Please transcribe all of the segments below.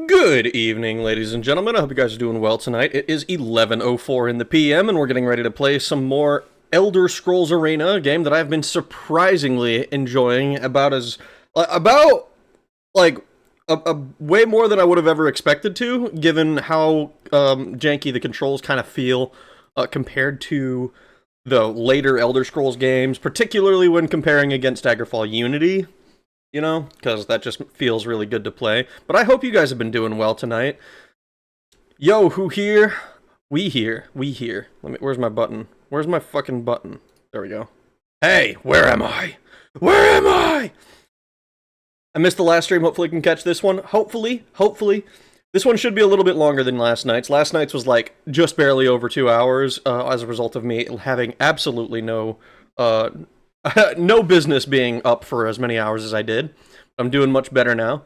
Good evening, ladies and gentlemen. I hope you guys are doing well tonight. It is 11:04 in the PM, and we're getting ready to play some more Elder Scrolls Arena, a game that I've been surprisingly enjoying way more than I would have ever expected to, given how janky the controls kind of feel compared to the later Elder Scrolls games, particularly when comparing against Daggerfall Unity. You know, because that just feels really good to play. But I hope you guys have been doing well tonight. Yo, who here? We here. We here. Where's my button? Where's my fucking button? There we go. Hey, where am I? Where am I? I missed the last stream. Hopefully I can catch this one. Hopefully. This one should be a little bit longer than last night's. Last night's was like just barely over 2 hours as a result of me having absolutely no no business being up for as many hours as I did. I'm doing much better now.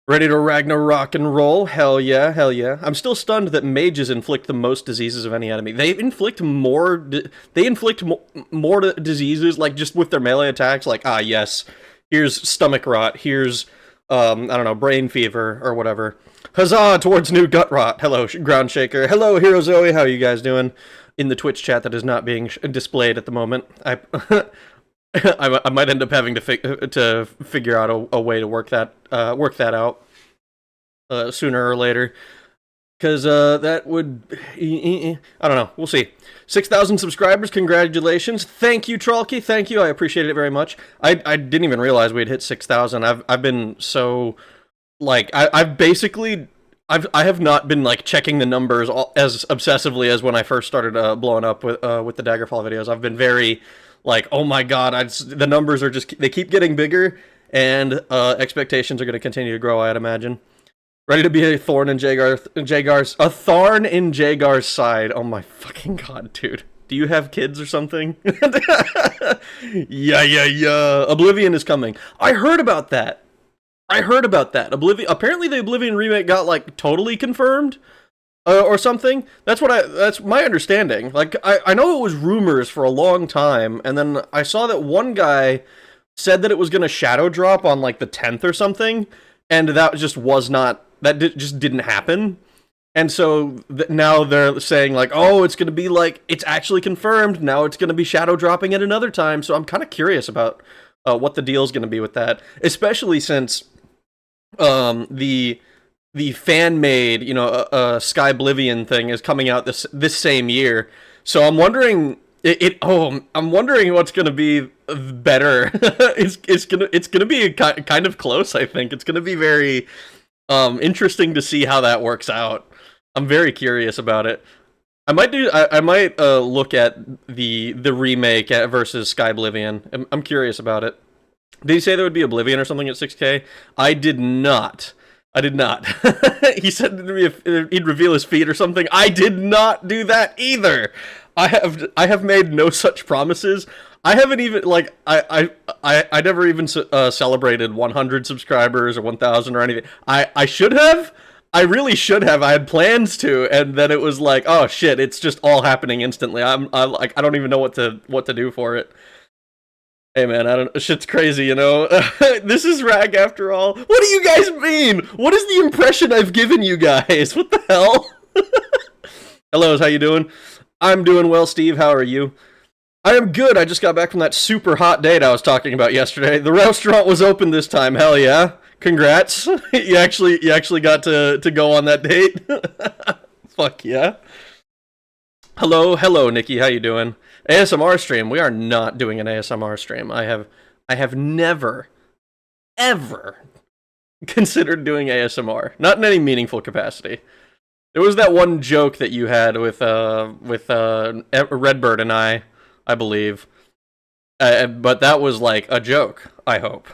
Ready to Ragnarok and roll? Hell yeah, hell yeah. I'm still stunned that mages inflict the most diseases of any enemy. They inflict more diseases, like, just with their melee attacks, like, yes, here's stomach rot, here's, I don't know, brain fever, or whatever. Huzzah towards new gut rot. Hello, Ground Shaker. Hello, Hero Zoe, how are you guys doing? In the Twitch chat that is not being displayed at the moment. I might end up having to figure out a way to work that out sooner or later, because that would I don't know. We'll see. 6,000 subscribers. Congratulations. Thank you, Trollkey. Thank you. I appreciate it very much. I didn't even realize we'd hit 6,000. I've been so, like, I have not been, like, checking the numbers as obsessively as when I first started blowing up with the Daggerfall videos. I've been very, like, oh my god, the numbers are just, they keep getting bigger, and expectations are going to continue to grow, I'd imagine. Ready to be a thorn in a thorn in Jagar's side. Oh my fucking god, dude. Do you have kids or something? Yeah. Oblivion is coming. I heard about that. Apparently the Oblivion remake got, like, totally confirmed. Or something. That's my understanding. Like, I know it was rumors for a long time, and then I saw that one guy said that it was going to shadow drop on, like, the 10th or something, and that just just didn't happen. And so now they're saying, like, oh, it's going to be, like, it's actually confirmed, now it's going to be shadow dropping at another time, so I'm kind of curious about what the deal's going to be with that, especially since the fan-made, Sky Oblivion thing is coming out this same year. So I'm wondering I'm wondering what's gonna be better. It's gonna be kind of close. I think it's gonna be very interesting to see how that works out. I'm very curious about it. I might look at the remake versus Sky Oblivion. I'm curious about it. Did he say there would be Oblivion or something at 6K? I did not. He said he'd reveal his feet or something. I did not do that either. I have made no such promises. I haven't even, like, I never even celebrated 100 subscribers or 1,000 or anything. I should have. I really should have. I had plans to, and then it was like, oh shit, it's just all happening instantly. I don't even know what to do for it. Hey man, shit's crazy, This is Rag after all. What do you guys mean? What is the impression I've given you guys? What the hell? Hello, how you doing? I'm doing well, Steve. How are you? I am good. I just got back from that super hot date I was talking about yesterday. The restaurant was open this time. Hell yeah. Congrats. You actually got to go on that date. Fuck yeah. Hello, Nikki. How you doing? ASMR stream. We are not doing an ASMR stream. I have never, ever considered doing ASMR. Not in any meaningful capacity. There was that one joke that you had with Redbird and I believe. But that was like a joke, I hope.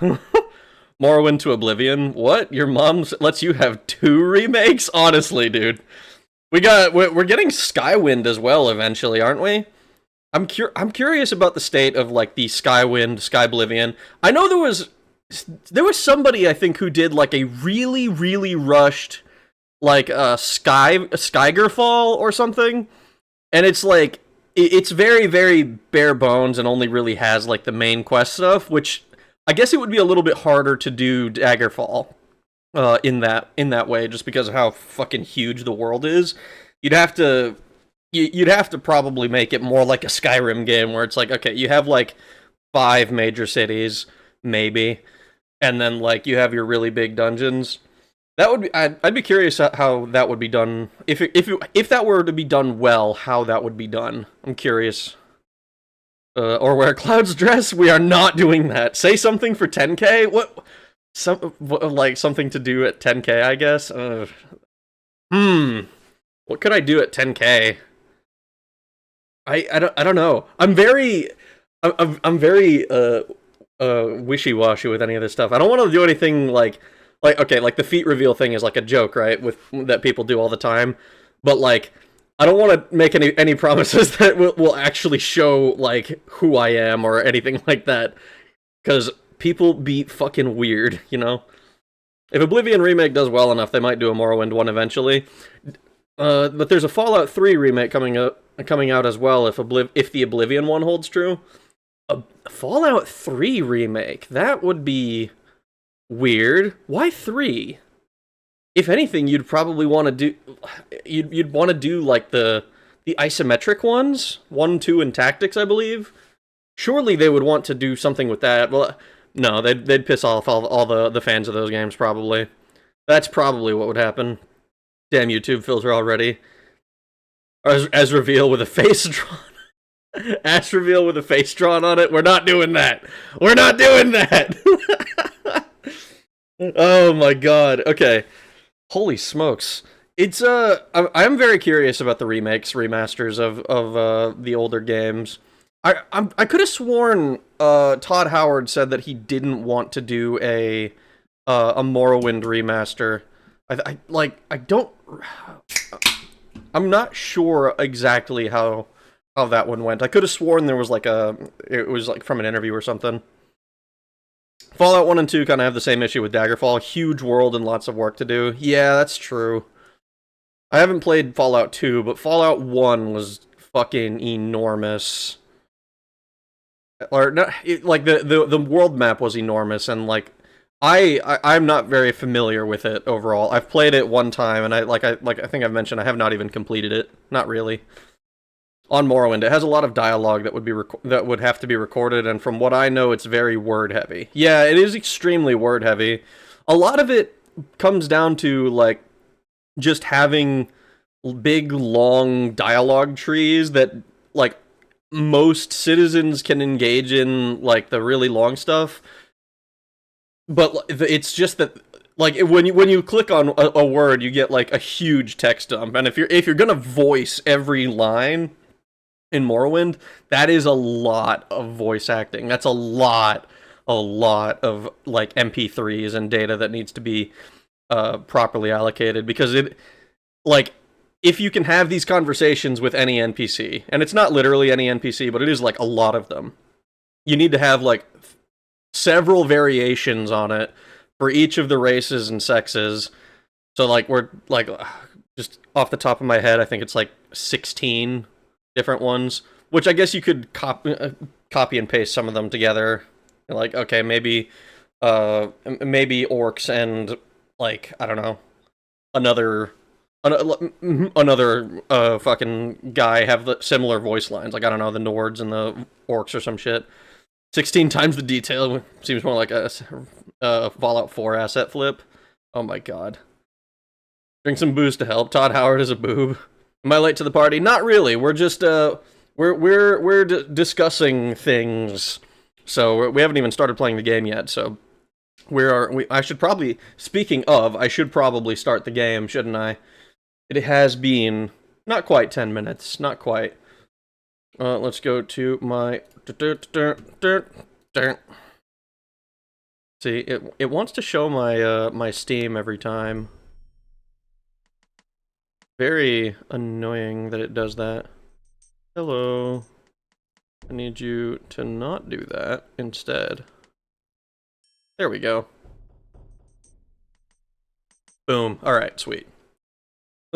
Morrowind to Oblivion? What? Your mom lets you have 2 remakes? Honestly, dude. We're getting Skywind as well eventually, aren't we? I'm curious about the state of, like, the Skywind, Sky Oblivion. I know there was somebody, I think, who did, like, a really, really rushed, like, Skygerfall or something, and it's like, it's very, very bare bones and only really has, like, the main quest stuff, which I guess it would be a little bit harder to do Daggerfall in that way, just because of how fucking huge the world is. You'd have to probably make it more like a Skyrim game, where it's like, okay, you have, like, 5 major cities, maybe, and then, like, you have your really big dungeons. That would be, I'd be curious how that would be done, if that were to be done well, how that would be done. I'm curious. Or wear Cloud's dress? We are not doing that. Say something for 10K? Like, something to do at 10K, I guess? What could I do at 10K? I don't know. I'm very wishy-washy with any of this stuff. I don't want to do anything like okay, like the feet reveal thing is like a joke, right? With that people do all the time. But like I don't want to make any promises that will actually show like who I am or anything like that, cuz people be fucking weird, you know? If Oblivion Remake does well enough, they might do a Morrowind one eventually. But there's a Fallout 3 remake coming out as well if the Oblivion one holds true. A Fallout 3 remake, that would be weird. Why 3? If anything, you'd probably want to do you'd want to do like the isometric ones, 1, 2 and Tactics, I believe. Surely they would want to do something with that. Well, no, they'd piss off all the fans of those games probably. That's probably what would happen. Damn YouTube filter already. As reveal with a face drawn. As reveal with a face drawn on it. We're not doing that. We're not doing that. Oh my god. Okay. Holy smokes. It's I'm very curious about the remasters of the older games. I could have sworn Todd Howard said that he didn't want to do a Morrowind remaster. I'm not sure exactly how that one went. I could have sworn there was it was like from an interview or something. Fallout 1 and 2 kind of have the same issue with Daggerfall. Huge world and lots of work to do. Yeah, that's true. I haven't played Fallout 2, but Fallout 1 was fucking enormous. Or not, like the world map was enormous, and like I'm not very familiar with it overall. I've played it one time, and I think I've mentioned I have not even completed it. Not really. On Morrowind, it has a lot of dialogue that would have to be recorded, and from what I know, it's very word heavy. Yeah, it is extremely word heavy. A lot of it comes down to like just having big long dialogue trees that like most citizens can engage in, like the really long stuff. But it's just that, like, when you click on a word, you get like a huge text dump, and if you're gonna voice every line in Morrowind, that is a lot of voice acting. That's a lot of like MP3s and data that needs to be properly allocated, because it, like, if you can have these conversations with any NPC, and it's not literally any NPC, but it is like a lot of them, you need to have like several variations on it for each of the races and sexes. So like we're like, just off the top of my head, I think it's like 16 different ones, which I guess you could copy and paste some of them together. Like, okay, maybe orcs and like, I don't know, another fucking guy have the similar voice lines. Like, I don't know, the Nords and the orcs or some shit. 16 times the detail seems more like a Fallout 4 asset flip. Oh my god. Drink some booze to help. Todd Howard is a boob. Am I late to the party? Not really. We're just we're discussing things. So we haven't even started playing the game yet. So I should probably, speaking of, I should probably start the game, shouldn't I? It has been not quite 10 minutes. Not quite. Let's go to my... See, it wants to show my my Steam every time. Very annoying that it does that. Hello. I need you to not do that instead. There we go. Boom. Alright, sweet.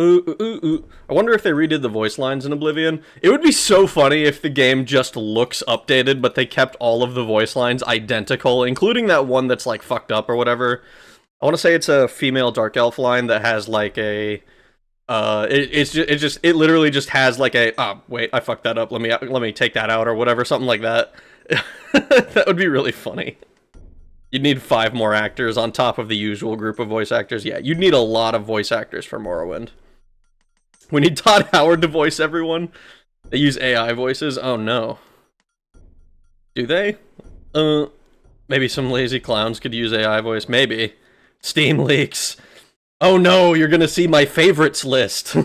I wonder if they redid the voice lines in Oblivion. It would be so funny if the game just looks updated, but they kept all of the voice lines identical, including that one that's like fucked up or whatever. I want to say it's a female dark elf line that has like a it literally just has like a, oh wait, I fucked that up, let me take that out or whatever, something like that. That would be really funny. You'd need 5 more actors on top of the usual group of voice actors. Yeah, you'd need a lot of voice actors for Morrowind. We need Todd Howard to voice everyone. They use AI voices. Oh no. Do they? Maybe some lazy clowns could use AI voice. Maybe. Steam leaks. Oh no, you're gonna see my favorites list.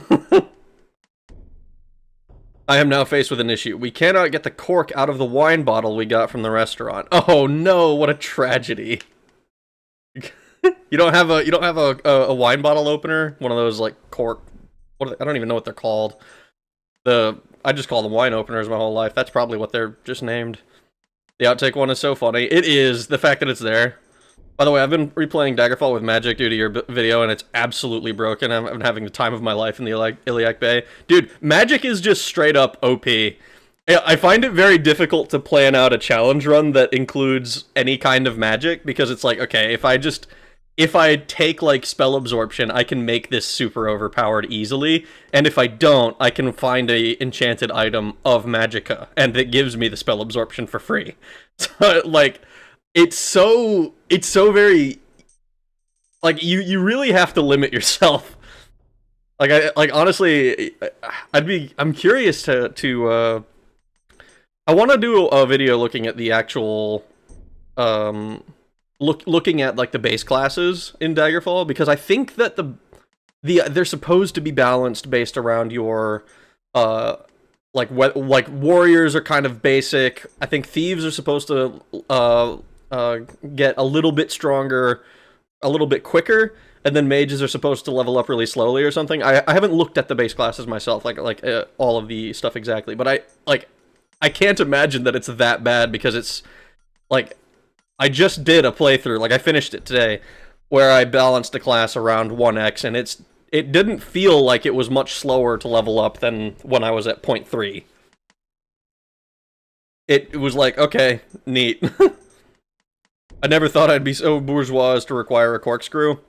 I am now faced with an issue. We cannot get the cork out of the wine bottle we got from the restaurant. Oh no, what a tragedy. You don't have a wine bottle opener? One of those like cork, I don't even know what they're called. I just call them wine openers my whole life. That's probably what they're just named. The outtake one is so funny. It is, the fact that it's there. By the way, I've been replaying Daggerfall with Magic due to your video, and it's absolutely broken. I'm having the time of my life in the Iliac Bay. Dude, Magic is just straight up OP. I find it very difficult to plan out a challenge run that includes any kind of magic, because it's like, okay, if I take, like, spell absorption, I can make this super overpowered easily, and if I don't, I can find a enchanted item of magicka, and it gives me the spell absorption for free. So, like, it's so very, like, you really have to limit yourself. Like, honestly, I'm curious to I want to do a video looking at the actual, looking at like the base classes in Daggerfall, because I think that they're supposed to be balanced based around your like warriors are kind of basic. I think thieves are supposed to get a little bit stronger, a little bit quicker, and then mages are supposed to level up really slowly or something. I haven't looked at the base classes myself, like all of the stuff exactly, but I can't imagine that it's that bad, because it's like, I just did a playthrough, like I finished it today, where I balanced the class around 1x, and it didn't feel like it was much slower to level up than when I was at 0.3. It was like, okay, neat. I never thought I'd be so bourgeois as to require a corkscrew.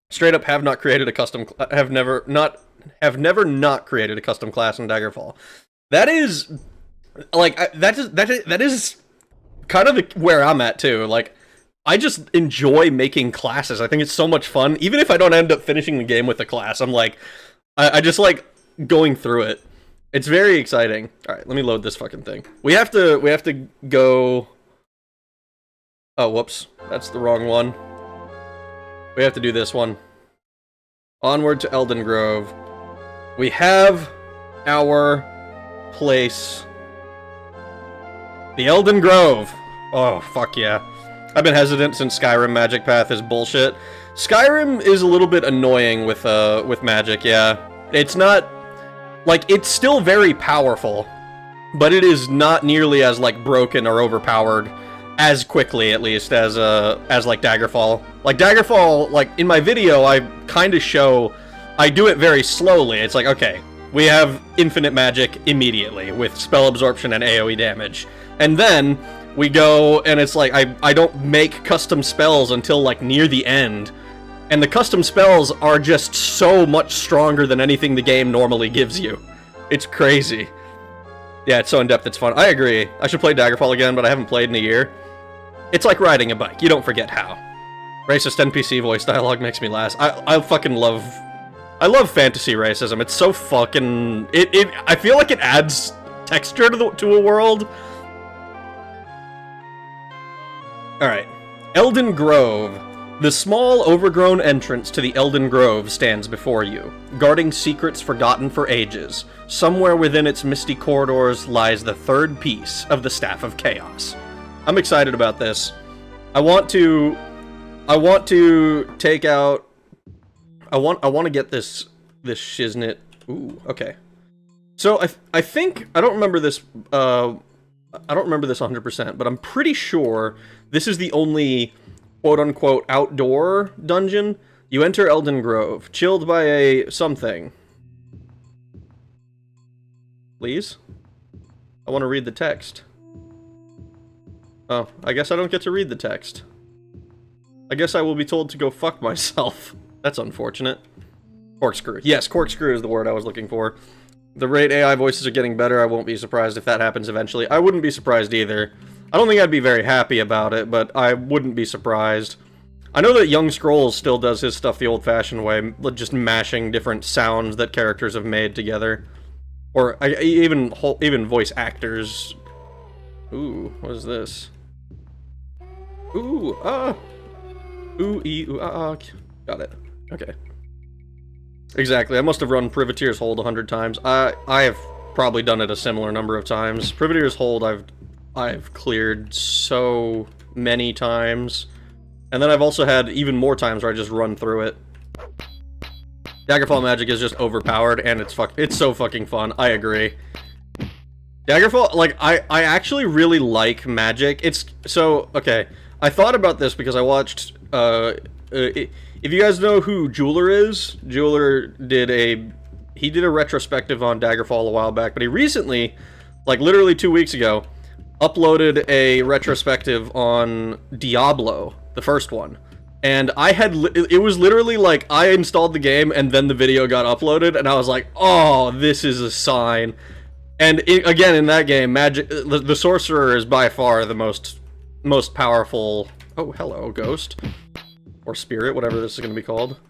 Straight up have not created a custom, have never not created a custom class in Daggerfall. That is, like, that is kind of where I'm at too. Like, I just enjoy making classes. I think it's so much fun. Even if I don't end up finishing the game with a class, I'm like, I just like going through it. It's very exciting. All right, let me load this fucking thing. We have to go. Oh, whoops, that's the wrong one. We have to do this one. Onward to Elden Grove. We have our place. The Elden Grove. Oh, fuck yeah. I've been hesitant since Skyrim Magic Path is bullshit. Skyrim is a little bit annoying with magic, yeah. It's not, like, it's still very powerful, but it is not nearly as, like, broken or overpowered as quickly, at least, as like, Daggerfall. Like, Daggerfall, like, in my video, I kind of show, I do it very slowly. It's like, okay, we have infinite magic immediately with spell absorption and AoE damage. And then we go, and it's like, I don't make custom spells until, like, near the end. And the custom spells are just so much stronger than anything the game normally gives you. It's crazy. Yeah, it's so in-depth, it's fun. I agree. I should play Daggerfall again, but I haven't played in a year. It's like riding a bike. You don't forget how. Racist NPC voice dialogue makes me laugh. I fucking love... I love fantasy racism. It's so fucking... I feel like it adds texture to a world. Alright. Elden Grove. The small, overgrown entrance to the Elden Grove stands before you, guarding secrets forgotten for ages. Somewhere within its misty corridors lies the third piece of the Staff of Chaos. I'm excited about this. I want to take out... I want to get this shiznit. Ooh, okay. So I think I don't remember this 100%, but I'm pretty sure this is the only quote-unquote outdoor dungeon. You enter Elden Grove, chilled by a something. Please? I want to read the text. Oh, I guess I don't get to read the text. I guess I will be told to go fuck myself. That's unfortunate. Corkscrew. Yes, corkscrew is the word I was looking for. The rate AI voices are getting better. I won't be surprised if that happens eventually. I wouldn't be surprised either. I don't think I'd be very happy about it, but I wouldn't be surprised. I know that Young Scrolls still does his stuff the old-fashioned way, just mashing different sounds that characters have made together. Or even voice actors. Ooh, what is this? Ooh, ah. Ooh, ee, ooh, ah, ah. Got it. Okay. Exactly. I must have run Privateer's Hold 100 times. I probably done it a similar number of times. Privateer's Hold I've cleared so many times. And then I've also had even more times where I just run through it. Daggerfall magic is just overpowered, and it's so fucking fun. I agree. Daggerfall, like, I actually really like magic. Okay, I thought about this because I watched, if you guys know who Jeweler is, Jeweler did a retrospective on Daggerfall a while back, but he recently, like literally 2 weeks ago, uploaded a retrospective on Diablo, the first one. And it was literally like, I installed the game and then the video got uploaded, and I was like, oh, this is a sign. And again, in that game, magic, the sorcerer is by far the most powerful. Oh, hello, ghost or spirit, whatever this is going to be called,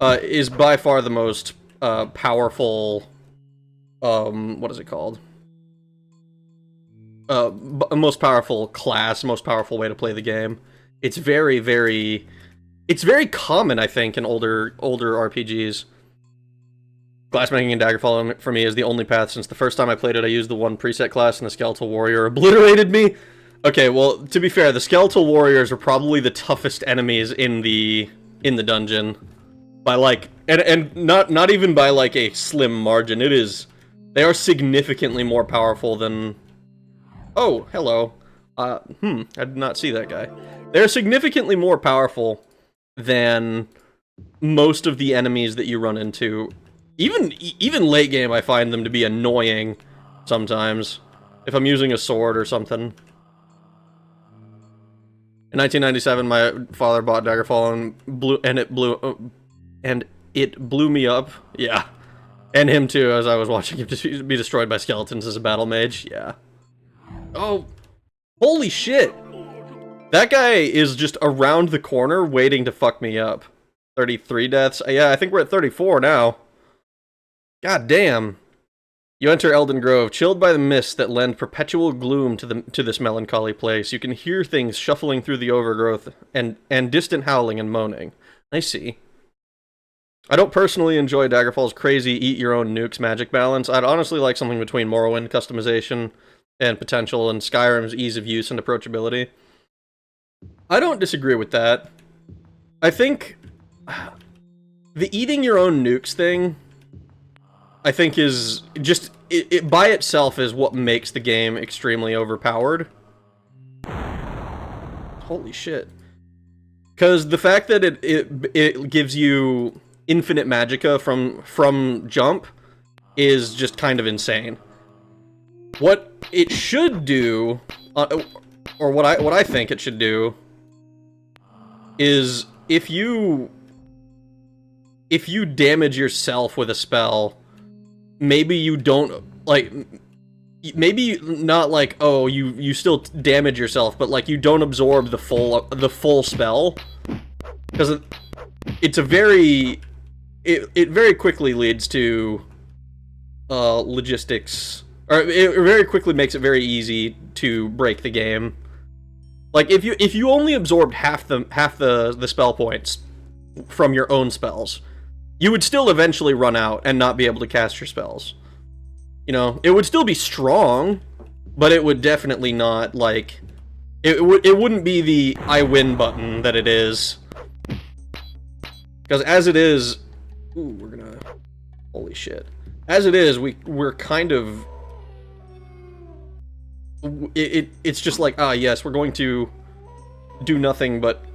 is by far the most powerful. What is it called? Most powerful class, most powerful way to play the game. It's very, it's very common, I think, in older RPGs. Glassmaking in Daggerfall for me is the only path. Since the first time I played it, I used the one preset class, and the Skeletal Warrior obliterated me. Okay, well, to be fair, the Skeletal Warriors are probably the toughest enemies in the dungeon, by like, and not even by like a slim margin. They are significantly more powerful than. Oh, hello. I did not see that guy. They're significantly more powerful than most of the enemies that you run into. Even late game, I find them to be annoying sometimes, if I'm using a sword or something. In 1997, my father bought Daggerfall and it blew me up. Yeah, and him too, as I was watching him be destroyed by skeletons as a battle mage. Yeah. Oh, holy shit! That guy is just around the corner waiting to fuck me up. 33 deaths. Yeah, I think we're at 34 now. God damn. You enter Elden Grove, chilled by the mists that lend perpetual gloom to this melancholy place. You can hear things shuffling through the overgrowth and distant howling and moaning. I see. I don't personally enjoy Daggerfall's crazy eat-your-own-nukes magic balance. I'd honestly like something between Morrowind customization and potential and Skyrim's ease of use and approachability. I don't disagree with that. I think the eating your own nukes thing, I think, is just it by itself is what makes the game extremely overpowered. Holy shit. Because the fact that it gives you infinite magicka from jump is just kind of insane. What it should do, or what I think it should do, is if you damage yourself with a spell, maybe you don't, like, maybe not like, oh, you still damage yourself, but like you don't absorb the full spell, because it's a very, it very quickly leads to logistics, or it very quickly makes it very easy to break the game. Like if you only absorbed half the spell points from your own spells, you would still eventually run out and not be able to cast your spells. You know, it would still be strong, but it would definitely not, like, it wouldn't be the I win button that it is. Because as it is, ooh, we're gonna, holy shit. As it is, we're kind of, it's just like, ah, yes, we're going to do nothing but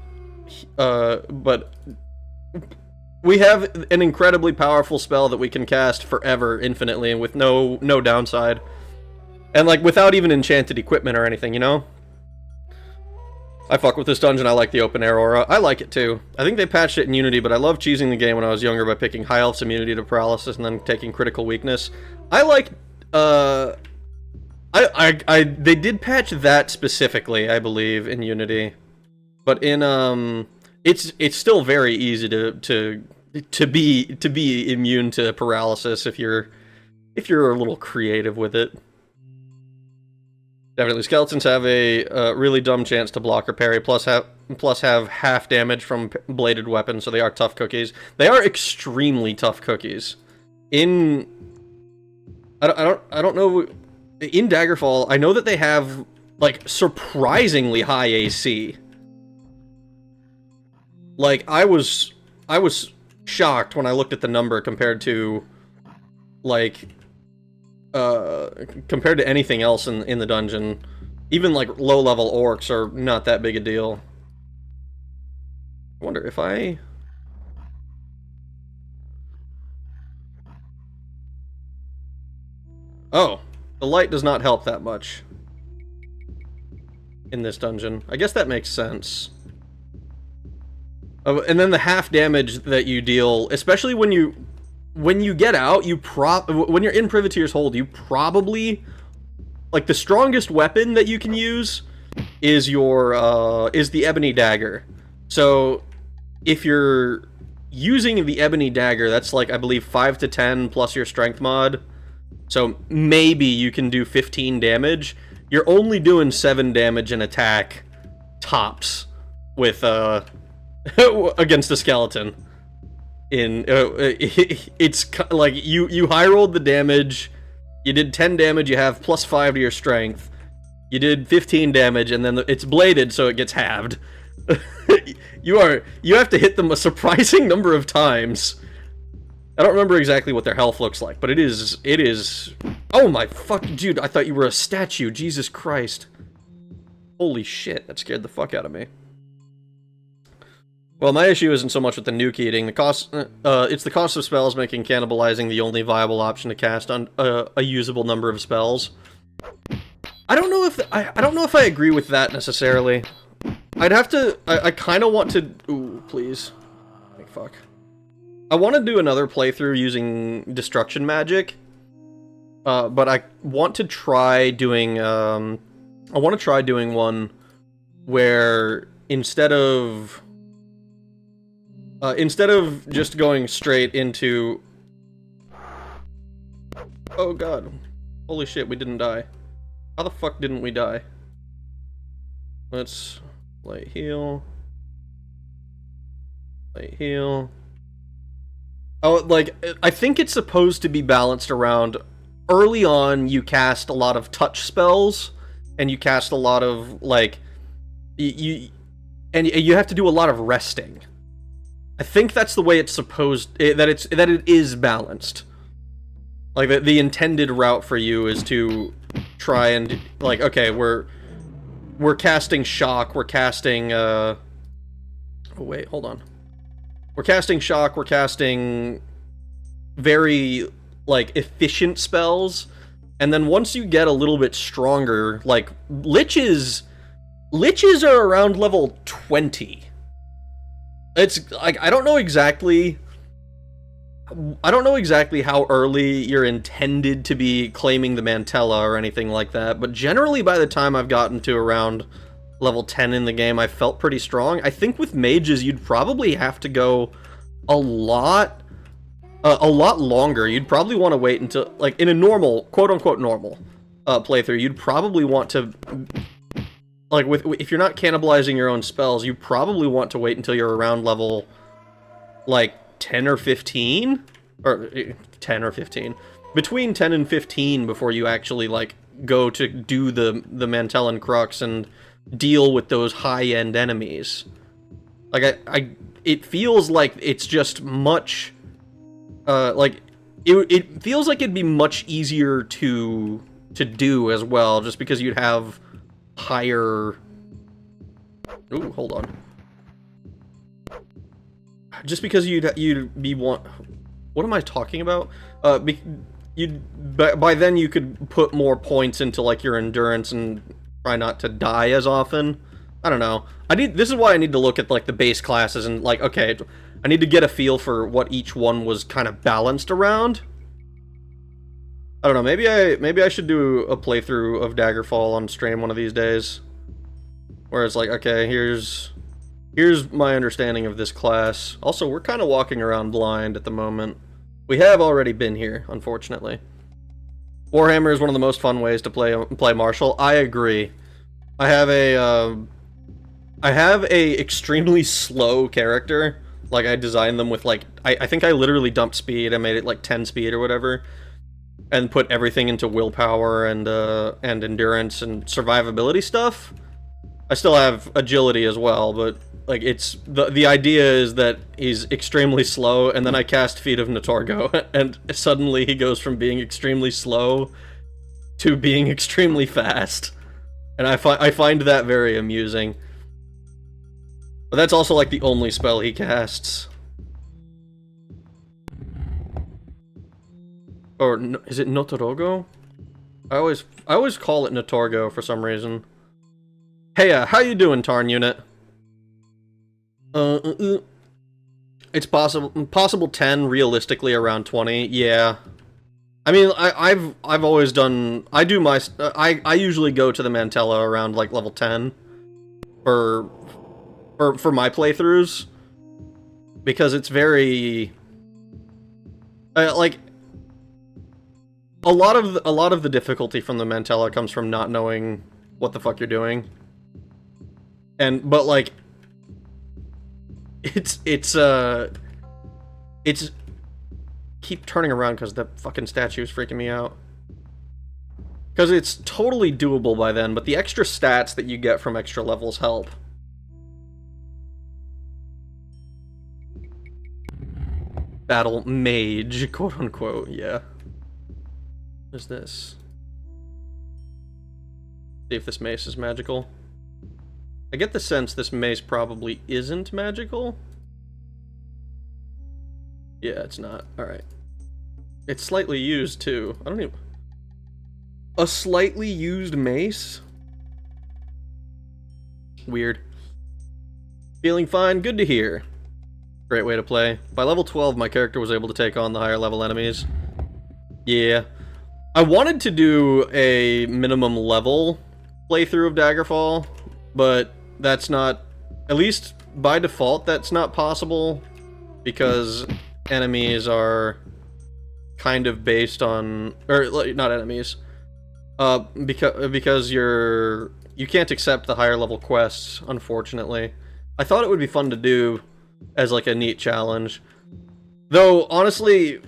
we have an incredibly powerful spell that we can cast forever, infinitely, and with no downside. And, like, without even enchanted equipment or anything, you know? I fuck with this dungeon, I like the open air aura. I like it, too. I think they patched it in Unity, but I loved cheesing the game when I was younger by picking High Elf's immunity to paralysis and then taking critical weakness. I like, they did patch that specifically, I believe, in Unity. But in, it's still very easy to be immune to paralysis if you're a little creative with it. Definitely, skeletons have a really dumb chance to block or parry, plus have half damage from bladed weapons, so they are tough cookies. They are extremely tough cookies. In I don't know. In Daggerfall, I know that they have like surprisingly high AC. Like I was shocked when I looked at the number compared to like compared to anything else in the dungeon. Even like low-level orcs are not that big a deal. I wonder if I... Oh, the light does not help that much in this dungeon. I guess that makes sense. And then the half damage that you deal, especially when you get out, when you're in Privateer's Hold, you probably, like, the strongest weapon that you can use is the Ebony Dagger. So if you're using the Ebony Dagger, that's like, I believe, 5 to 10 plus your strength mod. So maybe you can do 15 damage. You're only doing 7 damage in attack tops with against a skeleton. It's like you high rolled the damage. You did 10 damage. You have +5 to your strength. You did 15 damage, and then it's bladed, so it gets halved. You have to hit them a surprising number of times. I don't remember exactly what their health looks like, but it is... Oh my fuck, dude, I thought you were a statue, Jesus Christ. Holy shit, that scared the fuck out of me. Well, my issue isn't so much with the nuke eating. It's the cost of spells making cannibalizing the only viable option to cast on a usable number of spells. I don't know if I agree with that necessarily. I'd have to... I kind of want to... Ooh, please. Like, fuck. I want to do another playthrough using destruction magic, but I want to try doing one where instead of just going straight into... Oh god. Holy shit, we didn't die. How the fuck didn't we die? Let's light heal. Light heal. Oh, like, I think it's supposed to be balanced around, early on you cast a lot of touch spells, and you cast a lot of, like, you have to do a lot of resting. I think that's the way it's supposed, that it is balanced. Like, the intended route for you is to try and, like, okay, we're casting shock, we're casting, oh wait, hold on. We're casting shock, we're casting very, like, efficient spells, and then once you get a little bit stronger, like, liches are around level 20. It's, like, I don't know exactly how early you're intended to be claiming the Mantella or anything like that, but generally by the time I've gotten to around level 10 in the game, I felt pretty strong. I think with mages, you'd probably have to go a lot longer. You'd probably want to wait until, like, in a normal, quote-unquote normal playthrough, you'd probably want to, like, if you're not cannibalizing your own spells, you probably want to wait until you're around level, like, 10 or 15? Or 10 or 15. Between 10 and 15 before you actually, like, go to do the Mantellan Crux and deal with those high-end enemies. Like, it feels like it's just much, like, it feels like it'd be much easier to do as well, just because you'd have higher... Ooh, hold on. Just because you'd be what am I talking about? By then you could put more points into, like, your endurance and try not to die as often. I don't know. This is why I need to look at, like, the base classes and, like, okay, I need to get a feel for what each one was kind of balanced around. I don't know, maybe I should do a playthrough of Daggerfall on stream one of these days. Where it's like, okay, here's my understanding of this class. Also, we're kind of walking around blind at the moment. We have already been here, unfortunately. Warhammer is one of the most fun ways to play Martial. I agree. I have a extremely slow character. Like, I designed them with, like, I think I literally dumped speed. I made it like 10 speed or whatever. and put everything into willpower and endurance and survivability stuff. I still have agility as well, but like it's the idea is that he's extremely slow, and then I cast Feet of Natorgo, and suddenly he goes from being extremely slow to being extremely fast, and I find that very amusing. But that's also like the only spell he casts. Or is it Notorogo? I always call it Natorgo for some reason. Hey, how you doing, Tarn unit? It's possible 10, realistically around 20. Yeah. I mean, I've always done. I usually go to the Mantella around like level 10 for my playthroughs, because it's very like a lot of the difficulty from the Mantella comes from not knowing what the fuck you're doing. But like it's keep turning around because the fucking statue is freaking me out. Because it's totally doable by then, but the extra stats that you get from extra levels help. Battle mage, quote unquote, yeah. What is this? See if this mace is magical. I get the sense this mace probably isn't magical. Yeah, it's not. Alright. It's slightly used, too. I don't even... A slightly used mace? Weird. Feeling fine, good to hear. Great way to play. By level 12, my character was able to take on the higher level enemies. Yeah. I wanted to do a minimum level playthrough of Daggerfall, but that's not, at least by default, that's not possible, because enemies are kind of based on, or not enemies, because you can't accept the higher level quests, unfortunately. I thought it would be fun to do as like a neat challenge, though honestly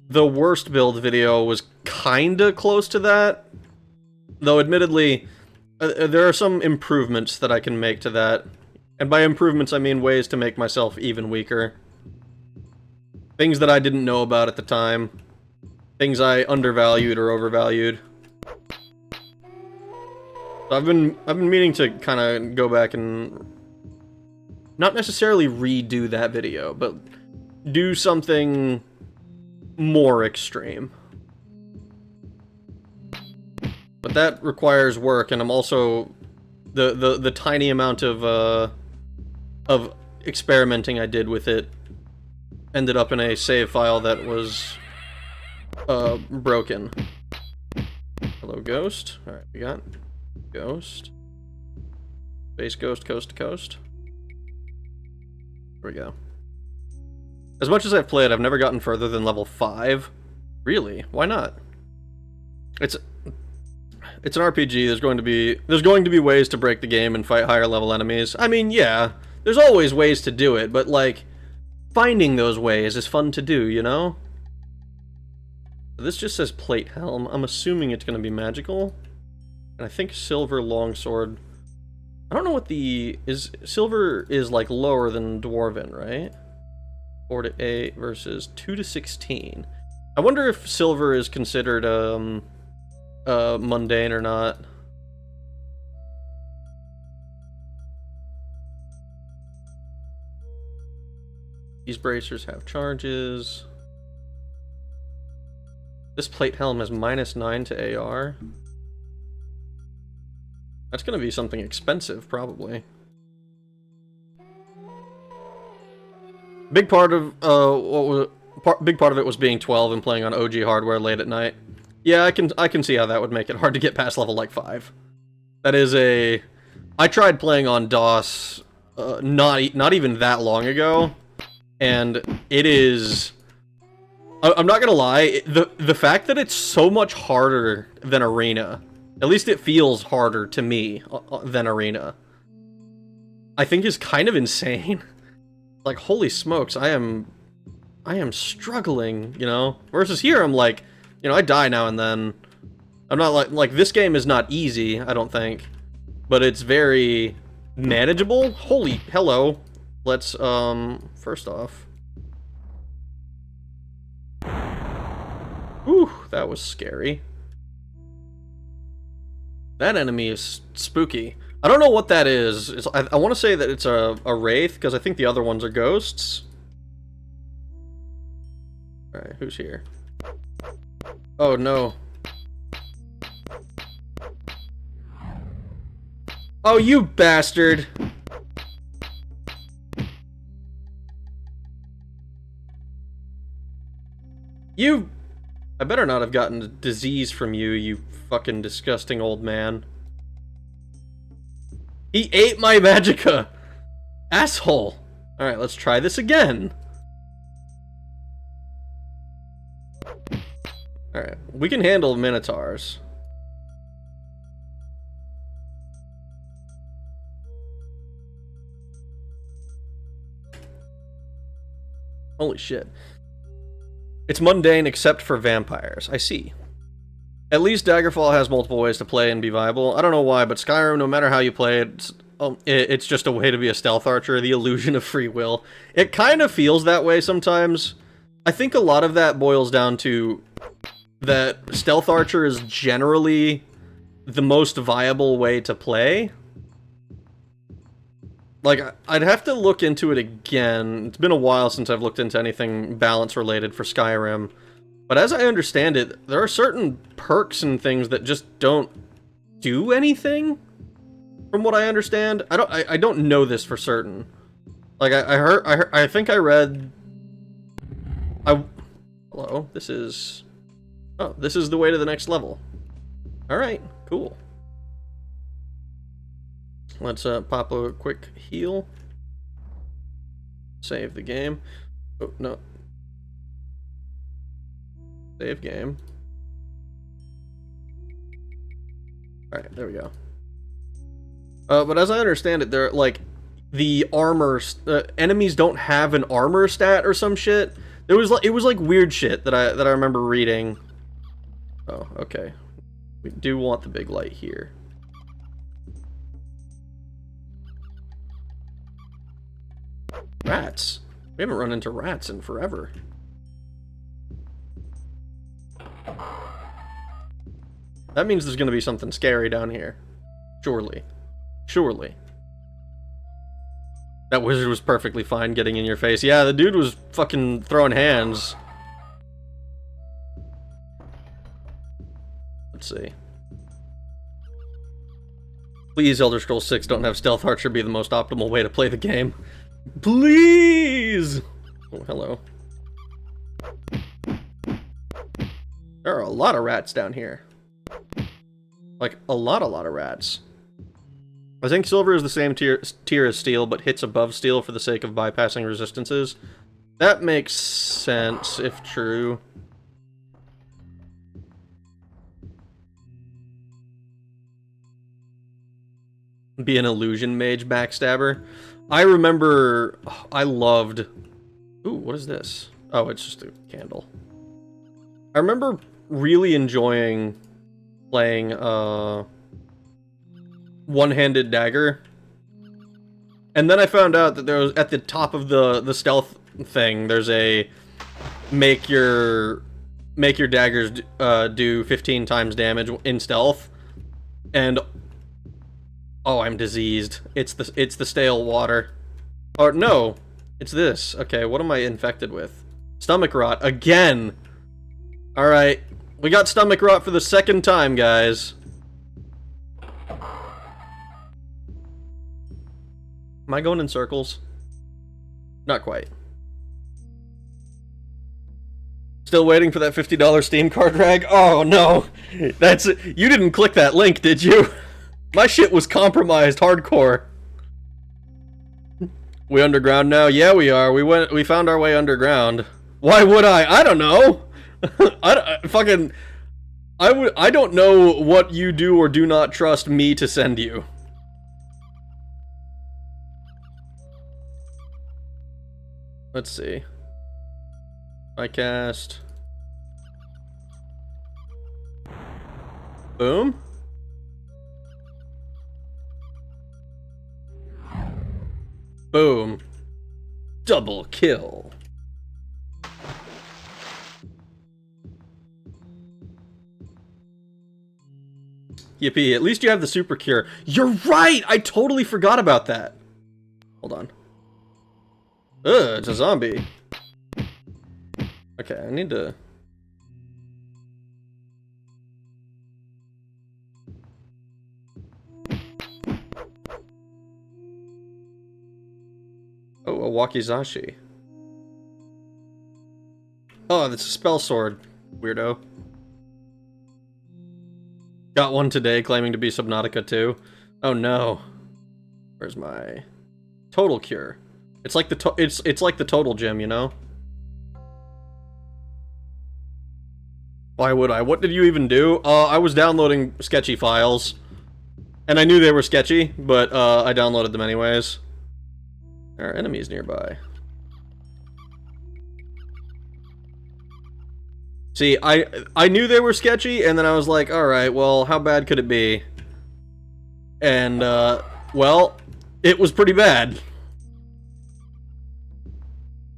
the worst build video was kinda close to that, though admittedly there are some improvements that I can make to that, and by improvements I mean ways to make myself even weaker. Things that I didn't know about at the time. Things I undervalued or overvalued. So I've been meaning to kind of go back and not necessarily redo that video, but do something more extreme. But that requires work, and I'm also the tiny amount of experimenting I did with it ended up in a save file that was broken. Hello, Ghost. All right, we got Ghost. Base Ghost, coast to coast. There we go. As much as I've played, I've never gotten further than level 5. Really? Why not? It's an RPG. There's going to be ways to break the game and fight higher level enemies. I mean, yeah, there's always ways to do it, but like finding those ways is fun to do, you know? This just says plate helm. I'm assuming it's going to be magical. And I think silver longsword. I don't know what silver is like lower than dwarven, right? 4 to 8 versus 2 to 16. I wonder if silver is considered mundane or not. These bracers have charges. This plate helm has -9 to AR. That's gonna be something expensive, probably. Big part of big part of it was being 12 and playing on OG hardware late at night. Yeah, I can see how that would make it hard to get past level like 5. That is I tried playing on DOS not even that long ago, and it is. I'm not gonna lie, the fact that it's so much harder than Arena, at least it feels harder to me than Arena, I think is kind of insane. Like, holy smokes, I am struggling, you know? Versus here, I'm like, You know, I die now and then. I'm not like this game is not easy, I don't think. But it's very manageable. Holy hello. Let's first off. Whew, that was scary. That enemy is spooky. I don't know what that is. I want to say that it's a wraith, because I think the other ones are ghosts. Alright, who's here? Oh no. Oh, you bastard! You... I better not have gotten a disease from you, you fucking disgusting old man. He ate my magicka! Asshole! Alright, let's try this again. Alright, we can handle minotaurs. Holy shit. It's mundane except for vampires. I see. At least Daggerfall has multiple ways to play and be viable. I don't know why, but Skyrim, no matter how you play it, it's just a way to be a stealth archer, the illusion of free will. It kind of feels that way sometimes. I think a lot of that boils down to that stealth archer is generally the most viable way to play. Like, I'd have to look into it again. It's been a while since I've looked into anything balance-related for Skyrim. But as I understand it, there are certain perks and things that just don't do anything, from what I understand. I don't know this for certain. Like, I think I read... Hello, this is... Oh, this is the way to the next level. Alright, cool. Let's pop a quick heal. Save the game. Oh, no. Save game. Alright, there we go. But as I understand it, they're like the armor enemies don't have an armor stat or some shit. It was like weird shit that I remember reading. Oh, okay. We do want the big light here. Rats. We haven't run into rats in forever. That means there's gonna be something scary down here. Surely. Surely. That wizard was perfectly fine getting in your face. Yeah, the dude was fucking throwing hands. Let's see. Please, Elder Scrolls 6, don't have Stealth Archer be the most optimal way to play the game. Please! Oh, hello. There are a lot of rats down here. Like, a lot of rats. I think silver is the same tier as steel, but hits above steel for the sake of bypassing resistances. That makes sense, if true. Be an illusion mage backstabber. I remember... Oh, I loved... Ooh, what is this? Oh, it's just a candle. I remember really enjoying playing one-handed dagger. And then I found out that there was, at the top of the stealth thing, there's a make your daggers do 15 times damage in stealth. And oh, I'm diseased. It's the stale water. Or no, it's this. Okay, what am I infected with? Stomach rot again. All right, we got stomach rot for the second time, guys. Am I going in circles? Not quite. Still waiting for that $50 Steam card drag? Oh no, you didn't click that link, did you? My shit was compromised hardcore. We underground now? Yeah, we are. We found our way underground. Why would I? I don't know. I don't know what you do or do not trust me to send you. Let's see. I cast... Boom. Boom. Double kill. Yippee, at least you have the super cure. You're right! I totally forgot about that. Hold on. Ugh, it's a zombie. Okay, I need to... Oh, a wakizashi. Oh, that's a spell sword, weirdo. Got one today claiming to be Subnautica 2. Oh no. Where's my total cure? It's like the it's like the total gem, you know? Why would I? What did you even do? I was downloading sketchy files. And I knew they were sketchy, but I downloaded them anyways. There are enemies nearby. See, I knew they were sketchy, and then I was like, alright, well, how bad could it be? And, well, it was pretty bad.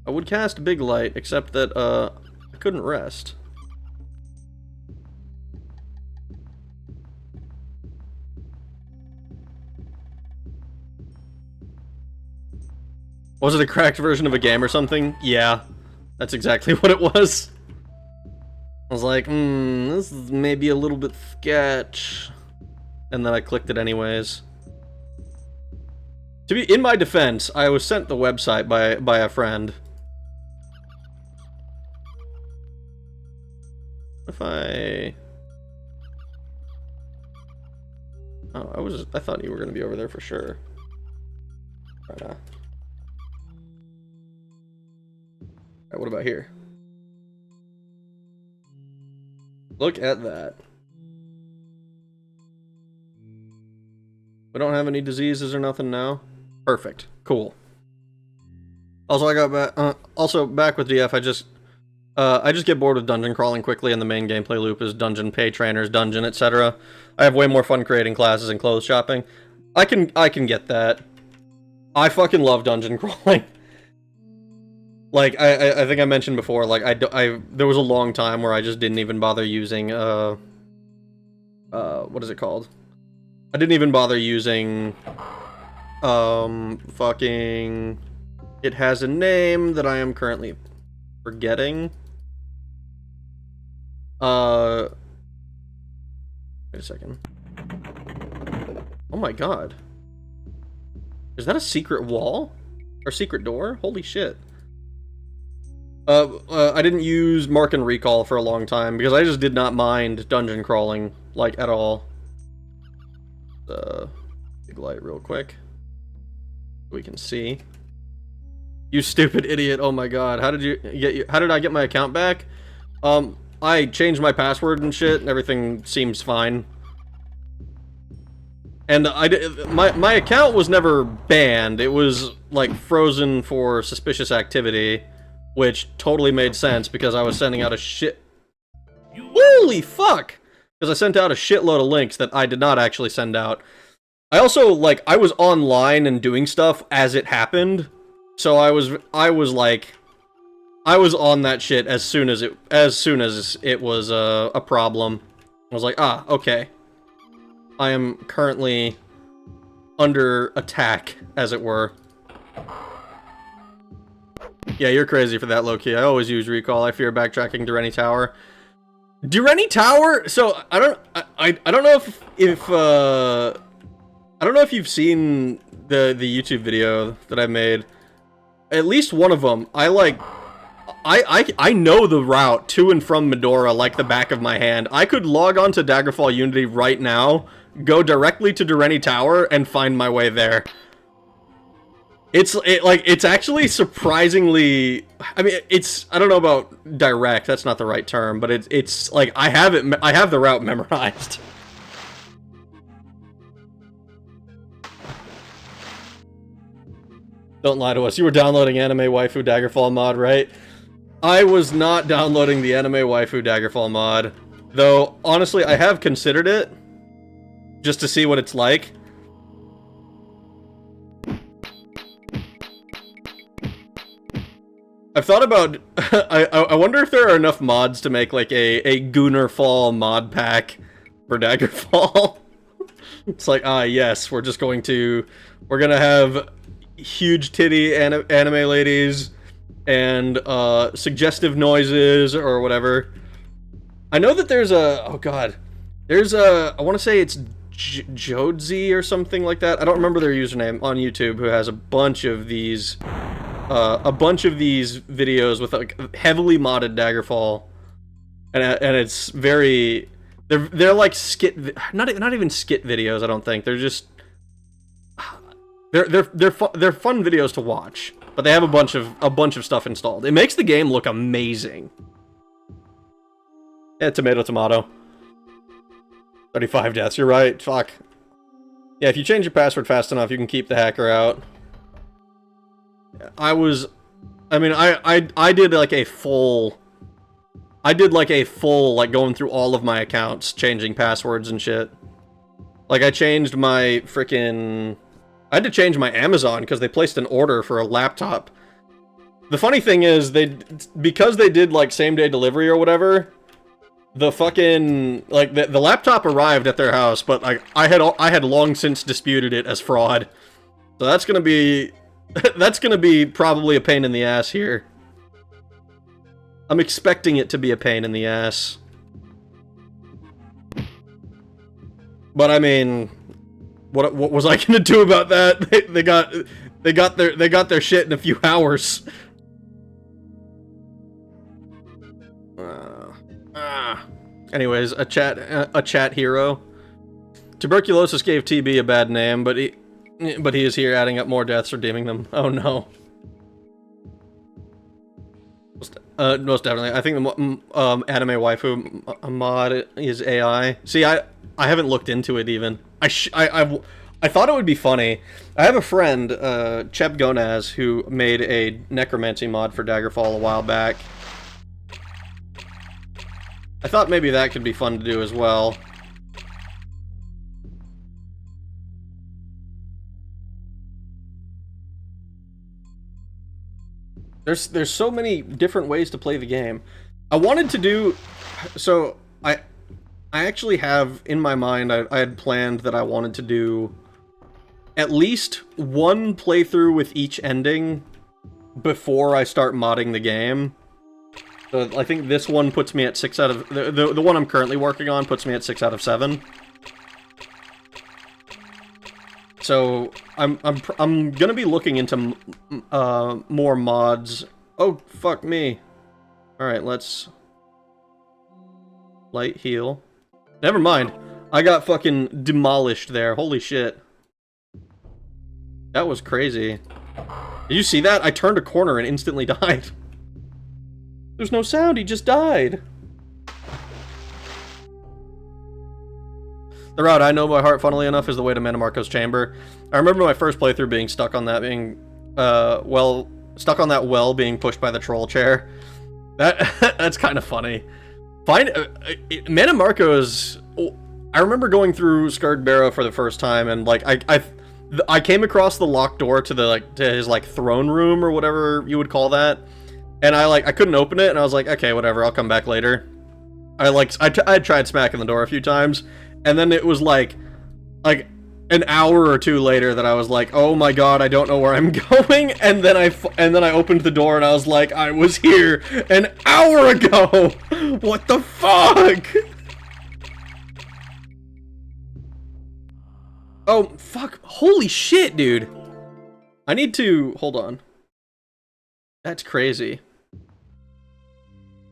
I would cast Big Light, except that, I couldn't rest. Was it a cracked version of a game or something? Yeah, that's exactly what it was. I was like, this is maybe a little bit sketch. And then I clicked it anyways. To be in my defense, I was sent the website by a friend. If I... Oh, I thought you were gonna be over there for sure. Right now. Alright, what about here? Look at that. We don't have any diseases or nothing now? Perfect. Cool. Also, I got back, back with DF, I just get bored with dungeon crawling quickly, and the main gameplay loop is dungeon, pay trainers, dungeon, etc. I have way more fun creating classes and clothes shopping. I can get that. I fucking love dungeon crawling. Like, I think I mentioned before, like, there was a long time where I just didn't even bother using, what is it called? I didn't even bother using, fucking, it has a name that I am currently forgetting. Wait a second. Oh my god. Is that a secret wall? Or secret door? Holy shit. I didn't use Mark and Recall for a long time, because I just did not mind dungeon crawling, like, at all. Big light real quick. We can see. You stupid idiot, oh my god, how did I get my account back? I changed my password and shit, and everything seems fine. And my account was never banned, it was, like, frozen for suspicious activity. Which totally made sense because I was sending out a shit... Holy fuck! Because I sent out a shitload of links that I did not actually send out. I also, like, I was online and doing stuff as it happened. So I was on that shit as soon as it was a problem. I was like, ah, okay. I am currently under attack, as it were. Yeah, you're crazy for that, low-key. I always use recall. I fear backtracking Durrani Tower. Durrani Tower? So, I don't know I don't know if you've seen the YouTube video that I made. At least one of them, I know the route to and from Medora like the back of my hand. I could log on to Daggerfall Unity right now, go directly to Durrani Tower, and find my way there. It's actually surprisingly, I mean, I don't know about direct, that's not the right term, but it's like, I have the route memorized. Don't lie to us, you were downloading Anime Waifu Daggerfall mod, right? I was not downloading the Anime Waifu Daggerfall mod. Though, honestly, I have considered it, just to see what it's like. I've thought about... I wonder if there are enough mods to make, like, a Gunnerfall mod pack for Daggerfall. It's like, yes, we're just going to... We're gonna have huge titty anime ladies and suggestive noises or whatever. I know that there's a... Oh, God. There's a... I want to say it's Jodzi or something like that. I don't remember their username on YouTube, who has a bunch of these... videos with like heavily modded Daggerfall, and it's very they're like skit, not even skit videos. I don't think they're just they're fun videos to watch, but they have a bunch of stuff installed. It makes the game look amazing. Yeah, tomato. 35 deaths. You're right. Fuck. Yeah, if you change your password fast enough, you can keep the hacker out. I did like a full, like, going through all of my accounts, changing passwords and shit. Like, I changed my frickin'... I had to change my Amazon because they placed an order for a laptop. The funny thing is, because they did, like, same-day delivery or whatever, the fucking, like, the laptop arrived at their house, but, like, I had long since disputed it as fraud. So that's gonna be... That's gonna be probably a pain in the ass here. I'm expecting it to be a pain in the ass. But I mean, what was I gonna do about that? They got their shit in a few hours. Anyways, a chat hero. Tuberculosis gave TB a bad name, but he is here adding up more deaths, redeeming them. Oh no. Most definitely. I think the anime waifu mod is AI. See, I haven't looked into it even. I thought it would be funny. I have a friend, Cheb Gonaz, who made a necromancy mod for Daggerfall a while back. I thought maybe that could be fun to do as well. There's so many different ways to play the game. I wanted to do... So, I actually have, in my mind, I had planned that I wanted to do at least one playthrough with each ending before I start modding the game. So I think this one puts me at 6 out of... The one I'm currently working on puts me at 6 out of 7. So I'm gonna be looking into more mods. Oh, fuck me. Alright, let's... Light heal. Never mind. I got fucking demolished there. Holy shit. That was crazy. Did you see that? I turned a corner and instantly died. There's no sound, he just died. The route I know by heart, funnily enough, is the way to Mannimarco's chamber. I remember my first playthrough being stuck on that being, stuck on that well being pushed by the troll chair. That's kind of funny. Mannimarco's... I remember going through Scarred Barrow for the first time, and, like, I came across the locked door to the, to his, like, throne room, or whatever you would call that. And I couldn't open it, and I was like, okay, whatever, I'll come back later. I tried smacking the door a few times, and then it was like an hour or two later that I was like, oh my god, I don't know where I'm going, and then I opened the door and I was like, I was here an hour ago! What the fuck? Oh, fuck, holy shit, dude. I need to, hold on. That's crazy.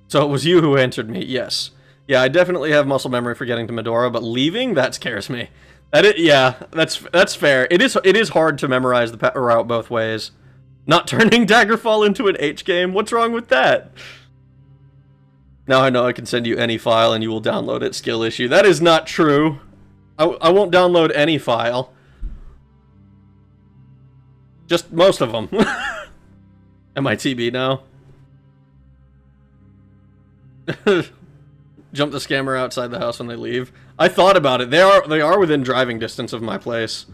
So it was you who answered me, yes. Yeah, I definitely have muscle memory for getting to Medora, but leaving, that scares me. Yeah, that's fair. It is hard to memorize the route both ways. Not turning Daggerfall into an H game, what's wrong with that? Now I know I can send you any file and you will download it, skill issue. That is not true. I won't download any file. Just most of them. Am I TB now? Jump the scammer outside the house when they leave. I thought about it. They are within driving distance of my place.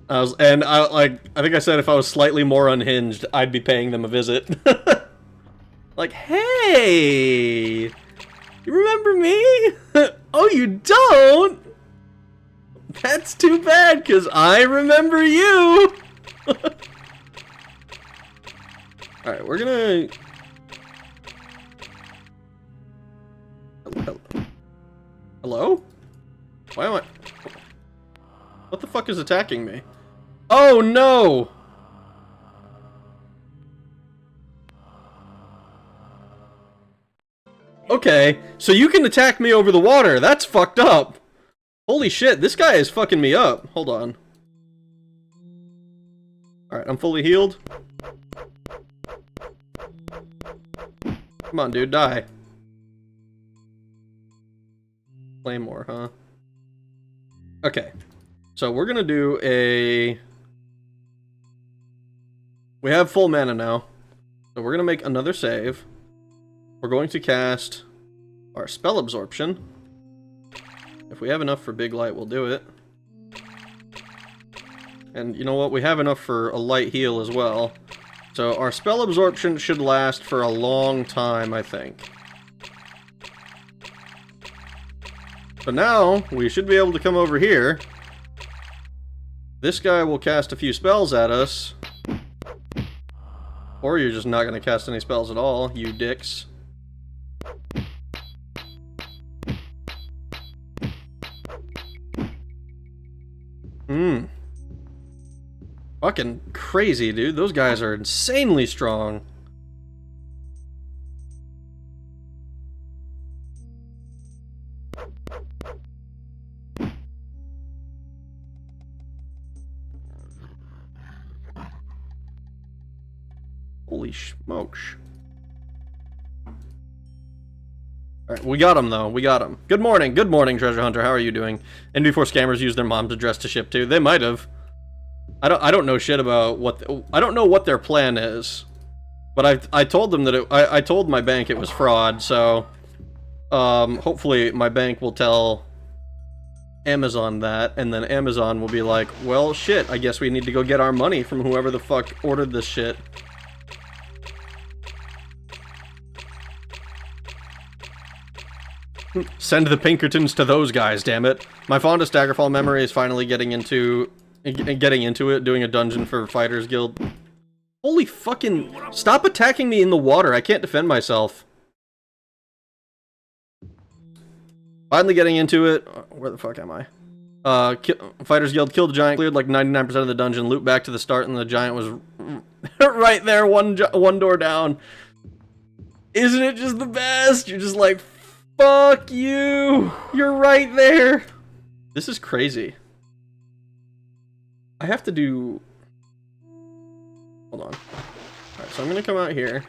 I think I said if I was slightly more unhinged, I'd be paying them a visit. Like, hey, you remember me? Oh, you don't? That's too bad, because I remember you. Alright, we're gonna... Hello? Why am I... What the fuck is attacking me? Oh, no! Okay, so you can attack me over the water. That's fucked up. Holy shit, this guy is fucking me up. Hold on. Alright, I'm fully healed. Come on, dude, die. Claymore, huh? Okay. So we're gonna do a... We have full mana now. So we're gonna make another save. We're going to cast our spell absorption. If we have enough for big light, we'll do it. And you know what? We have enough for a light heal as well. So our spell absorption should last for a long time, I think. So now, we should be able to come over here. This guy will cast a few spells at us. Or you're just not going to cast any spells at all, you dicks. Fucking crazy, dude. Those guys are insanely strong. Holy smokes. Alright, we got him, though. We got him. Good morning, treasure hunter. How are you doing? And before scammers use their moms to dress to ship to. They might have. I don't know shit about what... I don't know what their plan is. But I told them that I told my bank it was fraud, so... hopefully my bank will tell Amazon that, and then Amazon will be like, well, shit, I guess we need to go get our money from whoever the fuck ordered this shit. Send the Pinkertons to those guys, damn it. My fondest Daggerfall memory is finally getting into it, doing a dungeon for Fighters Guild. Holy fucking... Stop attacking me in the water, I can't defend myself. Finally getting into it. Where the fuck am I? Fighters Guild killed the giant, cleared like 99% of the dungeon, looped back to the start, and the giant was right there, one door down. Isn't it just the best? You're just like, fuck you! You're right there! This is crazy. I have to do... Hold on. Alright, so I'm gonna come out here.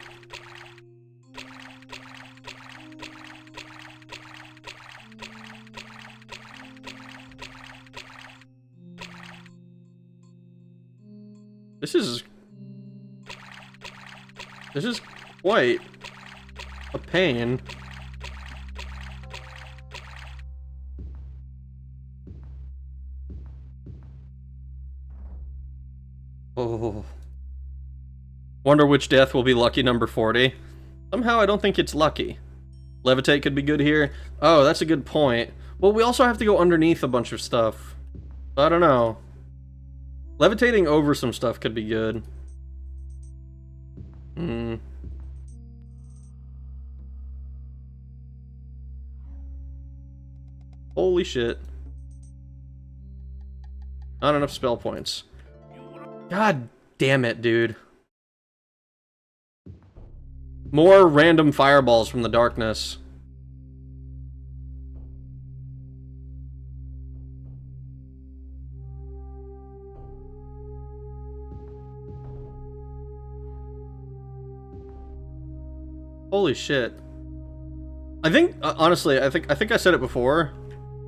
This is quite a pain. Oh. Wonder which death will be lucky number 40. Somehow I don't think it's lucky. Levitate could be good here. Oh, that's a good point. Well, we also have to go underneath a bunch of stuff. I don't know. Levitating over some stuff could be good. Holy shit. Not enough spell points. God damn it, dude. More random fireballs from the darkness. Holy shit. I think, honestly, I think I said it before.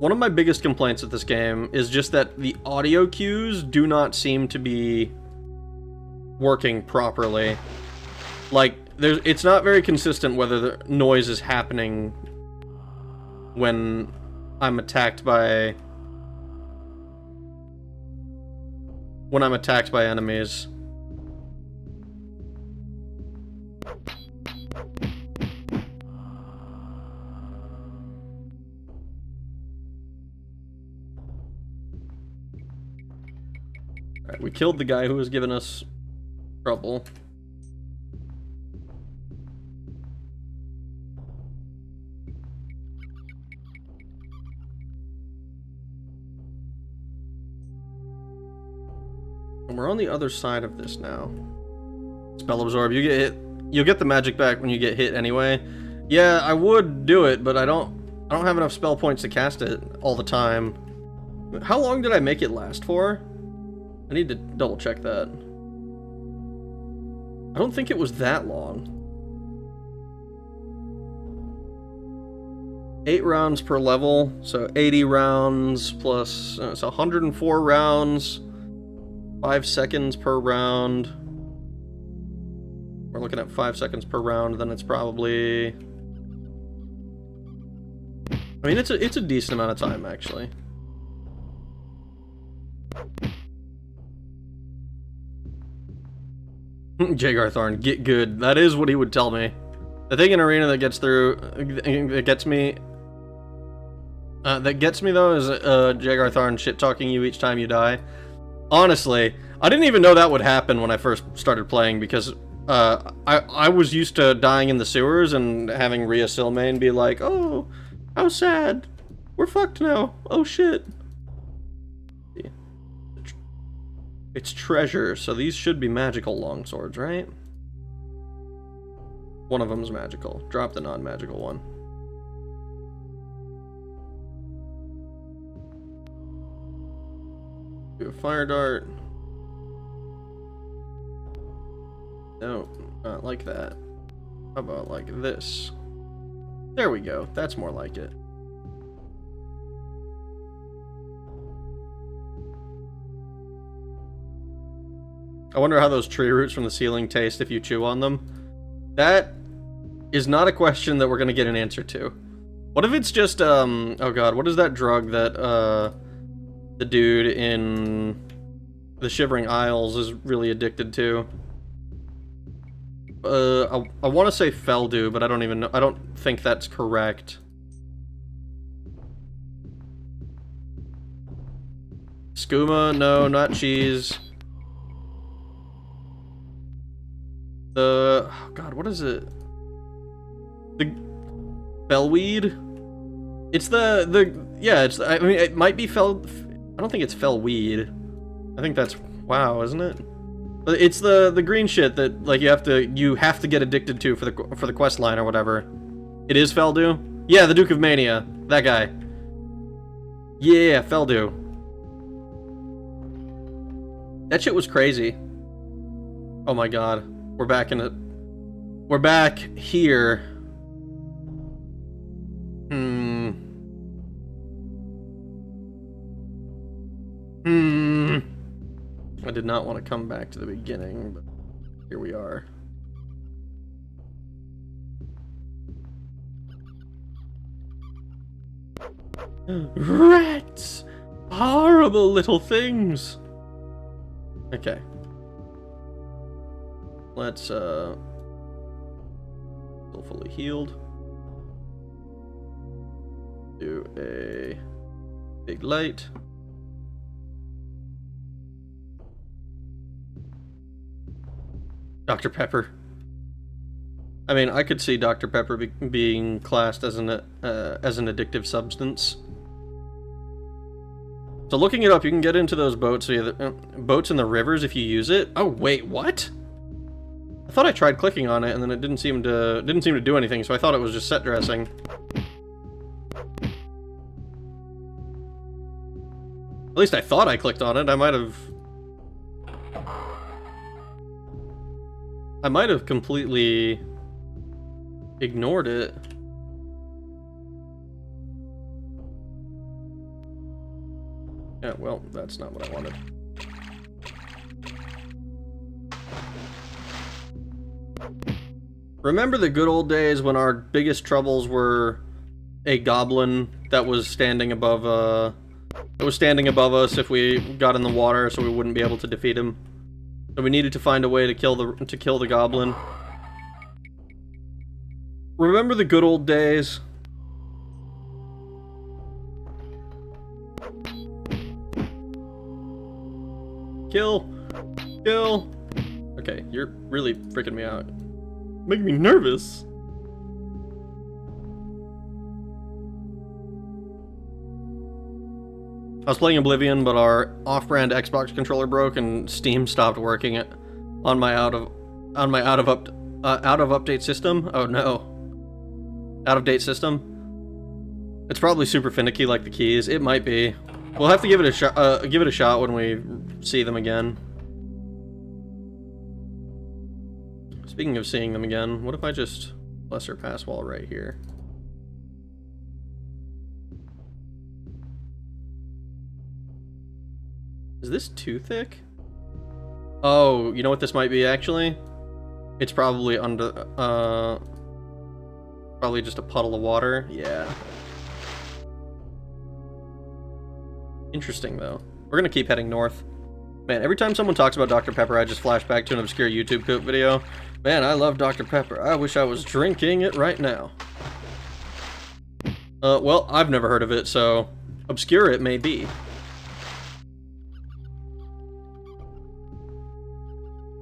One of my biggest complaints with this game is just that the audio cues do not seem to be working properly. Like, it's not very consistent whether the noise is happening when I'm attacked by enemies. Alright, we killed the guy who was giving us trouble. And we're on the other side of this now. Spell absorb. You get hit. You'll get the magic back when you get hit anyway. Yeah, I would do it, but I don't have enough spell points to cast it all the time. How long did I make it last for? I need to double check that. I don't think it was that long. 8 rounds per level, so 80 rounds plus, so 104 rounds. 5 seconds per round. We're looking at 5 seconds per round, then it's probably... I mean, it's a decent amount of time, actually. Jagar Thorn, get good. That is what he would tell me. The thing in Arena that gets through... that gets me though, is Jagar Thorn shit-talking you each time you die. Honestly, I didn't even know that would happen when I first started playing, because I was used to dying in the sewers and having Rhea Silmain be like, oh, how sad. We're fucked now. Oh shit. It's treasure, so these should be magical longswords, right? One of them's magical. Drop the non-magical one. Do a fire dart. No, not like that. How about like this? There we go. That's more like it. I wonder how those tree roots from the ceiling taste if you chew on them. That is not a question that we're gonna get an answer to. What if it's just, oh god, what is that drug that, the dude in the Shivering Isles is really addicted to? I want to say Feldew, but I don't even know. I don't think that's correct. Skooma? No, not cheese. Oh god, what is it? The Fellweed? It's yeah, it's, I mean, it might be I don't think it's Fellweed. I think that's WoW, isn't it? It's the green shit that like you have to get addicted to for the quest line or whatever. It is Feldew? Yeah, the Duke of Mania. That guy. Yeah, Feldew. That shit was crazy. Oh my god. We're back in it. We're back here. I did not want to come back to the beginning, but here we are. Rats! Horrible little things! Okay. Let's, still fully healed. Do a big light. Dr. Pepper. I mean, I could see Dr. Pepper being classed as an addictive substance. So looking it up, you can get into those boats. So you have boats in the rivers if you use it. Oh wait, what? I thought I tried clicking on it and then it didn't seem to do anything. So I thought it was just set dressing. At least I thought I clicked on it. I might have completely ignored it. Yeah, well, that's not what I wanted. Remember the good old days when our biggest troubles were a goblin that was standing above us if we got in the water, so we wouldn't be able to defeat him. So we needed to find a way to kill the goblin. Remember the good old days? Kill! Kill! Okay, you're really freaking me out. Making me nervous. I was playing Oblivion, but our off-brand Xbox controller broke and Steam stopped working it on my out of update system. Oh no. Out of date system. It's probably super finicky like the keys. It might be. We'll have to give it a shot when we see them again. Speaking of seeing them again, what if I just lesser pass wall right here? Is this too thick? Oh, you know what this might be actually? It's probably under, probably just a puddle of water. Yeah. Interesting though. We're gonna keep heading north. Man, every time someone talks about Dr. Pepper, I just flash back to an obscure YouTube video. Man, I love Dr. Pepper. I wish I was drinking it right now. Well, I've never heard of it, so obscure it may be.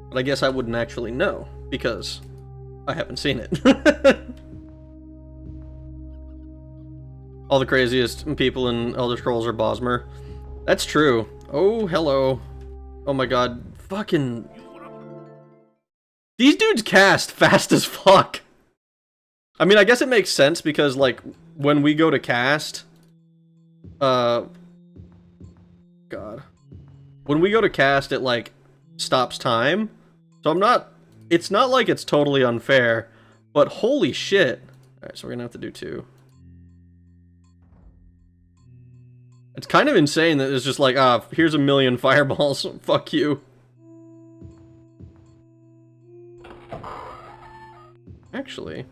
But I guess I wouldn't actually know, because I haven't seen it. All the craziest people in Elder Scrolls are Bosmer. That's true. Oh, hello. Oh my god. Fucking... These dudes cast fast as fuck. I mean, I guess it makes sense, because, like, when we go to cast... God. When we go to cast, it, like, stops time. So it's not like it's totally unfair, but holy shit. Alright, so we're gonna have to do 2. It's kind of insane that it's just like, here's a million fireballs, fuck you. Actually...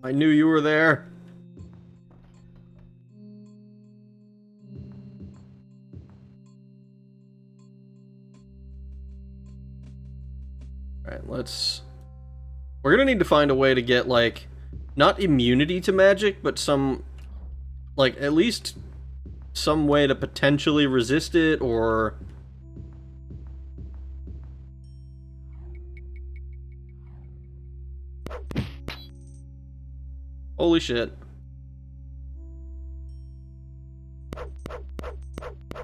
I knew you were there. Alright, we're gonna need to find a way to get, like, not immunity to magic, but some, like, at least some way to potentially resist it, or... Holy shit.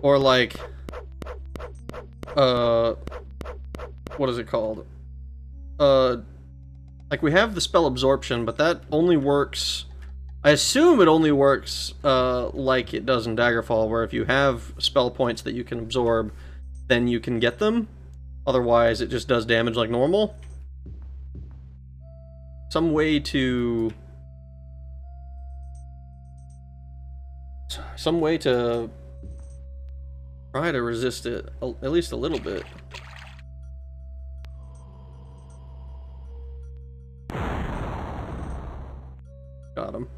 Or, like... what is it called? Like, we have the spell absorption, but that only works... I assume it only works, like it does in Daggerfall, where if you have spell points that you can absorb, then you can get them. Otherwise, it just does damage like normal. Some way to... try to resist it, at least a little bit. Got him.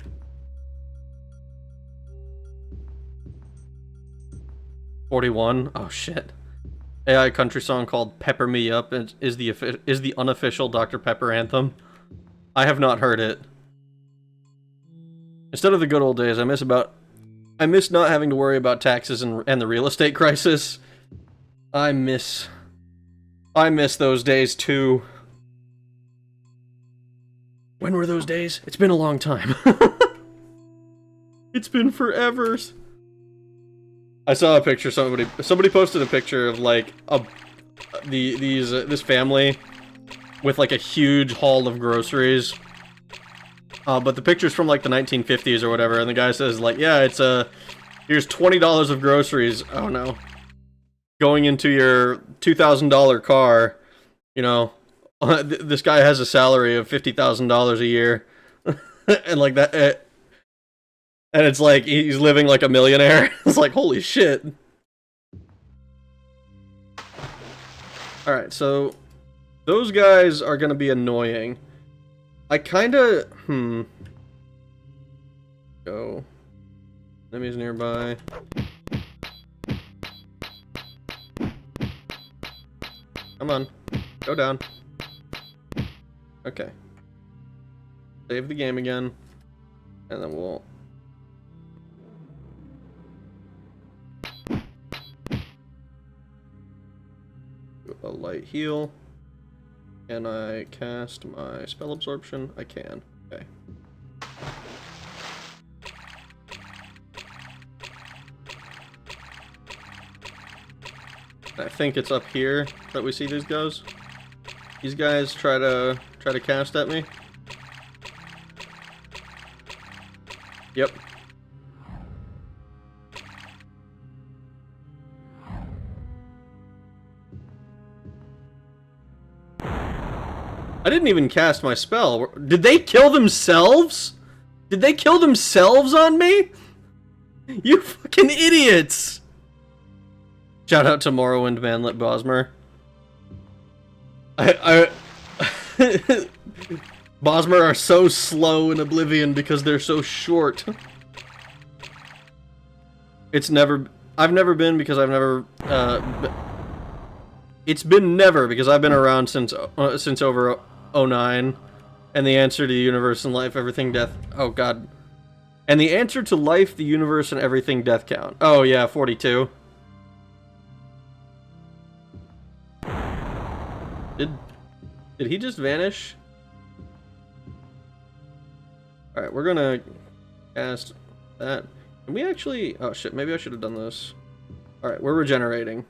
$41. Oh shit. AI country song called "Pepper Me Up" is the unofficial Dr. Pepper anthem. I have not heard it. Instead of the good old days, I miss not having to worry about taxes and the real estate crisis. I miss those days too. When were those days? It's been a long time. It's been forever. I saw a picture. Somebody posted a picture of, like, this family with, like, a huge haul of groceries. But the picture's from, like, the 1950s or whatever, and the guy says, like, yeah, it's here's $20 of groceries. Oh no. Going into your $2,000 car, you know. This guy has a salary of $50,000 a year, and like that, and it's like he's living like a millionaire. It's like, holy shit. All right, so Those guys are gonna be annoying. I kinda... Go. Enemies nearby. Come on. Go down. Okay. Save the game again. And then we'll... do a light heal. Can I cast my spell absorption? I can. Okay. I think it's up here that we see these guys. These guys try to cast at me. Yep. I didn't even cast my spell. Did they kill themselves? Did they kill themselves on me? You fucking idiots! Shout out to Morrowind Manlet Bosmer. Bosmer are so slow in Oblivion because they're so short. It's never... I've never been because I've never... it's been never because I've been around since over 09. And the answer to the universe and life, everything, death... Oh, God. And the answer to life, the universe, and everything, death count. Oh, yeah, 42. Did he just vanish? Alright, we're gonna cast that. Can we actually... Oh shit, maybe I should have done this. Alright, we're regenerating.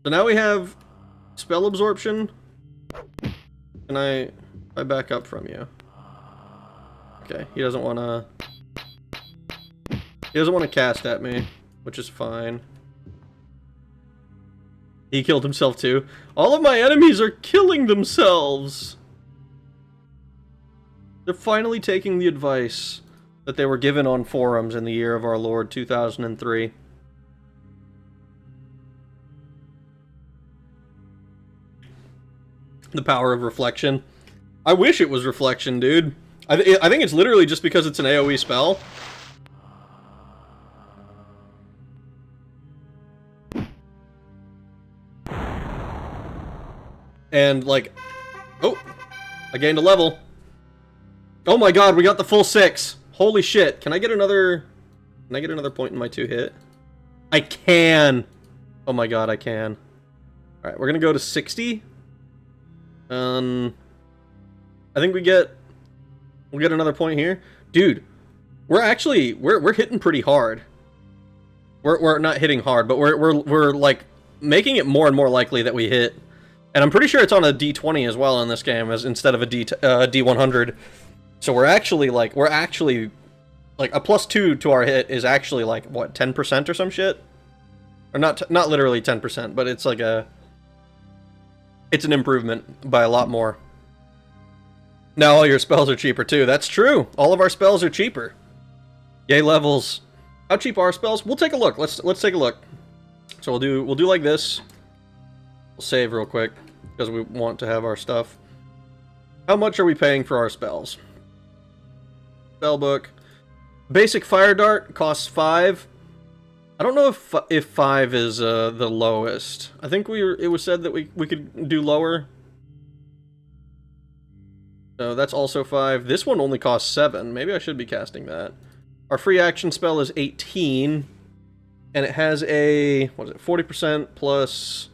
So now we have spell absorption. Can I back up from you? Okay, he doesn't wanna... He doesn't want to cast at me, which is fine. He killed himself too. All of my enemies are killing themselves! They're finally taking the advice that they were given on forums in the year of our Lord 2003. The power of reflection. I wish it was reflection, dude. I think it's literally just because it's an AoE spell. And, like... Oh! I gained a level. Oh my god, we got the full 6! Holy shit. Can I get another... Can I get another point in my 2-hit? I can! Oh my god, I can. Alright, we're gonna go to 60. I think we'll get another point here. Dude, we're actually... We're hitting pretty hard. We're not hitting hard, but we're like, making it more and more likely that we hit. And I'm pretty sure it's on a D20 as well in this game, as instead of a D100. So we're actually like a +2 to our hit is actually like what, 10% or some shit, or not literally 10%, but it's like it's an improvement by a lot more. Now all your spells are cheaper too. That's true. All of our spells are cheaper. Yay levels. How cheap are our spells? We'll take a look. Let's take a look. So we'll do like this. We'll save real quick, because we want to have our stuff. How much are we paying for our spells? Spellbook. Basic Fire Dart costs 5. I don't know if 5 is the lowest. I think it was said that we could do lower. So that's also 5. This one only costs 7. Maybe I should be casting that. Our free action spell is 18. And it has a, what is it, 40% plus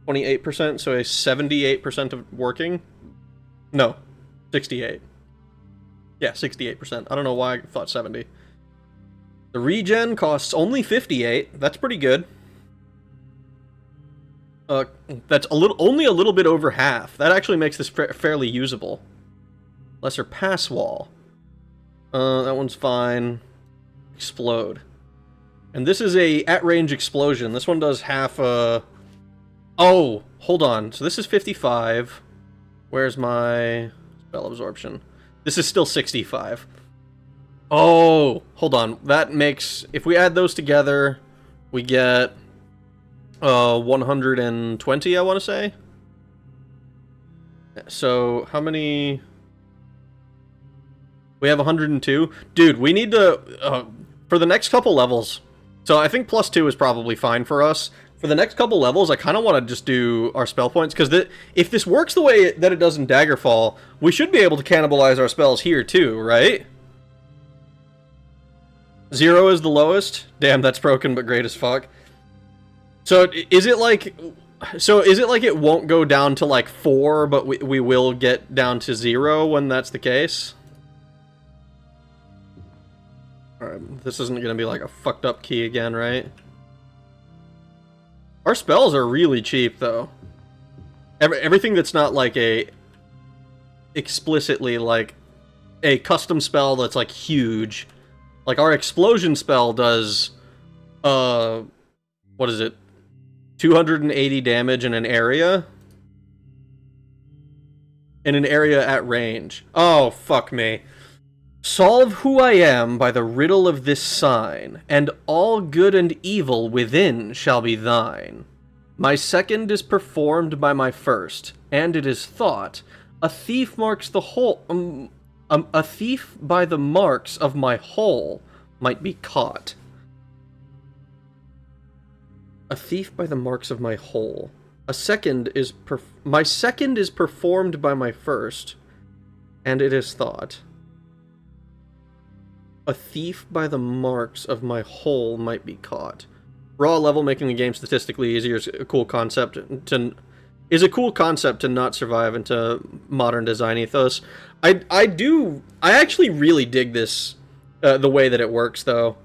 28%, so a 78% of working? No, 68. Yeah, 68%. I don't know why I thought 70. The regen costs only 58. That's pretty good. That's only a little bit over half. That actually makes this fairly usable. Lesser pass wall. That one's fine. Explode. And this is a at-range explosion. This one does half a... Oh, hold on. So this is 55. Where's my spell absorption? This is still 65. Oh, hold on. That makes... If we add those together, we get 120, I want to say. So, how many... We have 102. Dude, we need to... for the next couple levels... So, I think +2 is probably fine for us. For the next couple levels, I kind of want to just do our spell points, because if this works the way that it does in Daggerfall, we should be able to cannibalize our spells here too, right? 0 is the lowest? Damn, that's broken, but great as fuck. So, is it like... So, is it like it won't go down to, like, 4, but we will get down to 0 when that's the case? Alright, this isn't gonna be, like, a fucked up key again, right? Our spells are really cheap, though. Everything that's not, like, explicitly, like, a custom spell that's, like, huge. Like, our explosion spell does, what is it? 280 damage in an area? In an area at range. Oh, fuck me. Solve who I am by the riddle of this sign, and all good and evil within shall be thine. My second is performed by my first, and it is thought, a thief marks the whole... a thief by the marks of my whole might be caught. A thief by the marks of my whole. My second is performed by my first, and it is thought. A thief by the marks of my whole might be caught. Raw level making the game statistically easier is a cool concept to not survive into modern design ethos. I actually really dig this the way that it works, though,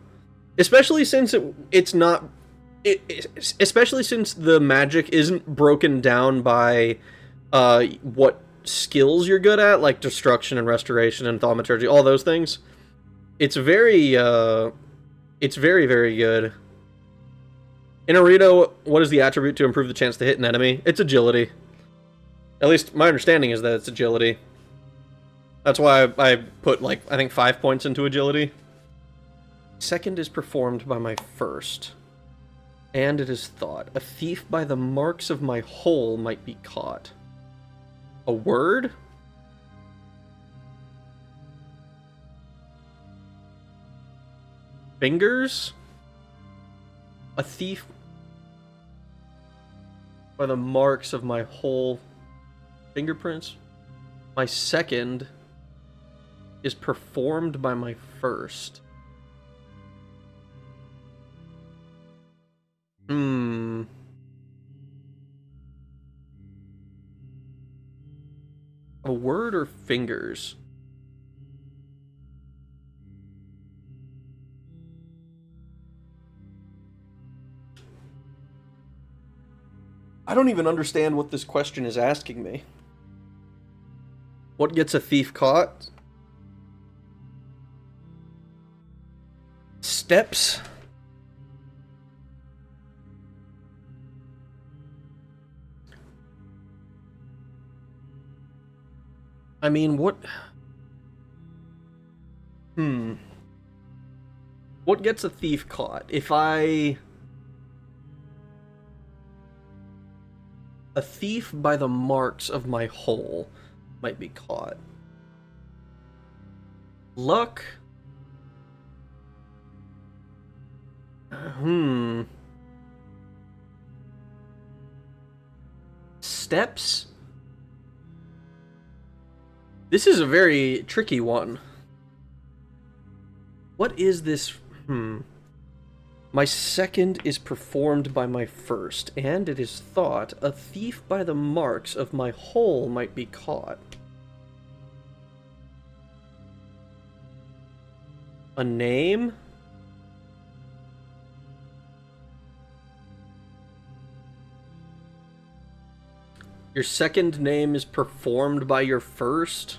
especially since it's not. Especially since the magic isn't broken down by what skills you're good at, like destruction and restoration and thaumaturgy, all those things. It's very, very good. In Arena, what is the attribute to improve the chance to hit an enemy? It's agility. At least my understanding is that it's agility. That's why I put, like, I think 5 points into agility. Second is performed by my first. And it is thought, a thief by the marks of my whole might be caught. A word? Fingers? A thief by the marks of my whole... Fingerprints? My second is performed by my first. A word or fingers? I don't even understand what this question is asking me. What gets a thief caught? Steps? I mean, what... What gets a thief caught? If I... A thief by the marks of my whole might be caught. Luck? Steps? This is a very tricky one. What is this? My second is performed by my first, and it is thought, a thief by the marks of my whole might be caught. A name? Your second name is performed by your first?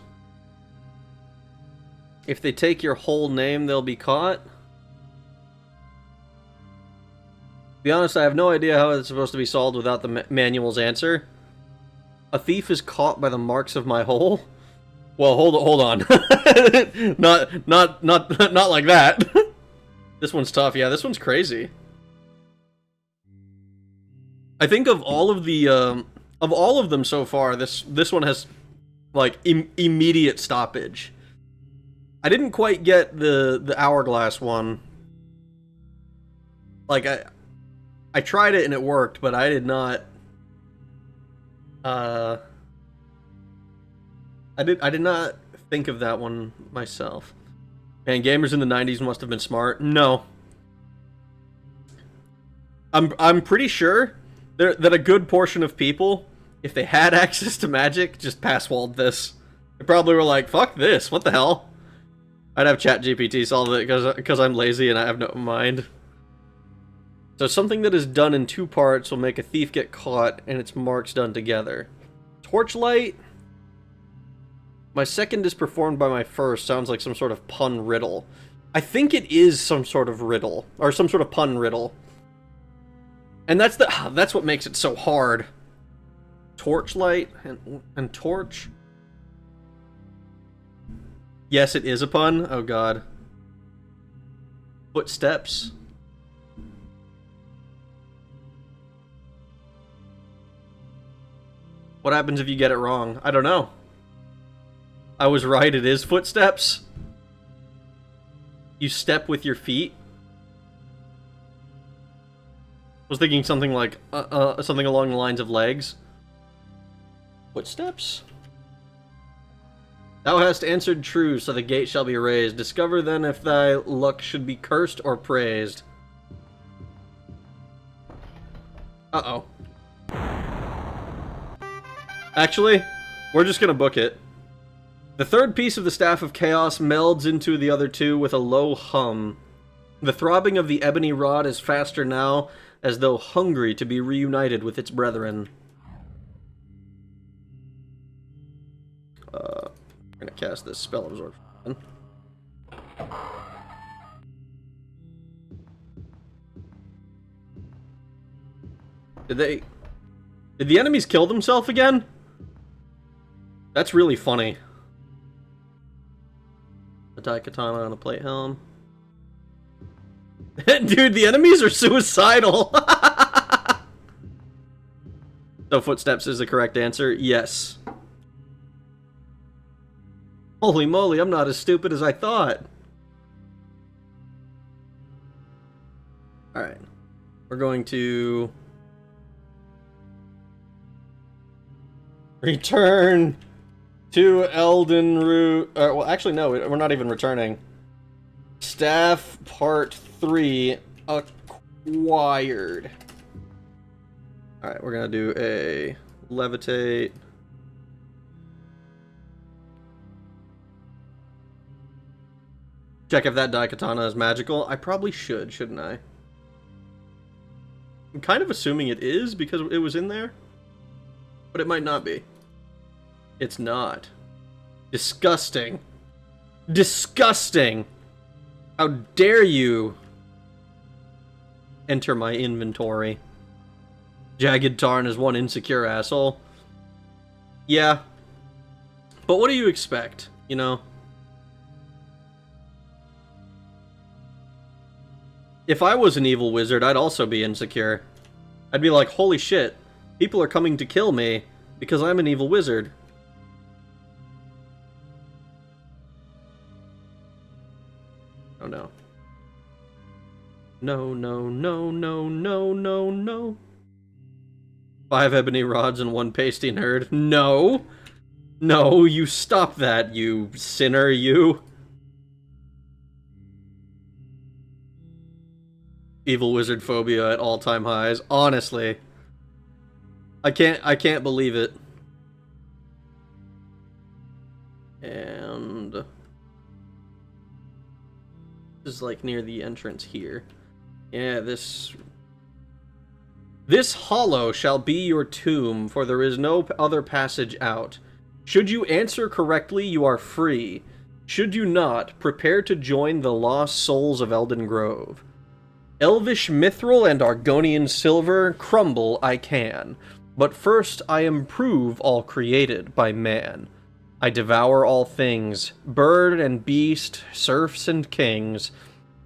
If they take your whole name, they'll be caught? To be honest, I have no idea how it's supposed to be solved without the manual's answer. A thief is caught by the marks of my whole? Well, hold on. not like that. This one's tough. Yeah, this one's crazy. I think of all of them so far, this one has like immediate stoppage. I didn't quite get the hourglass one. Like I tried it and it worked, but I did not. I did not think of that one myself. Man, gamers in the 90s must have been smart. No. I'm pretty sure that a good portion of people, if they had access to magic, just passwalled this. They probably were like, fuck this, what the hell? I'd have ChatGPT solve it because I'm lazy and I have no mind. So something that is done in 2 parts will make a thief get caught and its marks done together. Torchlight? My second is performed by my first. Sounds like some sort of pun riddle. I think it is some sort of riddle. Or some sort of pun riddle. And that's what makes it so hard. Torchlight and torch? Yes, it is a pun. Oh god. Footsteps? What happens if you get it wrong? I don't know. I was right, it is footsteps. You step with your feet. I was thinking something like, something along the lines of legs. Footsteps? Thou hast answered true, so the gate shall be raised. Discover then if thy luck should be cursed or praised. Uh-oh. Actually, we're just gonna book it. The third piece of the Staff of Chaos melds into the other 2 with a low hum. The throbbing of the ebony rod is faster now, as though hungry to be reunited with its brethren. We're gonna cast this spell absorption. Did the enemies kill themselves again? That's really funny. A Daikatana on a plate helm. Dude, the enemies are suicidal! So footsteps is the correct answer? Yes. Holy moly, I'm not as stupid as I thought. Alright. We're going to return to Elden Grove. Well, actually, no, we're not even returning. Staff Part 3 acquired. Alright, we're gonna do a levitate. Check if that Daikatana is magical. I probably should, shouldn't I? I'm kind of assuming it is because it was in there. But it might not be. It's not. Disgusting. Disgusting! How dare you enter my inventory. Jagged Tarn is one insecure asshole. Yeah. But what do you expect, you know? If I was an evil wizard, I'd also be insecure. I'd be like, holy shit, people are coming to kill me because I'm an evil wizard. Oh no. No, no, no, no, no, no, no. 5 ebony rods and 1 pasty nerd. No! No, you stop that, you sinner, you. Evil wizard phobia at all-time highs. Honestly. I can't believe it. And this is like near the entrance here. Yeah, this hollow shall be your tomb, for there is no other passage out. Should you answer correctly, you are free. Should you not, prepare to join the lost souls of Elden Grove. Elvish mithril and Argonian silver, crumble I can. But first I improve all created by man. I devour all things, bird and beast, serfs and kings.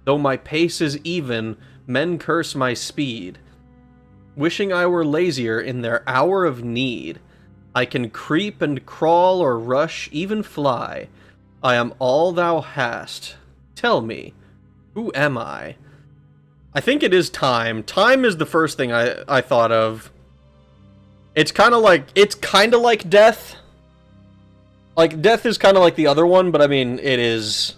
Though my pace is even, men curse my speed. wishing I were lazier in their hour of need. I can creep and crawl or rush, even fly. I am all thou hast. Tell me, who am I? I think it is time. Time is the first thing I thought of. It's kind of like death. Like, death is kind of like the other one, but I mean, it is...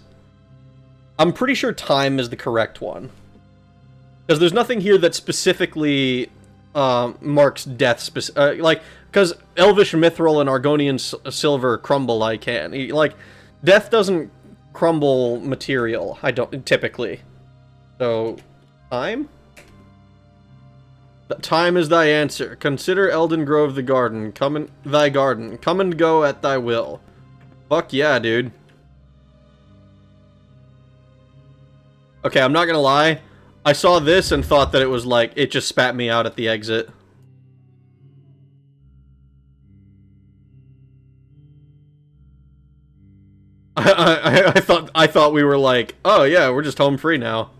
I'm pretty sure time is the correct one. Because there's nothing here that specifically marks death. Because Elvish Mithril and Argonian Silver crumble, like death doesn't crumble material, typically. So, time? Time is thy answer. Consider Elden Grove the garden. Thy garden. Come and go at thy will. Fuck yeah, dude. Okay, I'm not gonna lie. I saw this and thought that it was like, it just spat me out at the exit. I thought we were like, oh yeah, we're just home free now.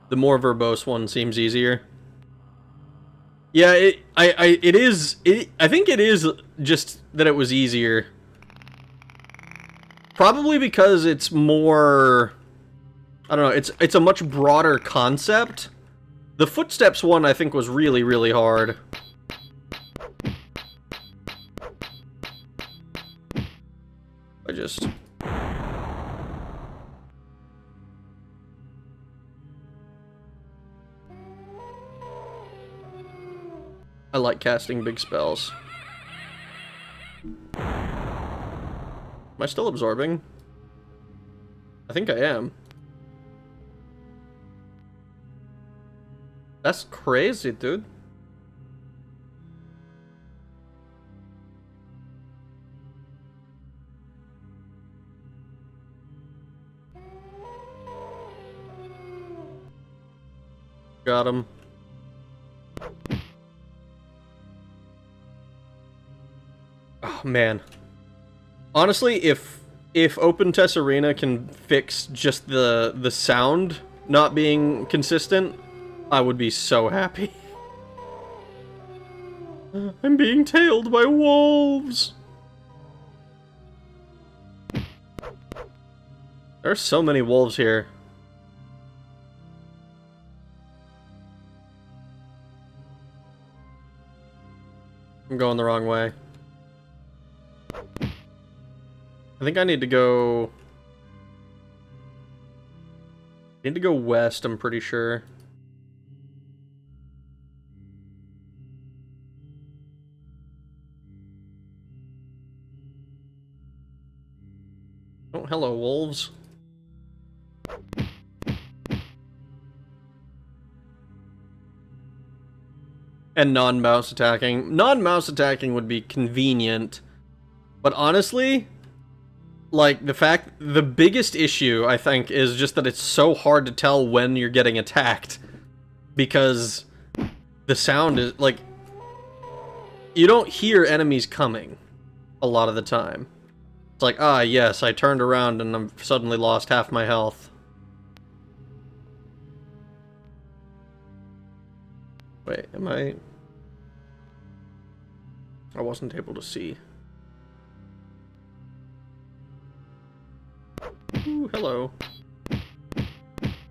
The more verbose one seems easier. Yeah, I think it is just that it was easier. Probably because it's more, I don't know, it's a much broader concept. The footsteps one I think was really, really hard. I like casting big spells. Am I still absorbing? I think I am. That's crazy, dude. Got him. Oh, man. Honestly, if Open Arena can fix just the sound not being consistent, I would be so happy. I'm being tailed by wolves. There are so many wolves here. I'm going the wrong way. I think I need to go... west, I'm pretty sure. Oh, hello, wolves. And non-mouse attacking. Non-mouse attacking would be convenient. But honestly, like, the biggest issue, I think, is just that it's so hard to tell when you're getting attacked. Because the sound is, like, you don't hear enemies coming a lot of the time. It's like, ah, yes, I turned around and I've suddenly lost half my health. Wait, am I wasn't able to see. Ooh, hello.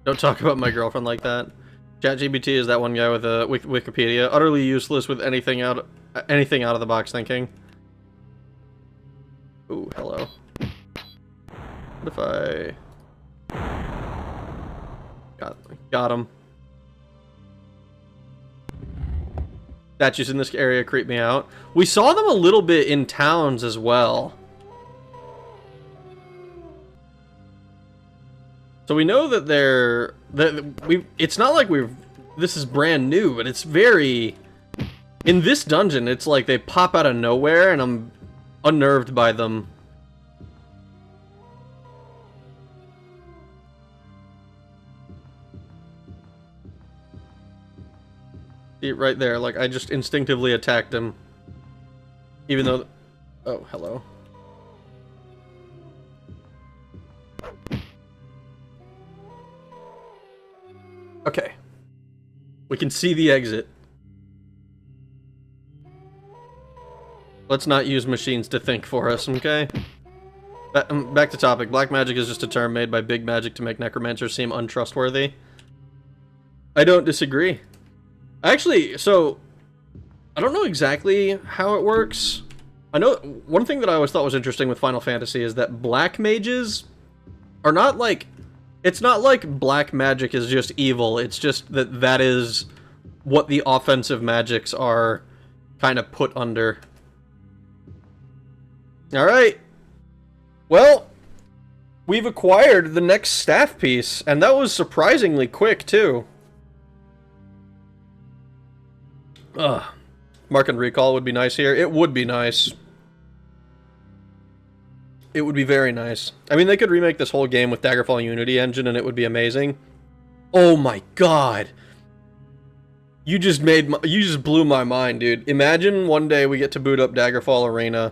Don't talk about my girlfriend like that. ChatGPT is that one guy with a Wikipedia, utterly useless with anything out of the box thinking. Ooh, hello. What if I got him? Statues in this area creep me out. We saw them a little bit in towns as well. So we know that it's not like this is brand new, but it's very, in this dungeon, it's like they pop out of nowhere and I'm unnerved by them. See it right there, like I just instinctively attacked him. Even though, oh, hello. Okay. We can see the exit. Let's not use machines to think for us, okay? Back to topic. Black magic is just a term made by big magic to make necromancers seem untrustworthy. I don't disagree. Actually, so... I don't know exactly how it works. I know one thing that I always thought was interesting with Final Fantasy is that black mages are not like... It's not like black magic is just evil, it's just that that is what the offensive magics are kind of put under. Alright. Well, we've acquired the next staff piece, and that was surprisingly quick, too. Mark and recall would be nice here. It would be nice. It would be very nice. I mean, they could remake this whole game with Daggerfall Unity engine, and it would be amazing. Oh my god! You just blew my mind, dude. Imagine one day we get to boot up Daggerfall Arena...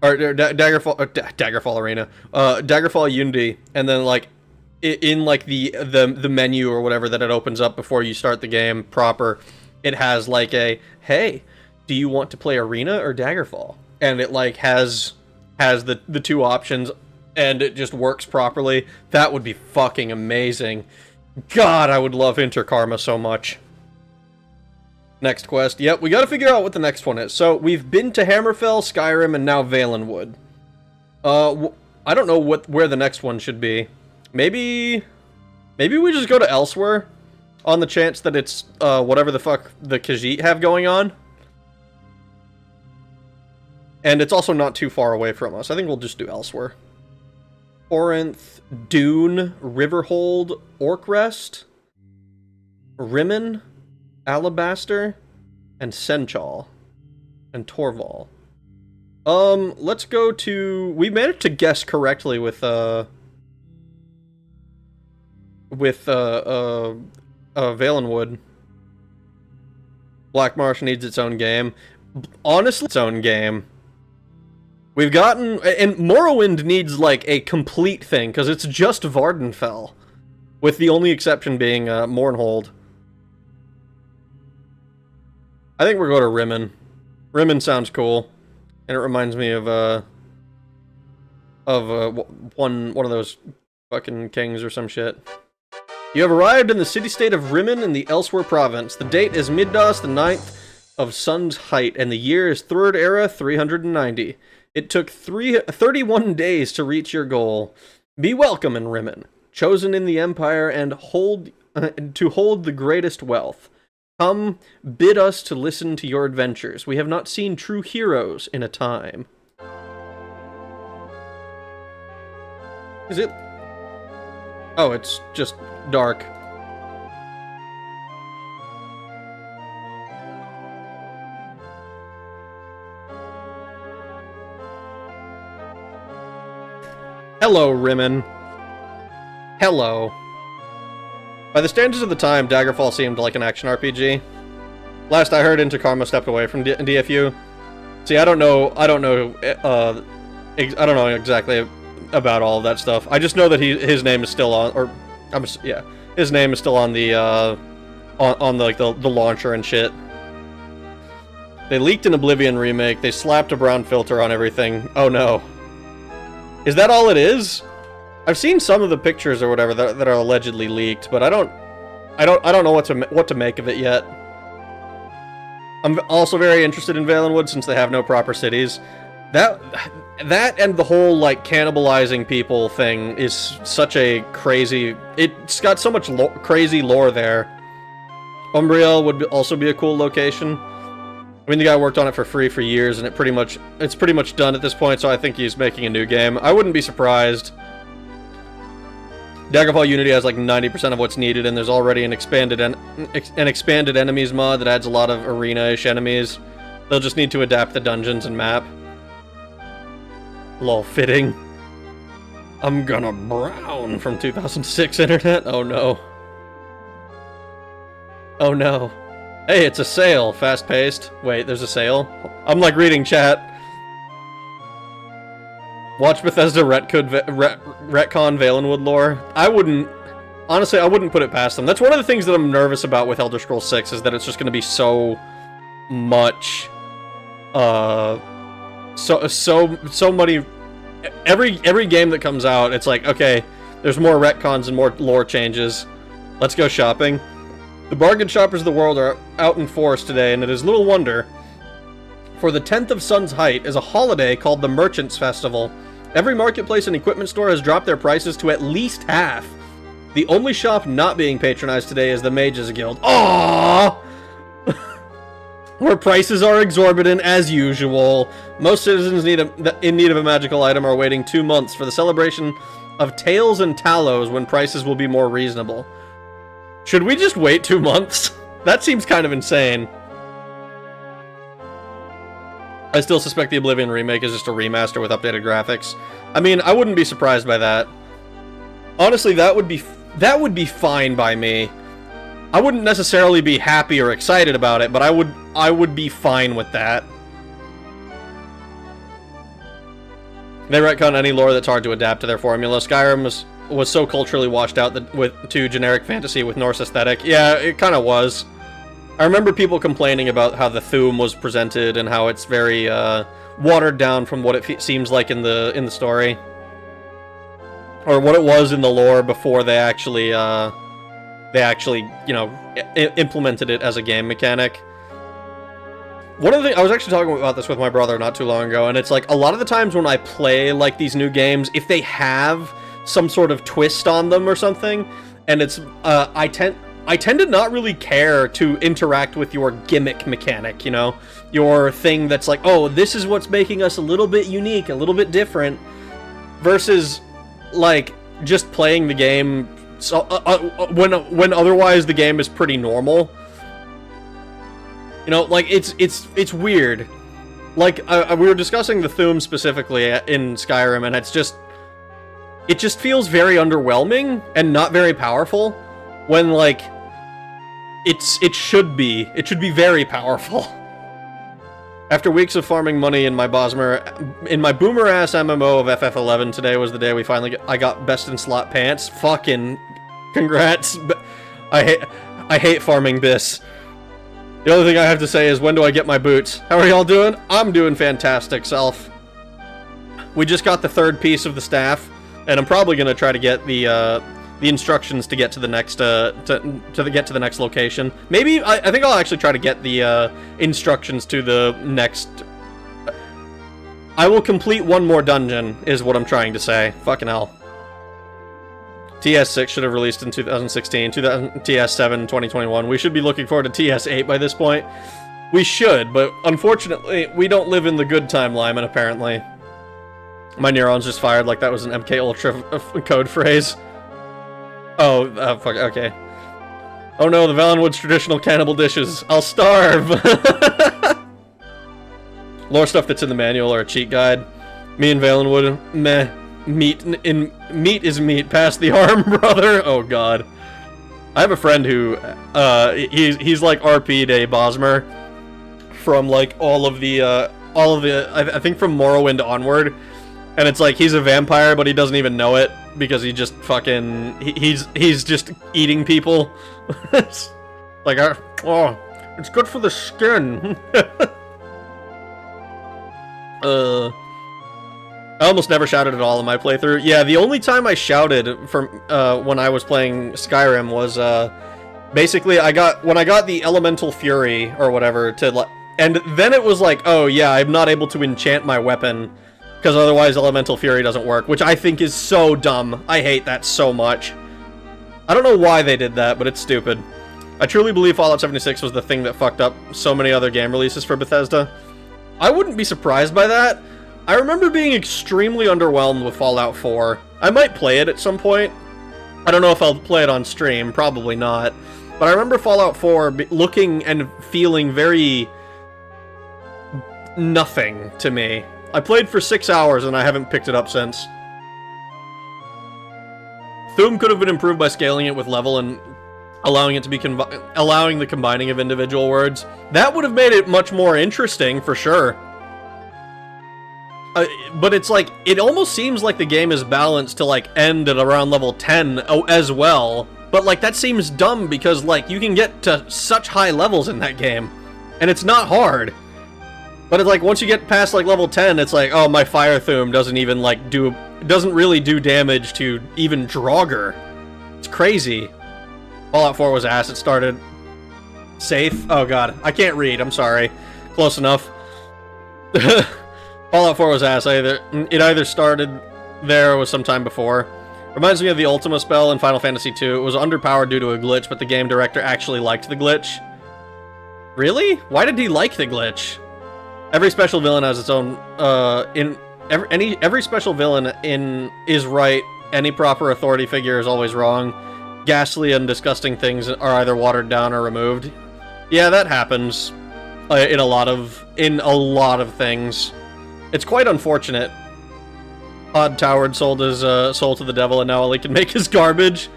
Daggerfall Arena. Daggerfall Unity, and then, like, in, like, the menu or whatever that it opens up before you start the game proper, it has, like, a, hey, do you want to play Arena or Daggerfall? And it, like, has the two options, and it just works properly. That would be fucking amazing. God, I would love Interkarma so much. Next quest. Yep, we gotta figure out what the next one is. So, we've been to Hammerfell, Skyrim, and now Valenwood. I don't know where the next one should be. Maybe we just go to Elsewhere, on the chance that it's, whatever the fuck the Khajiit have going on. And it's also not too far away from us. I think we'll just do Elsewhere. Corinth, Dune, Riverhold, Orkrest, Rimman, Alabaster, and Senchal, and Torval. Let's go to... We managed to guess correctly with Valenwood. Black Marsh needs its own game. Honestly, its own game. We've gotten... And Morrowind needs, like, a complete thing, because it's just Vardenfell. With the only exception being, Mournhold. I think we'll go to Rimman. Rimman sounds cool. And it reminds me of one of those fucking kings or some shit. You have arrived in the city-state of Rimman in the Elsewhere province. The date is Middas, the 9th of Sun's height, and the year is 3rd Era 390. It took 31 days to reach your goal. Be welcome in Rimman, chosen in the Empire and to hold the greatest wealth. Come, bid us to listen to your adventures. We have not seen true heroes in a time. Is it? Oh, it's just dark. Hello, Rimman. Hello. By the standards of the time, Daggerfall seemed like an action RPG. Last I heard, Interkarma stepped away from DFU. See, I don't know exactly about all of that stuff. I just know that his name is still on, his name is still on the the launcher and shit. They leaked an Oblivion remake. They slapped a brown filter on everything. Oh no. Is that all it is? I've seen some of the pictures or whatever that are allegedly leaked, but I don't know what to make of it yet. I'm also very interested in Valenwood since they have no proper cities. That and the whole like cannibalizing people thing is such a crazy. It's got so much crazy lore there. Umbriel would also be a cool location. I mean, the guy worked on it for free for years, and it's pretty much done at this point. So I think he's making a new game. I wouldn't be surprised. Daggerfall Unity has like 90% of what's needed, and there's already an expanded enemies mod that adds a lot of arena-ish enemies. They'll just need to adapt the dungeons and map. Lol, fitting. I'm gonna brown from 2006 internet. Oh no. Oh no. Hey, it's a sale. Fast-paced. Wait, there's a sale? I'm like reading chat. Watch Bethesda retcon Valenwood lore. I wouldn't Honestly, I wouldn't put it past them. That's one of the things that I'm nervous about with Elder Scrolls 6, is that it's just going to be so much, so many. Every game that comes out, it's like, okay, there's more retcons and more lore changes. Let's go shopping. The bargain shoppers of the world are out in force today, and it is little wonder. For the 10th of Sun's Height is a holiday called the Merchants' Festival. Every marketplace and equipment store has dropped their prices to at least half. The only shop not being patronized today is the Mages Guild. Aww! Where prices are exorbitant as usual. Most citizens in need of a magical item are waiting 2 months for the celebration of Tails and Talos, when prices will be more reasonable. Should we just wait 2 months? That seems kind of insane. I still suspect the Oblivion remake is just a remaster with updated graphics. I mean, I wouldn't be surprised by that. Honestly, that would be fine by me. I wouldn't necessarily be happy or excited about it, but I would be fine with that. They retcon any lore that's hard to adapt to their formula. Skyrim was so culturally washed out to generic fantasy with Norse aesthetic. Yeah, it kind of was. I remember people complaining about how the Thu'um was presented and how it's very watered down from what it seems like in the story, or what it was in the lore before they actually you know, implemented it as a game mechanic. One of the things, I was actually talking about this with my brother not too long ago, and it's like, a lot of the times when I play like these new games, if they have some sort of twist on them or something, and it's I tend to not really care to interact with your gimmick mechanic, you know? Your thing that's like, oh, this is what's making us a little bit unique, a little bit different, versus, like, just playing the game so, when otherwise the game is pretty normal. You know, like, it's weird. Like, we were discussing the Thu'um specifically in Skyrim, and it just feels very underwhelming and not very powerful, when, like, it should be very powerful. After weeks of farming money in my boomer ass MMO of FF11, today was the day I got best in slot pants. Fucking congrats. I hate farming bis. The only thing I have to say is, when do I get my boots? How are y'all doing? I'm doing fantastic, self. We just got the 3rd piece of the staff, and I'm probably gonna try to get the instructions to get to the next get to the next location. Maybe I think I'll actually try to get the instructions to the next. I will complete one more dungeon, is what I'm trying to say. Fucking hell. TS6 should have released in 2016. TS7 2021. We should be looking forward to TS8 by this point. We should, but unfortunately, we don't live in the good timeline, apparently. My neurons just fired like that was an MK Ultra code phrase. Oh, fuck, okay. Oh no, the Valenwood's traditional cannibal dishes. I'll starve! Lore stuff that's in the manual or a cheat guide. Me and Valenwood, meh. Meat is meat past the arm, brother. Oh god. I have a friend who, he's like RP'd a Bosmer from like all of the, I think from Morrowind onward. And it's like, he's a vampire, but he doesn't even know it, because he just fucking, he's just eating people. It's like, oh, it's good for the skin. I almost never shouted at all in my playthrough. Yeah, the only time I shouted from, when I was playing Skyrim was, basically, when I got the Elemental Fury, or whatever, and then it was like, oh yeah, I'm not able to enchant my weapon, because otherwise Elemental Fury doesn't work, which I think is so dumb. I hate that so much. I don't know why they did that, but it's stupid. I truly believe Fallout 76 was the thing that fucked up so many other game releases for Bethesda. I wouldn't be surprised by that. I remember being extremely underwhelmed with Fallout 4. I might play it at some point. I don't know if I'll play it on stream, probably not. But I remember Fallout 4 looking and feeling very nothing to me. I played for 6 hours and I haven't picked it up since. Thu'um could have been improved by scaling it with level and allowing it to be allowing the combining of individual words. That would have made it much more interesting, for sure. But it's like, it almost seems like the game is balanced to like end at around level 10 as well. but like that seems dumb because like you can get to such high levels in that game, and it's not hard. But it's like once you get past like level 10, it's like, oh, my fire Thum doesn't even like doesn't really do damage to even Draugr. It's crazy. Fallout 4 was ass. It started safe. Oh god, I can't read. I'm sorry. Close enough. Fallout 4 was ass. It either started there or was sometime before. Reminds me of the Ultima spell in Final Fantasy II. It was underpowered due to a glitch, but the game director actually liked the glitch. Really? Why did he like the glitch? Every special villain has its own. Every special villain is right. Any proper authority figure is always wrong. Ghastly and disgusting things are either watered down or removed. Yeah, that happens in a lot of things. It's quite unfortunate. Odd Towered sold his soul to the devil, and now all he can make is garbage.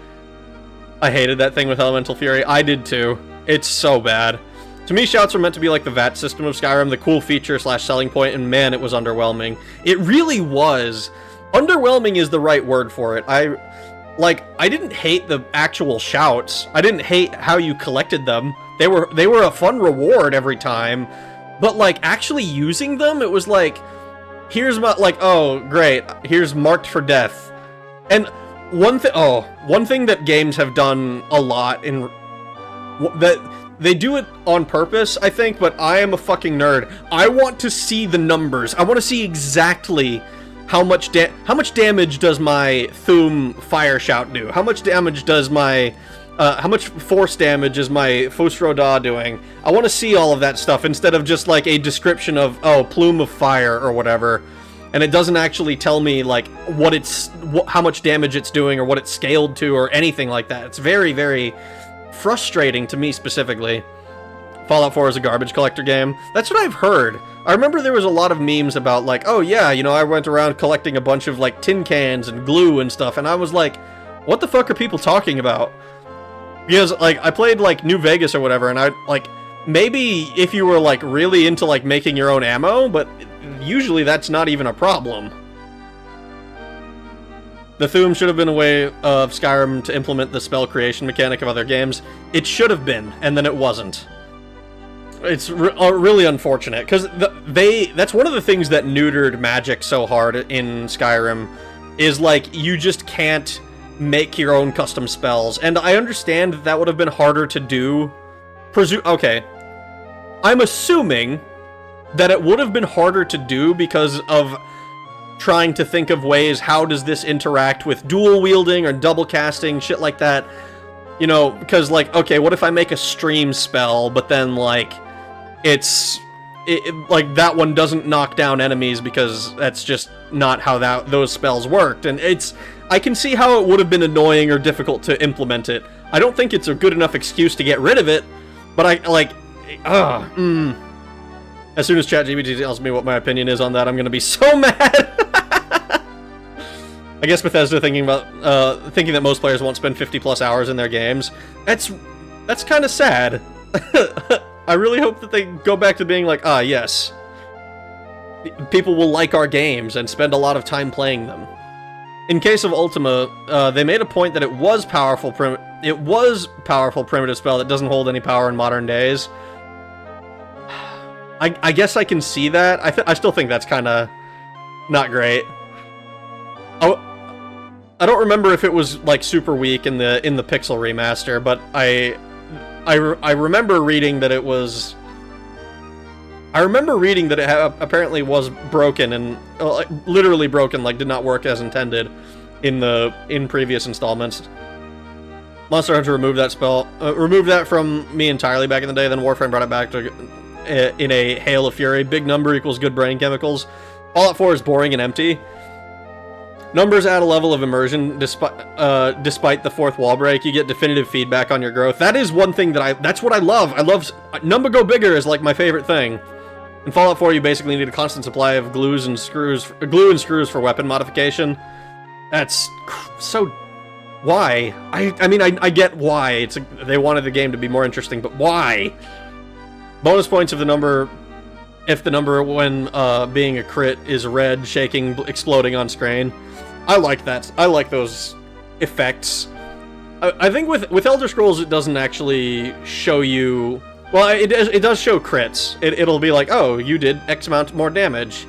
I hated that thing with Elemental Fury. I did too. It's so bad. To me, shouts were meant to be like the VAT system of Skyrim, the cool feature / selling point, and man, it was underwhelming. It really was. Underwhelming is the right word for it. I didn't hate the actual shouts. I didn't hate how you collected them. They were a fun reward every time. But like actually using them, it was like, here's my oh great, here's marked for death. And one thing that games have done a lot in that. They do it on purpose, I think, but I am a fucking nerd. I want to see the numbers. I want to see exactly how much damage does my Thum fire shout do? How much damage does my how much force damage is my Fusro Da doing? I want to see all of that stuff instead of just like a description of, oh, plume of fire or whatever, and it doesn't actually tell me like how much damage it's doing or what it's scaled to or anything like that. It's very, very frustrating to me specifically. Fallout 4 is a garbage collector game. That's what I've heard. I remember there was a lot of memes about like, oh yeah, you know, I went around collecting a bunch of like tin cans and glue and stuff, and I was like, what the fuck are people talking about? Because like I played like New Vegas or whatever, and I like, maybe if you were like really into like making your own ammo, but usually that's not even a problem. The Thum should have been a way of Skyrim to implement the spell creation mechanic of other games. It should have been, and then it wasn't. It's really unfortunate, because that's one of the things that neutered magic so hard in Skyrim, is like, you just can't make your own custom spells. And I understand that would have been harder to do. Okay. I'm assuming that it would have been harder to do because of trying to think of ways, how does this interact with dual wielding or double casting, shit like that. You know, because like, okay, what if I make a stream spell, but then like, like that one doesn't knock down enemies because that's just not how those spells worked. And I can see how it would have been annoying or difficult to implement it. I don't think it's a good enough excuse to get rid of it, but as soon as ChatGPT tells me what my opinion is on that, I'm gonna be so mad. I guess Bethesda thinking that most players won't spend 50+ hours in their games. That's kind of sad. I really hope that they go back to being like, yes, people will like our games and spend a lot of time playing them. In case of Ultima, they made a point that it was powerful primitive spell that doesn't hold any power in modern days. I guess I can see that. I still think that's kind of not great. I don't remember if it was like super weak in the Pixel remaster, but I remember reading that it was. I remember reading that it apparently was broken and literally broken, like did not work as intended in previous installments. Monster Hunter removed that spell, removed that from me entirely back in the day. Then Warframe brought it back to in a hail of fury. Big number equals good brain chemicals. Fallout 4 is boring and empty. Numbers add a level of immersion despite the fourth wall break. You get definitive feedback on your growth. That is one thing that's what I love. I love number go bigger is like my favorite thing. In Fallout 4, you basically need a constant supply of glue and screws for weapon modification. That's so. Why? I mean, I get why. They wanted the game to be more interesting, but why? Bonus points if the number when being a crit is red, shaking, exploding on screen. I like that. I like those effects. I think with Elder Scrolls, it doesn't actually show you... Well, it does show crits. It'll be like, oh, you did X amount more damage.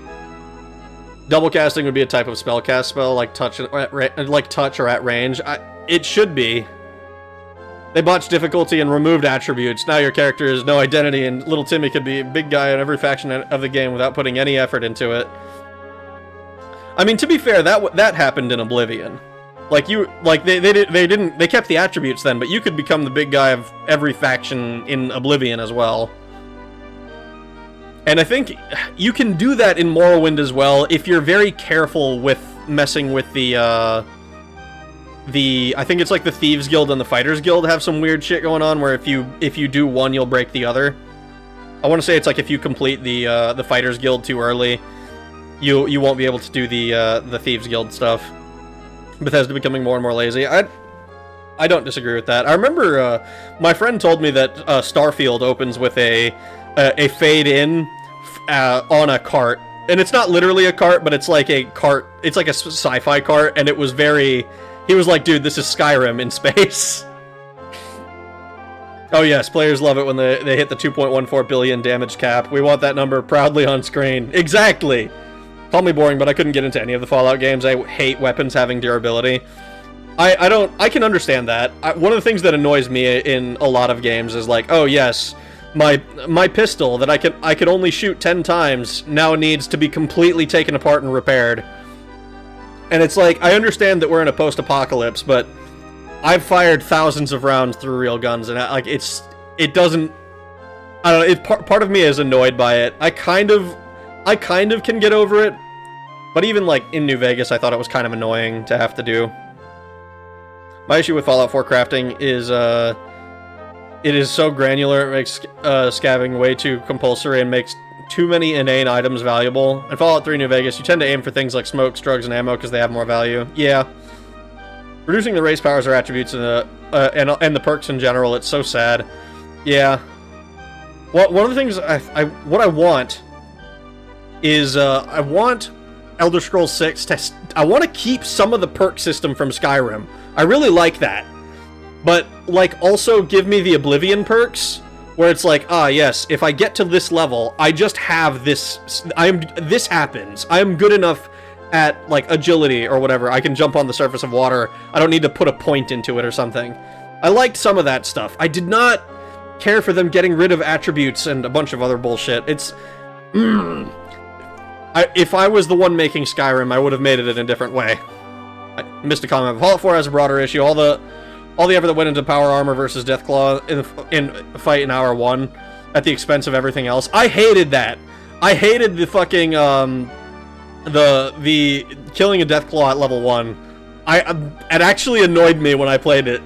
Double casting would be a type of spellcast spell, like touch or at range. It should be. They botched difficulty and removed attributes. Now your character has no identity, and little Timmy could be a big guy in every faction of the game without putting any effort into it. I mean, to be fair, that happened in Oblivion. Like they kept the attributes then, but you could become the big guy of every faction in Oblivion as well. And I think you can do that in Morrowind as well if you're very careful with messing with the I think it's like the Thieves Guild and the Fighters Guild have some weird shit going on where if you do one, you'll break the other. I want to say it's like if you complete the Fighters Guild too early, you won't be able to do the Thieves Guild stuff. Bethesda becoming more and more lazy. I don't disagree with that. I remember my friend told me that Starfield opens with a fade in on a cart, and it's not literally a cart, but it's like a cart. It's like a sci-fi cart, and it was very. He was like, "Dude, this is Skyrim in space." Oh yes, players love it when they hit the 2.14 billion damage cap. We want that number proudly on screen. Exactly. Call me boring, but I couldn't get into any of the Fallout games. I hate weapons having durability. I can understand that. One of the things that annoys me in a lot of games is like, oh yes, my pistol that I could only shoot 10 times now needs to be completely taken apart and repaired. And it's like, I understand that we're in a post-apocalypse, but I've fired thousands of rounds through real guns, and it doesn't. I don't know. Part of me is annoyed by it. I kind of can get over it, but even like in New Vegas, I thought it was kind of annoying to have to do. My issue with Fallout 4 crafting is it is so granular, it makes scavenging way too compulsory and makes too many inane items valuable. In Fallout 3 New Vegas, you tend to aim for things like smokes, drugs, and ammo because they have more value. Yeah. Reducing the race powers or attributes and the perks in general, it's so sad. Yeah. Well, one of the things what I want is I want Elder Scrolls 6 to... I want to keep some of the perk system from Skyrim. I really like that. But, like, also give me the Oblivion perks, where it's like, ah, yes, if I get to this level, I just have this... This happens. I am good enough at, like, agility or whatever. I can jump on the surface of water. I don't need to put a point into it or something. I liked some of that stuff. I did not care for them getting rid of attributes and a bunch of other bullshit. It's... if I was the one making Skyrim, I would have made it in a different way. I missed a comment. Fallout 4 has a broader issue. All the effort that went into power armor versus Deathclaw in fight in hour 1 at the expense of everything else. I hated that. I hated the fucking the killing a Deathclaw at level 1. It actually annoyed me when I played it.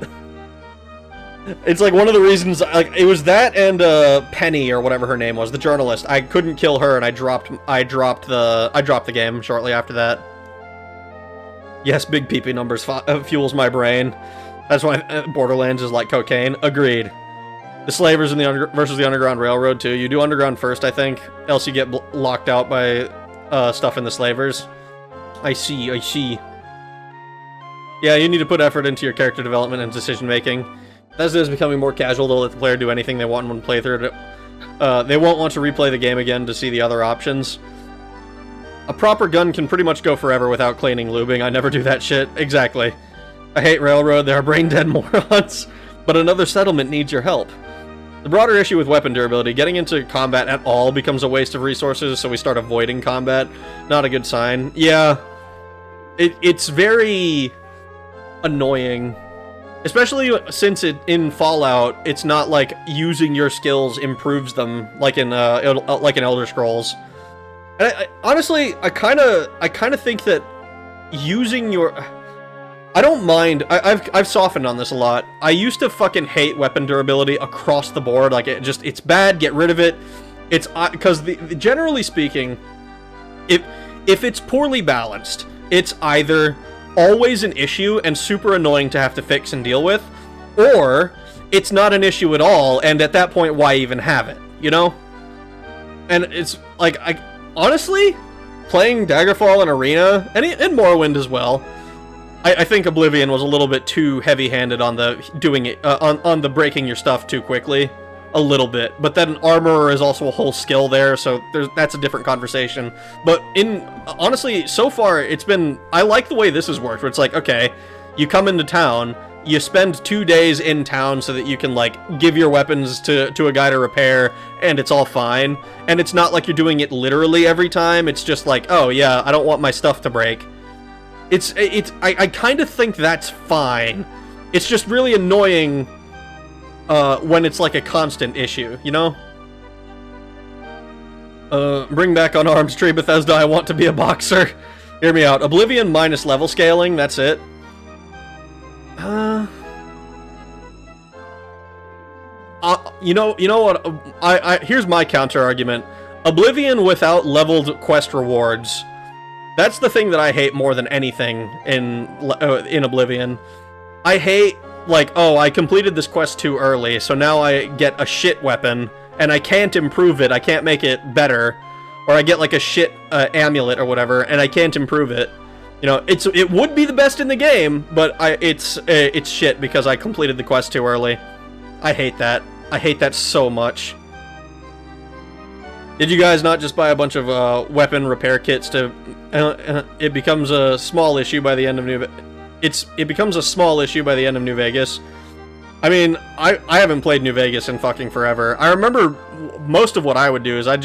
It's like one of the reasons, like, it was that and Penny or whatever her name was, the journalist. I couldn't kill her, and I dropped the game shortly after that. Yes, big PP numbers fuels my brain. That's why Borderlands is like cocaine. Agreed. The Slavers in versus the Underground Railroad too. You do Underground first, I think, else you get locked out by stuff in the Slavers. I see. Yeah, you need to put effort into your character development and decision making. Bethesda is becoming more casual to let the player do anything they want in one playthrough. They won't want to replay the game again to see the other options. A proper gun can pretty much go forever without cleaning lubing. I never do that shit. Exactly. I hate Railroad. They are brain-dead morons. But another settlement needs your help. The broader issue with weapon durability, getting into combat at all becomes a waste of resources, so we start avoiding combat. Not a good sign. Yeah. It's very annoying. Especially since in Fallout, it's not like using your skills improves them like in Elder Scrolls. And honestly, I kind of think that using your... I don't mind. I've softened on this a lot. I used to fucking hate weapon durability across the board. Like, it's bad. Get rid of it. It's because generally speaking, if it's poorly balanced, it's either always an issue and super annoying to have to fix and deal with, or it's not an issue at all, and at that point, why even have it? You know? And it's like, honestly, playing Daggerfall in Arena and in Morrowind as well, I think Oblivion was a little bit too heavy-handed on the doing it on the breaking your stuff too quickly, a little bit. But then Armorer is also a whole skill there, so that's a different conversation. But honestly, so far it's been, I like the way this has worked. Where it's like, okay, you come into town, you spend 2 days in town so that you can like give your weapons to a guy to repair, and it's all fine. And it's not like you're doing it literally every time. It's just like, oh yeah, I don't want my stuff to break. I kind of think that's fine. It's just really annoying when it's like a constant issue, you know? Bring back on Arms Tree, Bethesda, I want to be a boxer. Hear me out. Oblivion minus level scaling, that's it. You know what? Here's my counter argument. Oblivion without leveled quest rewards. That's the thing that I hate more than anything in Oblivion. I hate, like, oh, I completed this quest too early, so now I get a shit weapon, and I can't improve it, I can't make it better, or I get, like, a shit amulet or whatever, and I can't improve it. You know, it would be the best in the game, but it's shit because I completed the quest too early. I hate that. I hate that so much. Did you guys not just buy a bunch of weapon repair kits to... it becomes a small issue by the end of it becomes a small issue by the end of New Vegas. I mean, I haven't played New Vegas in fucking forever. I remember most of what I would do is I'd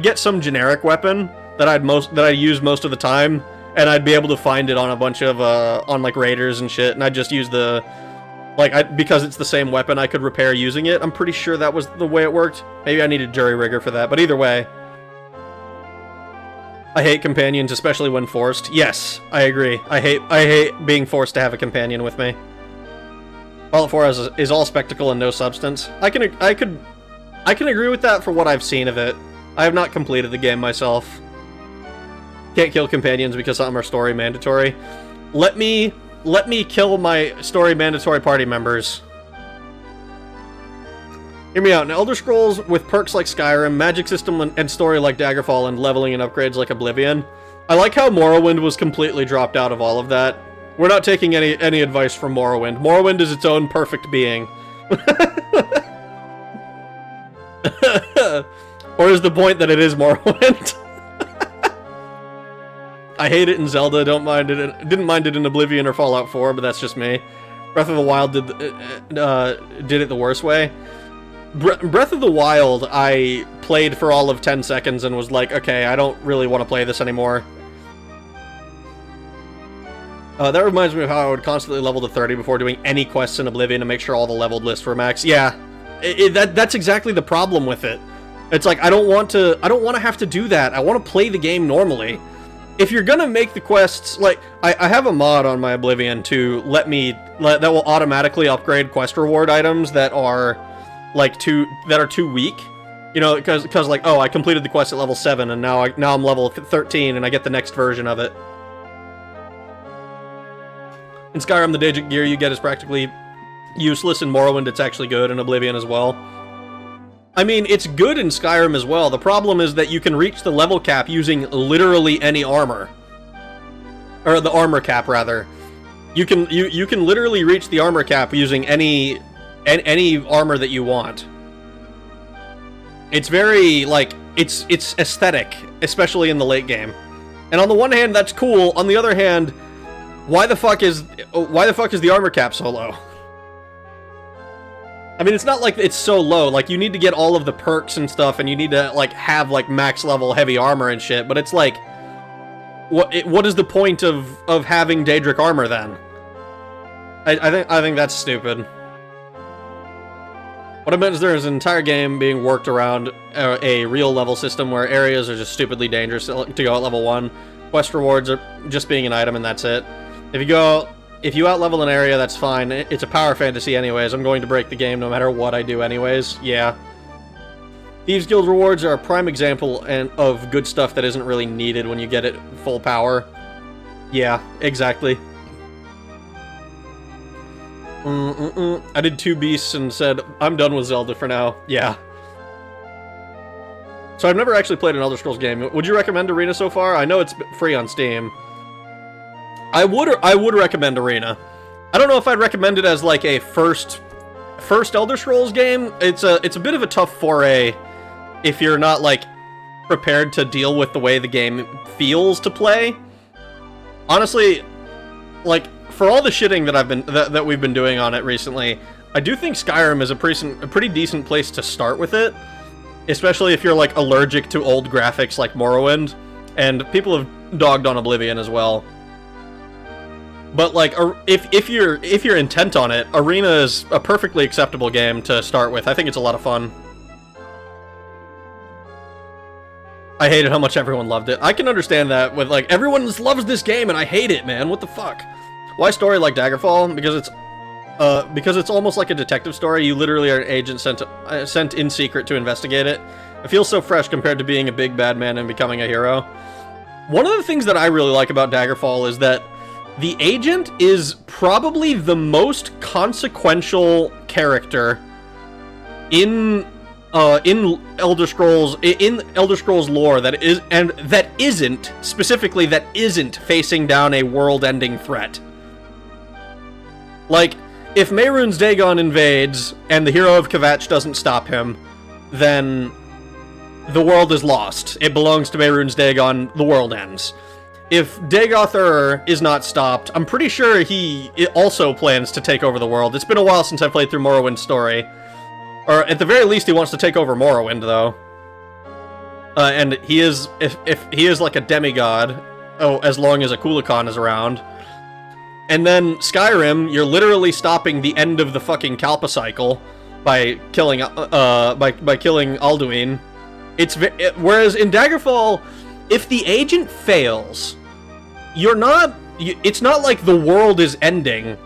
get some generic weapon that I'd use most of the time, and I'd be able to find it on a bunch of on like raiders and shit, and I'd just use the because it's the same weapon, I could repair using it. I'm pretty sure that was the way it worked. Maybe I needed jury rigger for that, but either way. I hate companions, especially when forced. Yes, I agree. I hate being forced to have a companion with me. Fallout 4 is all spectacle and no substance. I can agree with that for what I've seen of it. I have not completed the game myself. Can't kill companions because some are story mandatory. Let me kill my story mandatory party members. Hear me out. In Elder Scrolls, with perks like Skyrim, magic system and story like Daggerfall, and leveling and upgrades like Oblivion, I like how Morrowind was completely dropped out of all of that. We're not taking any advice from Morrowind. Morrowind is its own perfect being. Or is the point that it is Morrowind? I hate it in Zelda, didn't mind it in Oblivion or Fallout 4, but that's just me. Breath of the Wild did it the worst way. Breath of the Wild, I played for all of 10 seconds and was like, okay, I don't really want to play this anymore. That reminds me of how I would constantly level to 30 before doing any quests in Oblivion to make sure all the leveled lists were max. Yeah, that's exactly the problem with it. It's like, I don't want to have to do that. I want to play the game normally. If you're gonna make the quests, like, I have a mod on my Oblivion to that will automatically upgrade quest reward items that are like too weak, you know, because like, oh, I completed the quest at level 7 and now I'm level 13 and I get the next version of it. In Skyrim, the Daedric gear you get is practically useless. In Morrowind, it's actually good. In Oblivion as well. I mean, it's good in Skyrim as well. The problem is that you can reach the level cap using literally any armor. Or the armor cap, rather. You can literally reach the armor cap using any armor that you want. It's very, like, it's aesthetic, especially in the late game. And on the one hand, that's cool. On the other hand, why the fuck is the armor cap so low? I mean, it's not like it's so low. Like, you need to get all of the perks and stuff, and you need to, like, have, like, max level heavy armor and shit, but it's like, what is the point of having Daedric armor, then? I think that's stupid. What I meant is there's an entire game being worked around a real level system where areas are just stupidly dangerous to go at level 1. Quest rewards are just being an item, and that's it. If you out-level an area, that's fine. It's a power fantasy anyways. I'm going to break the game no matter what I do anyways. Yeah. Thieves Guild rewards are a prime example of good stuff that isn't really needed when you get it full power. Yeah, exactly. I did 2 beasts and said, I'm done with Zelda for now. Yeah. So I've never actually played an Elder Scrolls game. Would you recommend Arena so far? I know it's free on Steam. I would recommend Arena. I don't know if I'd recommend it as like a first Elder Scrolls game. It's a bit of a tough foray if you're not like prepared to deal with the way the game feels to play. Honestly, like for all the shitting that we've been doing on it recently, I do think Skyrim is a pretty decent place to start with it, especially if you're like allergic to old graphics like Morrowind, and people have dogged on Oblivion as well. But like, if you're intent on it, Arena is a perfectly acceptable game to start with. I think it's a lot of fun. I hated how much everyone loved it. I can understand that with like, everyone loves this game and I hate it, man. What the fuck? Why story like Daggerfall? Because it's almost like a detective story. You literally are an agent sent in secret to investigate it. It feels so fresh compared to being a big bad man and becoming a hero. One of the things that I really like about Daggerfall is that the agent is probably the most consequential character in Elder Scrolls lore that isn't facing down a world-ending threat. Like, if Mehrunes Dagon invades and the hero of Kvatch doesn't stop him, then the world is lost. It belongs to Mehrunes Dagon. The world ends. If Dagoth is not stopped, I'm pretty sure he also plans to take over the world. It's been a while since I played through Morrowind's story. Or at the very least, he wants to take over Morrowind, though. And he is, if he is like a demigod, as long as a Kulakan is around. And then Skyrim, you're literally stopping the end of the fucking Kalpa cycle by killing Alduin. Whereas in Daggerfall, if the agent fails, it's not like the world is ending.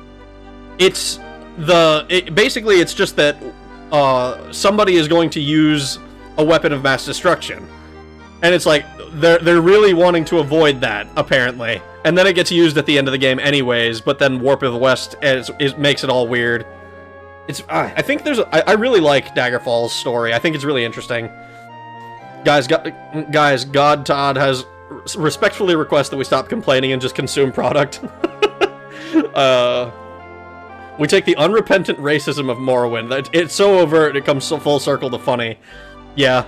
Basically it's just that somebody is going to use a weapon of mass destruction. And it's like, they're really wanting to avoid that, apparently. And then it gets used at the end of the game anyways, but then Warp of the West makes it all weird. I think I really like Daggerfall's story. I think it's really interesting. Guys, God Todd has respectfully requested that we stop complaining and just consume product. We take the unrepentant racism of Morrowind. It's so overt, it comes so full circle to funny. Yeah.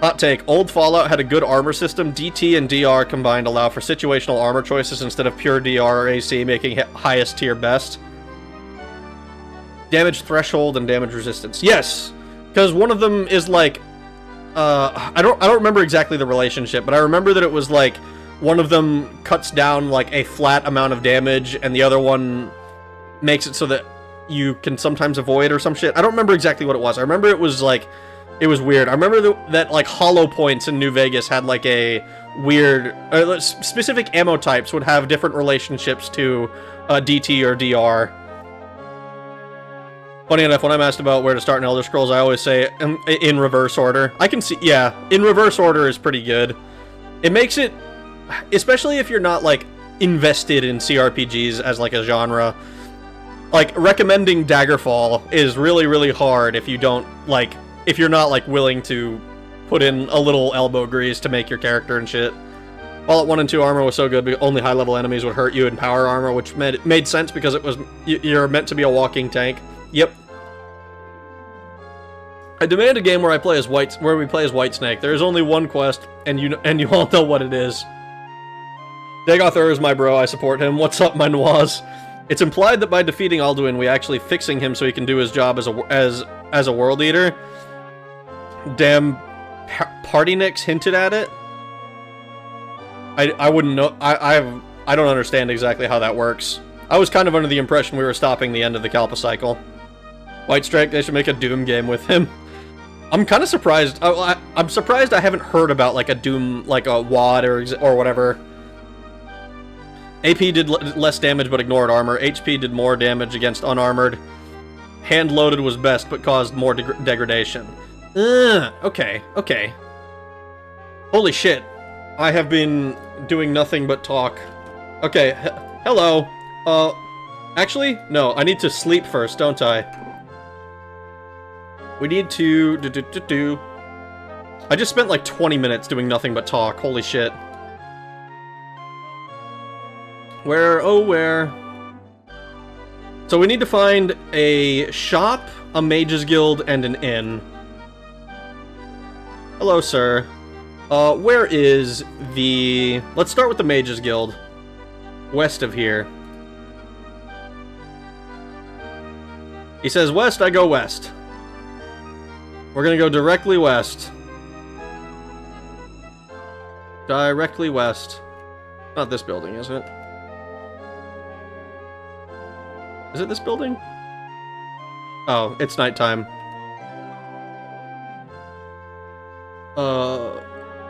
Hot take. Old Fallout had a good armor system. DT and DR combined allow for situational armor choices instead of pure DR or AC, making highest tier best. Damage threshold and damage resistance. Yes! Because one of them is like... I don't remember exactly the relationship, but I remember that it was like one of them cuts down like a flat amount of damage and the other one makes it so that you can sometimes avoid or some shit. I don't remember exactly what it was. I remember it was like, it was weird. I remember that like hollow points in New Vegas had like a weird, specific ammo types would have different relationships to DT or DR. Funny enough, when I'm asked about where to start in Elder Scrolls, I always say in reverse order. I can see, yeah, in reverse order is pretty good. It makes it, especially if you're not like invested in CRPGs as like a genre, like recommending Daggerfall is really, really hard if you don't like, if you're not like willing to put in a little elbow grease to make your character and shit. Fallout 1 and 2 armor was so good, but only high-level enemies would hurt you in power armor, which made sense because it was you're meant to be a walking tank. Yep. I demand a game where we play as Whitesnake. There is only one quest, and you all know what it is. Dagoth is my bro. I support him. What's up, my Noirs? It's implied that by defeating Alduin, we actually fixing him so he can do his job as a world eater. Damn, Party Nicks hinted at it. I wouldn't know. I don't understand exactly how that works. I was kind of under the impression we were stopping the end of the Kalpa cycle. White Strike, they should make a Doom game with him. I'm kind of surprised. I'm surprised I haven't heard about like a Doom, like a WAD or whatever. AP did less damage but ignored armor. HP did more damage against unarmored. Hand-loaded was best but caused more degradation. Okay. Holy shit. I have been doing nothing but talk. Okay, hello. Actually, no, I need to sleep first, don't I? We need to... I just spent like 20 minutes doing nothing but talk. Holy shit. Where, oh where? So we need to find a shop, a mage's guild, and an inn. Hello, sir. Where is the... Let's start with the mage's guild. West of here. He says west, I go west. We're gonna go directly west. Directly west. Not this building, is it? Is it this building? Oh, it's nighttime.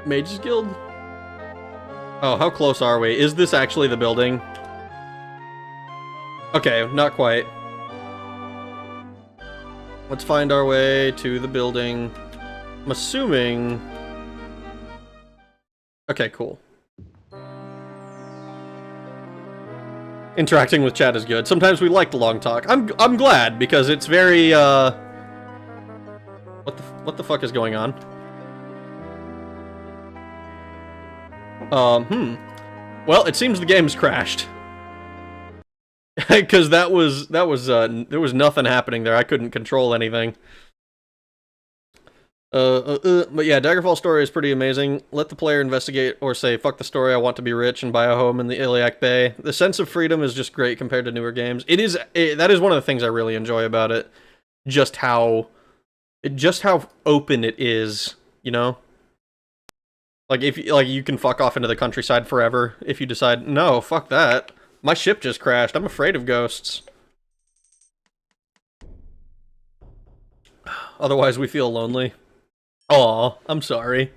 Mage's Guild? Oh, how close are we? Is this actually the building? Okay, not quite. Let's find our way to the building. I'm assuming... Okay, cool. Interacting with chat is good. Sometimes we like the long talk. I'm glad, because it's very, What the fuck is going on? Well, it seems the game's crashed. Because there was nothing happening there. I couldn't control anything. But yeah, Daggerfall story is pretty amazing. Let the player investigate or say, fuck the story, I want to be rich and buy a home in the Iliac Bay. The sense of freedom is just great compared to newer games. That is one of the things I really enjoy about it. Just how open it is, you know? Like, you can fuck off into the countryside forever if you decide, no, fuck that. My ship just crashed. I'm afraid of ghosts. Otherwise, we feel lonely. Aw, I'm sorry.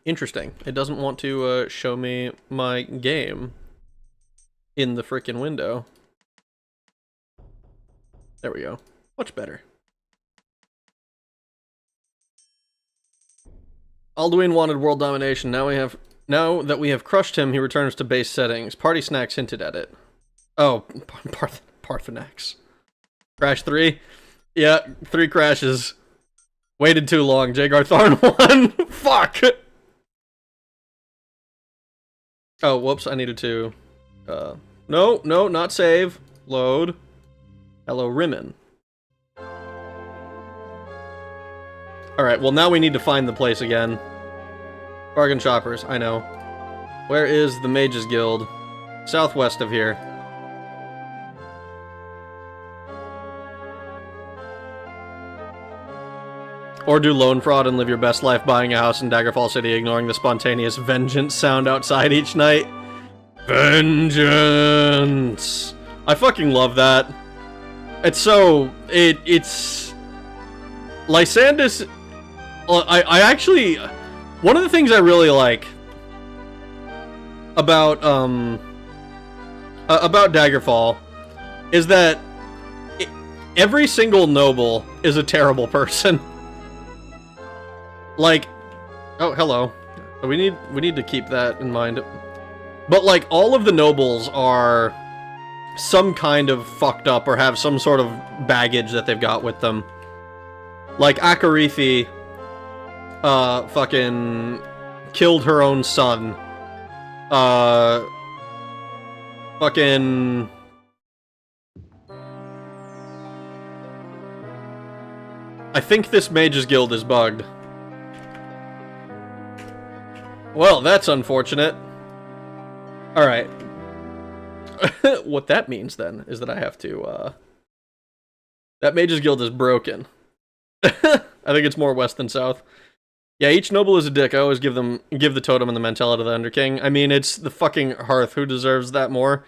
Interesting. It doesn't want to show me my game in the frickin' window. There we go. Much better. Alduin wanted world domination. Now that we have crushed him, he returns to base settings. Party snacks hinted at it. Oh, Parthenax. Crash 3? Yeah, 3 crashes. Waited too long. Jagar Tharn won. Fuck! Oh, whoops, I needed to... No, not save. Load. Hello, Rimman. Alright, well now we need to find the place again. Bargain shoppers, I know. Where is the Mages Guild? Southwest of here. Or do loan fraud and live your best life buying a house in Daggerfall City, ignoring the spontaneous vengeance sound outside each night. Vengeance! I fucking love that. It's so... It's... Lysandus... I actually... One of the things I really like about Daggerfall is that every single noble is a terrible person. Like, oh, hello. We need to keep that in mind. But like, all of the nobles are some kind of fucked up or have some sort of baggage that they've got with them. Like Akarithi, fucking killed her own son. Fucking... I think this Mage's Guild is bugged. Well, that's unfortunate. Alright. What that means, then, is that I have to, that Mage's Guild is broken. I think it's more west than south. Yeah, each noble is a dick. I always give the totem and the mentality of the Underking. I mean, it's the fucking Hearth. Who deserves that more?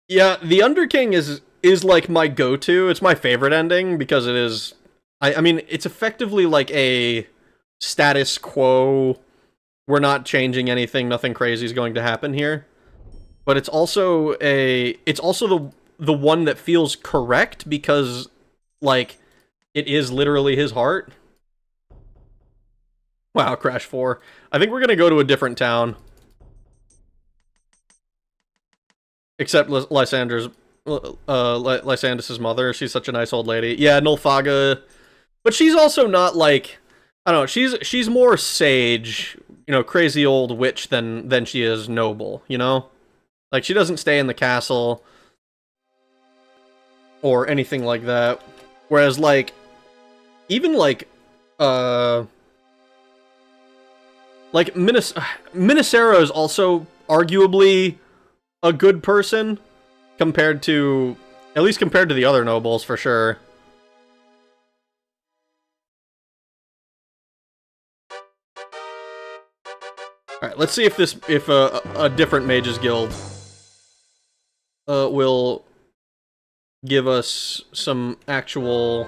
Yeah, the Underking is like my go-to. It's my favorite ending, because it is... I mean, it's effectively like a status quo... We're not changing anything, nothing crazy is going to happen here. But it's also the one that feels correct because, like, it is literally his heart. Wow, Crash 4. I think we're gonna go to a different town. Except Lysandus' mother. She's such a nice old lady. Yeah, Nulfaga. But she's also not, like... I don't know, she's more sage... crazy old witch than she is noble, Like, she doesn't stay in the castle or anything like that. Whereas, like, even, like Minisera is also arguably a good person at least compared to the other nobles, for sure. Alright, let's see if a different Mages Guild will give us some actual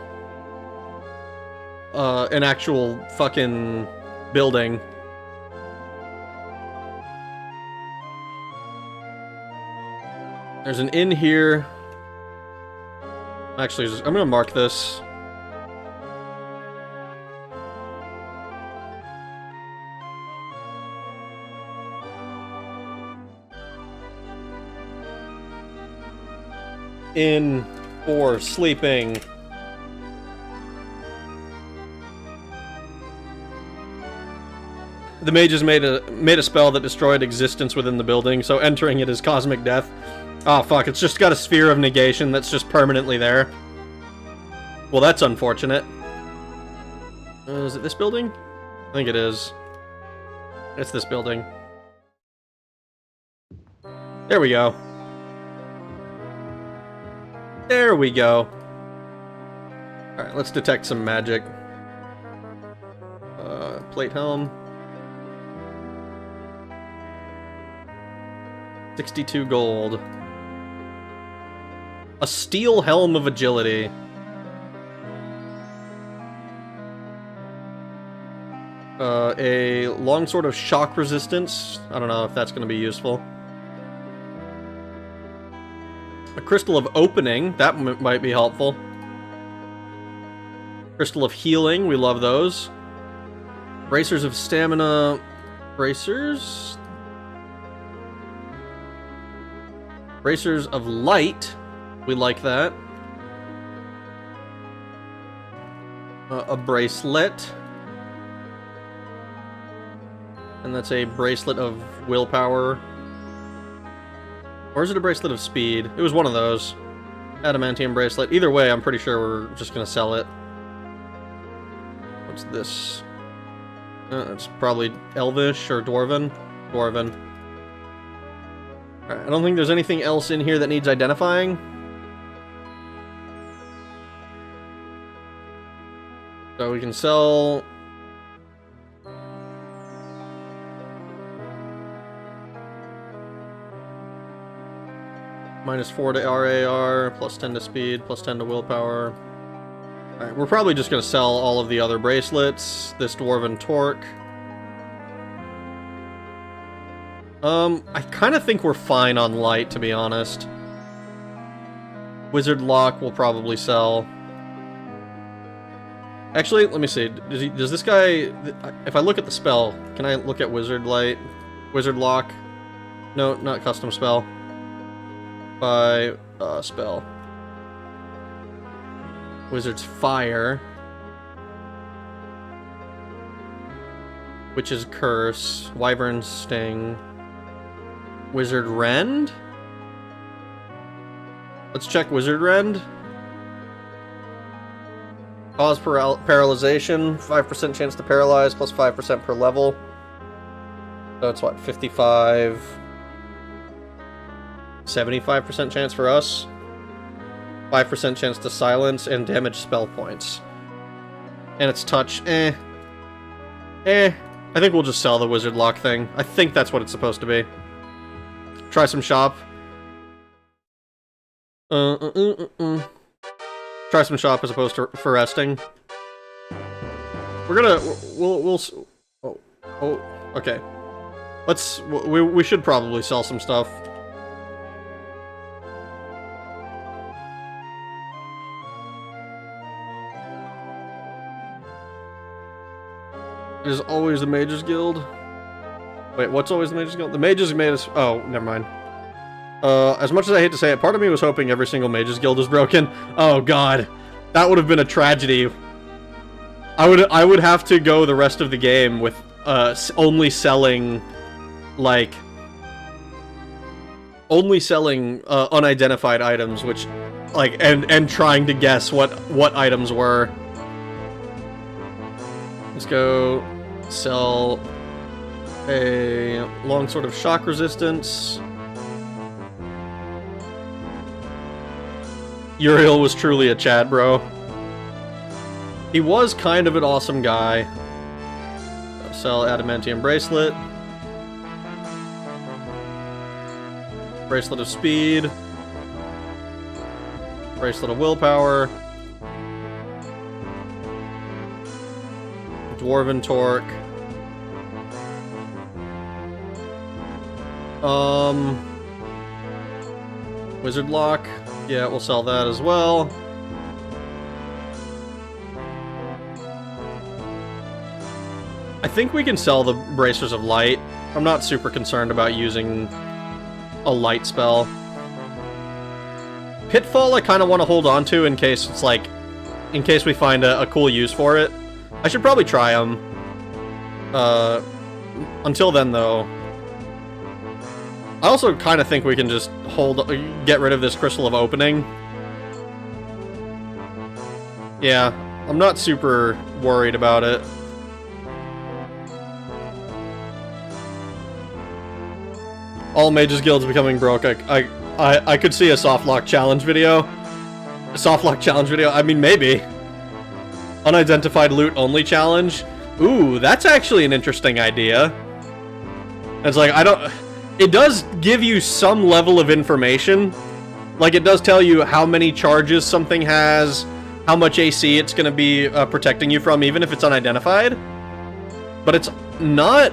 an actual fucking building. There's an inn here. Actually, I'm gonna mark this. Inn for sleeping. The mages made a spell that destroyed existence within the building, so entering it is cosmic death. Oh fuck, it's just got a sphere of negation that's just permanently there. Well, that's unfortunate. Is it this building? I think it is. It's this building. There we go. There we go. Alright, let's detect some magic. Plate helm. 62 gold. A steel helm of agility. A long sword of shock resistance. I don't know if that's going to be useful. A crystal of opening. That might be helpful. Crystal of healing. We love those. Bracers of stamina. Bracers? Bracers of light. We like that. A bracelet. And that's a bracelet of willpower. Or is it a bracelet of speed? It was one of those. Adamantium bracelet. Either way, I'm pretty sure we're just gonna sell it. What's this? It's probably Elvish or Dwarven. Dwarven. Alright, I don't think there's anything else in here that needs identifying. So we can sell... -4 to RAR, plus 10 to speed, plus 10 to willpower. Alright, we're probably just gonna sell all of the other bracelets. This Dwarven Torque. I kind of think we're fine on light, to be honest. Wizard Lock will probably sell. Actually, let me see. Does this guy... If I look at the spell, can I look at Wizard Light? Wizard Lock? No, not custom spell. By spell. Wizard's Fire. Witch's Curse. Wyvern's Sting. Wizard Rend? Let's check Wizard Rend. Cause paralyzation. 5% chance to paralyze, plus 5% per level. So it's what, 55... 75% chance for us. 5% chance to silence and damage spell points. And it's touch. I think we'll just sell the Wizard Lock thing. I think that's what it's supposed to be. Try some shop. Try some shop as opposed to for resting. We're gonna... We'll oh, okay. We should probably sell some stuff. There's always the Mages Guild. Wait, what's always the Mages Guild? The Mages made us... Oh, never mind. As much as I hate to say it, part of me was hoping every single Mages Guild was broken. Oh god. That would have been a tragedy. I would have to go the rest of the game with only selling, like, unidentified items, which, like, and trying to guess what items were. Let's go sell a longsword of shock resistance. Uriel was truly a Chad bro. He was kind of an awesome guy. Sell adamantium bracelet. Bracelet of speed. Bracelet of willpower. Dwarven torque. Wizard lock. Yeah, we'll sell that as well. I think we can sell the Bracers of Light. I'm not super concerned about using a light spell. Pitfall I kind of want to hold on to in case it's like, in case we find a cool use for it. I should probably try them. Until then, though, I also kind of think we can just get rid of this Crystal of Opening. Yeah, I'm not super worried about it. All Mages Guilds becoming broke. I could see a softlock challenge video. A softlock challenge video? I mean, maybe. Unidentified loot only challenge? Ooh, that's actually an interesting idea. It's like, it does give you some level of information. Like, it does tell you how many charges something has, how much AC it's going to be protecting you from, even if it's unidentified. But it's not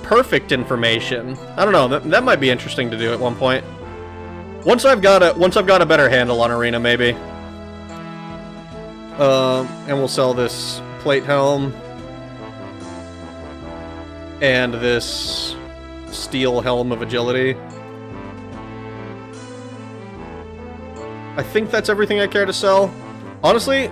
perfect information. I don't know, that might be interesting to do at one point. Once I've got a better handle on Arena, maybe. And we'll sell this plate helm. And this steel helm of agility. I think that's everything I care to sell. Honestly,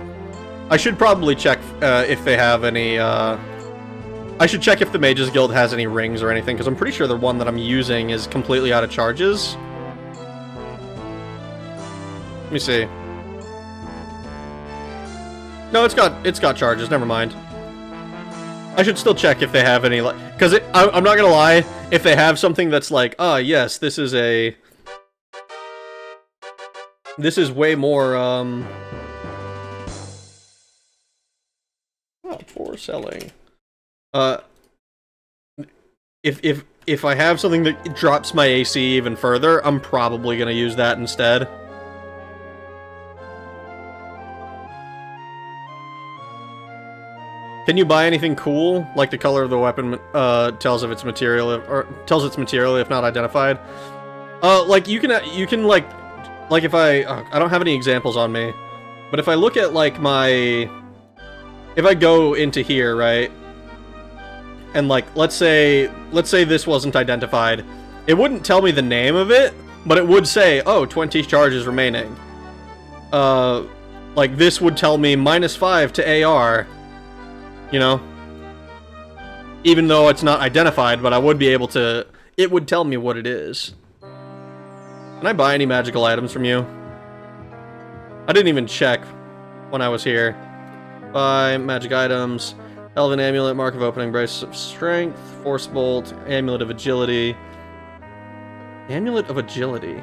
I should probably check if they have any, I should check if the Mages Guild has any rings or anything, because I'm pretty sure the one that I'm using is completely out of charges. Let me see. No, it's got charges, never mind. I should still check if they have any, like, because I'm not gonna lie, if they have something that's like, yes, this is way more, for selling. If I have something that drops my AC even further, I'm probably gonna use that instead. Can you buy anything cool? Like the color of the weapon tells if it's material, or tells its material if not identified. Like you can like if I don't have any examples on me, but if I look at like if I go into here, right, and like let's say this wasn't identified, it wouldn't tell me the name of it, but it would say, oh, 20 charges remaining. Like this would tell me -5 to AR. You know? Even though it's not identified, but I would be able to... It would tell me what it is. Can I buy any magical items from you? I didn't even check when I was here. Buy magic items. Elven Amulet, Mark of Opening, Brace of Strength, Force Bolt, Amulet of Agility. Amulet of Agility.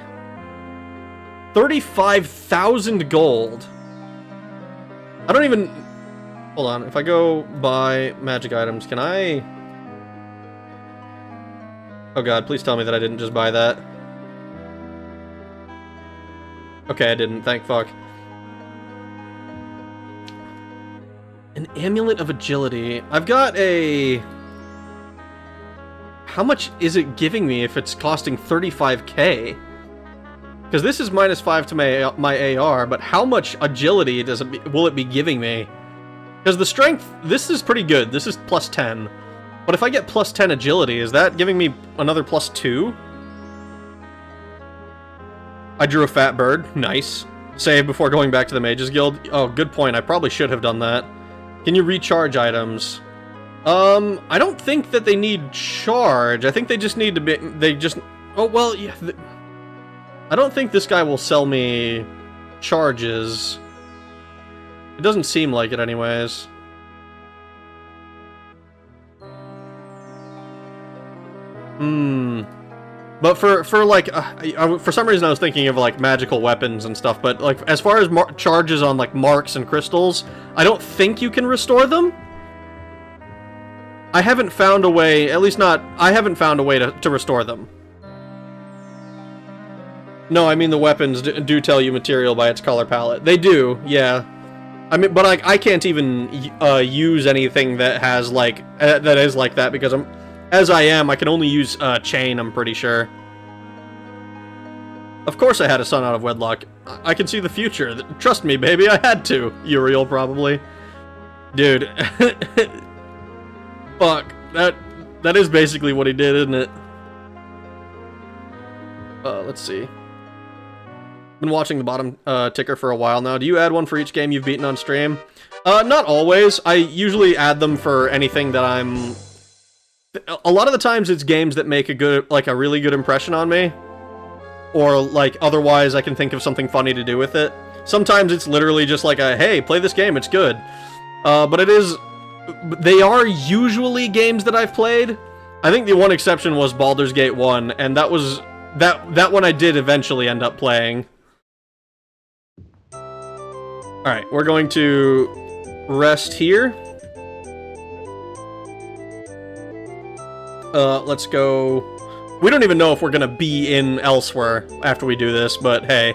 35,000 gold. I don't even... Hold on, if I go buy magic items, can I... Oh god, please tell me that I didn't just buy that. Okay, I didn't, thank fuck. An Amulet of Agility. I've got a... How much is it giving me if it's costing 35k? Because this is -5 to my AR, but how much agility will it be giving me? Because the strength, this is pretty good. This is +10. But if I get +10 agility, is that giving me another +2? I drew a fat bird. Nice. Save before going back to the Mages Guild. Oh, good point. I probably should have done that. Can you recharge items? I don't think that they need charge. I think they just need to be... They just... Oh, well, yeah... I don't think this guy will sell me charges. It doesn't seem like it anyways. But for like, for some reason I was thinking of like magical weapons and stuff, but like as far as charges on like marks and crystals, I don't think you can restore them. I haven't found a way, at least not, I haven't found a way to restore them. No, I mean the weapons do tell you material by its color palette. They do, yeah. I mean, but I can't even use anything that has like, that is like that because as I can only use chain, I'm pretty sure. Of course I had a son out of wedlock. I can see the future. Trust me, baby, I had to. Uriel, probably. Dude. Fuck. That is basically what he did, isn't it? Let's see. Been watching the bottom ticker for a while now. Do you add one for each game you've beaten on stream? Not always. I usually add them for anything that I'm... A lot of the times it's games that make a really good impression on me. Or, like, otherwise I can think of something funny to do with it. Sometimes it's literally just like a, hey, play this game, it's good. But it is... They are usually games that I've played. I think the one exception was Baldur's Gate 1, and that was... That one I did eventually end up playing. Alright, we're going to rest here. Let's go... We don't even know if we're gonna be in elsewhere after we do this, but hey,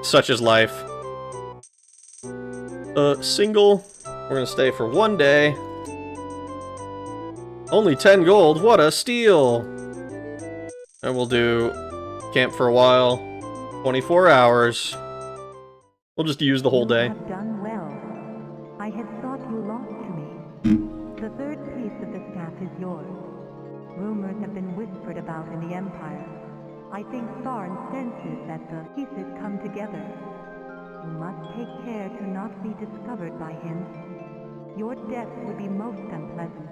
such is life. Single. We're gonna stay for 1 day. Only 10 gold, what a steal! And we'll do camp for a while. 24 hours. We'll just use the whole day. You have done well. I had thought you lost to me. The third piece of the staff is yours. Rumors have been whispered about in the Empire. I think Tharn senses that the pieces come together. You must take care to not be discovered by him. Your death would be most unpleasant.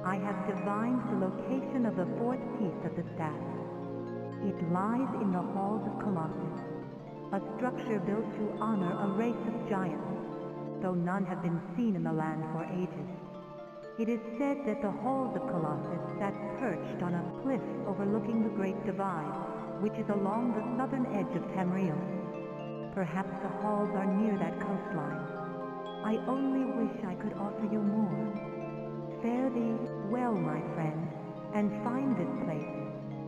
I have divined the location of the fourth piece of the staff. It lies in the halls of Colossus, a structure built to honor a race of giants, though none have been seen in the land for ages. It is said that the halls of Colossus sat perched on a cliff overlooking the Great Divide, which is along the southern edge of Tamriel. Perhaps the halls are near that coastline. I only wish I could offer you more. Fare thee well, my friend, and find this place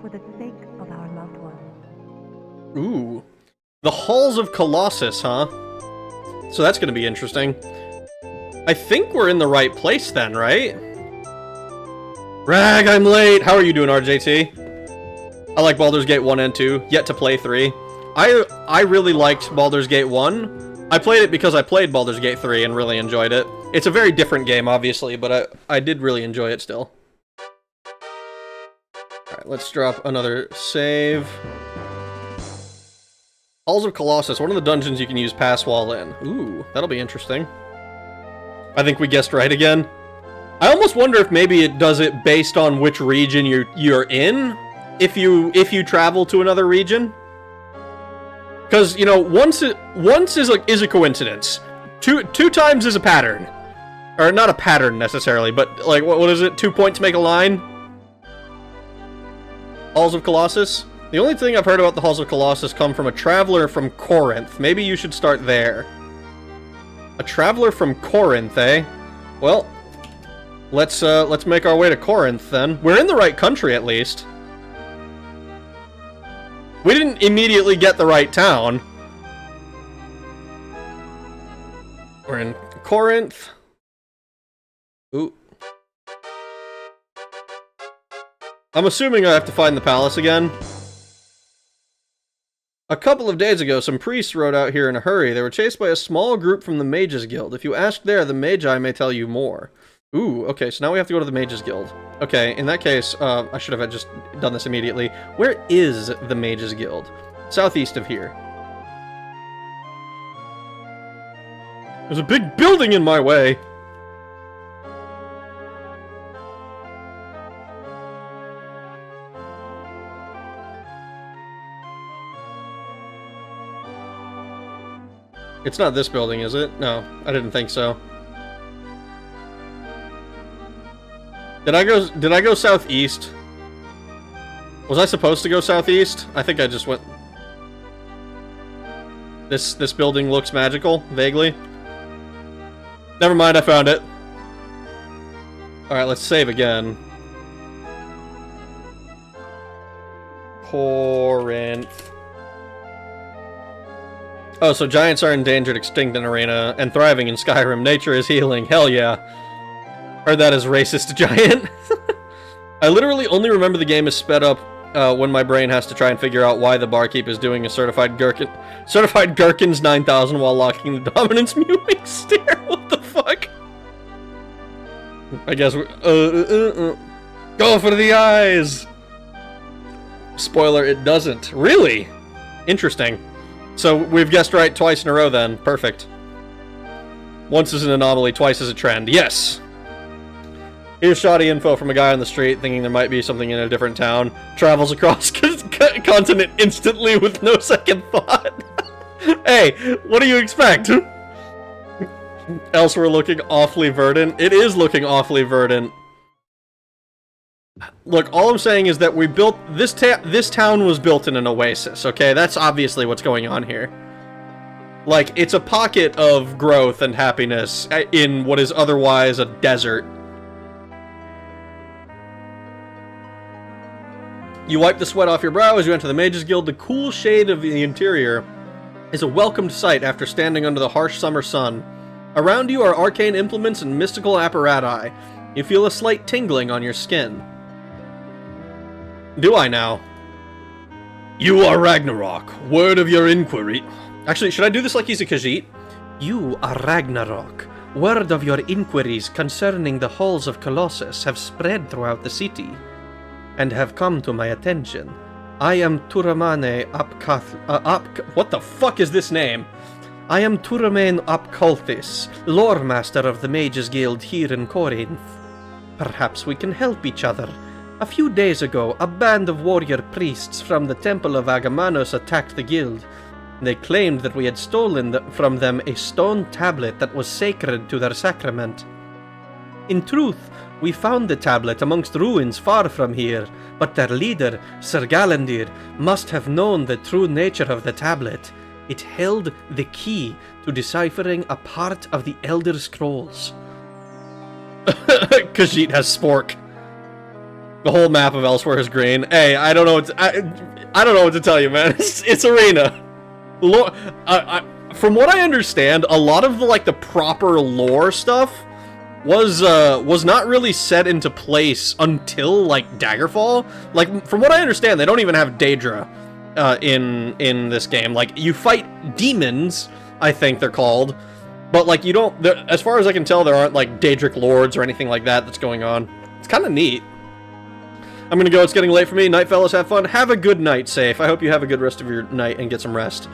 for the sake of our loved ones. Ooh. The Halls of Colossus, huh? So that's gonna be interesting. I think we're in the right place then, right? Rag, I'm late! How are you doing, RJT? I like Baldur's Gate 1 and 2. Yet to play 3. I really liked Baldur's Gate 1. I played it because I played Baldur's Gate 3 and really enjoyed it. It's a very different game, obviously, but I did really enjoy it still. Alright, let's drop another save. Halls of Colossus, one of the dungeons you can use Pass Wall in. Ooh, that'll be interesting. I think we guessed right again. I almost wonder if maybe it does it based on which region you're in, if you travel to another region. Because, you know, once is a coincidence. Two times is a pattern. Or not a pattern necessarily, but like what is it? 2 points make a line? Halls of Colossus? The only thing I've heard about the Halls of Colossus come from a traveler from Corinth. Maybe you should start there. A traveler from Corinth, eh? Well, let's make our way to Corinth then. We're in the right country at least. We didn't immediately get the right town. We're in Corinth. Ooh. I'm assuming I have to find the palace again. A couple of days ago, some priests rode out here in a hurry. They were chased by a small group from the Mages Guild. If you ask there, the Magi may tell you more. Ooh, okay, so now we have to go to the Mages Guild. Okay, in that case, I should have just done this immediately. Where is the Mages Guild? Southeast of here. There's a big building in my way! It's not this building, is it? No, I didn't think so. Did I go southeast? Was I supposed to go southeast? I think I just went... This building looks magical, vaguely. Never mind, I found it. Alright, let's save again. Corinth. Oh, so giants are endangered, extinct in Arena, and thriving in Skyrim. Nature is healing. Hell yeah. Heard that as racist giant. I literally only remember the game is sped up when my brain has to try and figure out why the barkeep is doing a certified gherkins 9000 while locking the dominance mewing stare. What the fuck? I guess we're go for the eyes. Spoiler, it doesn't. Really? Interesting. So we've guessed right twice in a row then. Perfect. Once is an anomaly, twice is a trend. Yes. Here's shoddy info from a guy on the street thinking there might be something in a different town. Travels across continent instantly with no second thought. Hey, what do you expect? Elsewhere looking awfully verdant. It is looking awfully verdant. Look, all I'm saying is that we built... This town was built in an oasis, okay? That's obviously what's going on here. Like, it's a pocket of growth and happiness in what is otherwise a desert. You wipe the sweat off your brow as you enter the Mages Guild. The cool shade of the interior is a welcomed sight after standing under the harsh summer sun. Around you are arcane implements and mystical apparatus. You feel a slight tingling on your skin. Do I now? You are Ragnarok. Word of your inquiry. Actually, should I do this like he's a Khajiit? You are Ragnarok. Word of your inquiries concerning the halls of Colossus have spread throughout the city, and have come to my attention. I am Turamane what the fuck is this name? I am Turamane Apkalthis, lore master of the Mages Guild here in Corinth. Perhaps we can help each other. A few days ago, a band of warrior priests from the temple of Agamanus attacked the guild. They claimed that we had stolen from them a stone tablet that was sacred to their sacrament. In truth, we found the tablet amongst ruins far from here, but their leader, Sir Galandir, must have known the true nature of the tablet. It held the key to deciphering a part of the Elder Scrolls. Khajiit has spork. The whole map of Elsewhere is green. Hey, I don't know what to, I don't know what to tell you, man. It's Arena. From what I understand, a lot of the proper lore stuff was not really set into place until Daggerfall. From what I understand, they don't even have Daedra in this game. You fight demons, I think they're called, but you don't. As far as I can tell, there aren't Daedric lords or anything like that that's going on. It's kind of neat. I'm gonna go. It's getting late for me. Night, fellas. Have fun. Have a good night, safe. I hope you have a good rest of your night and get some rest.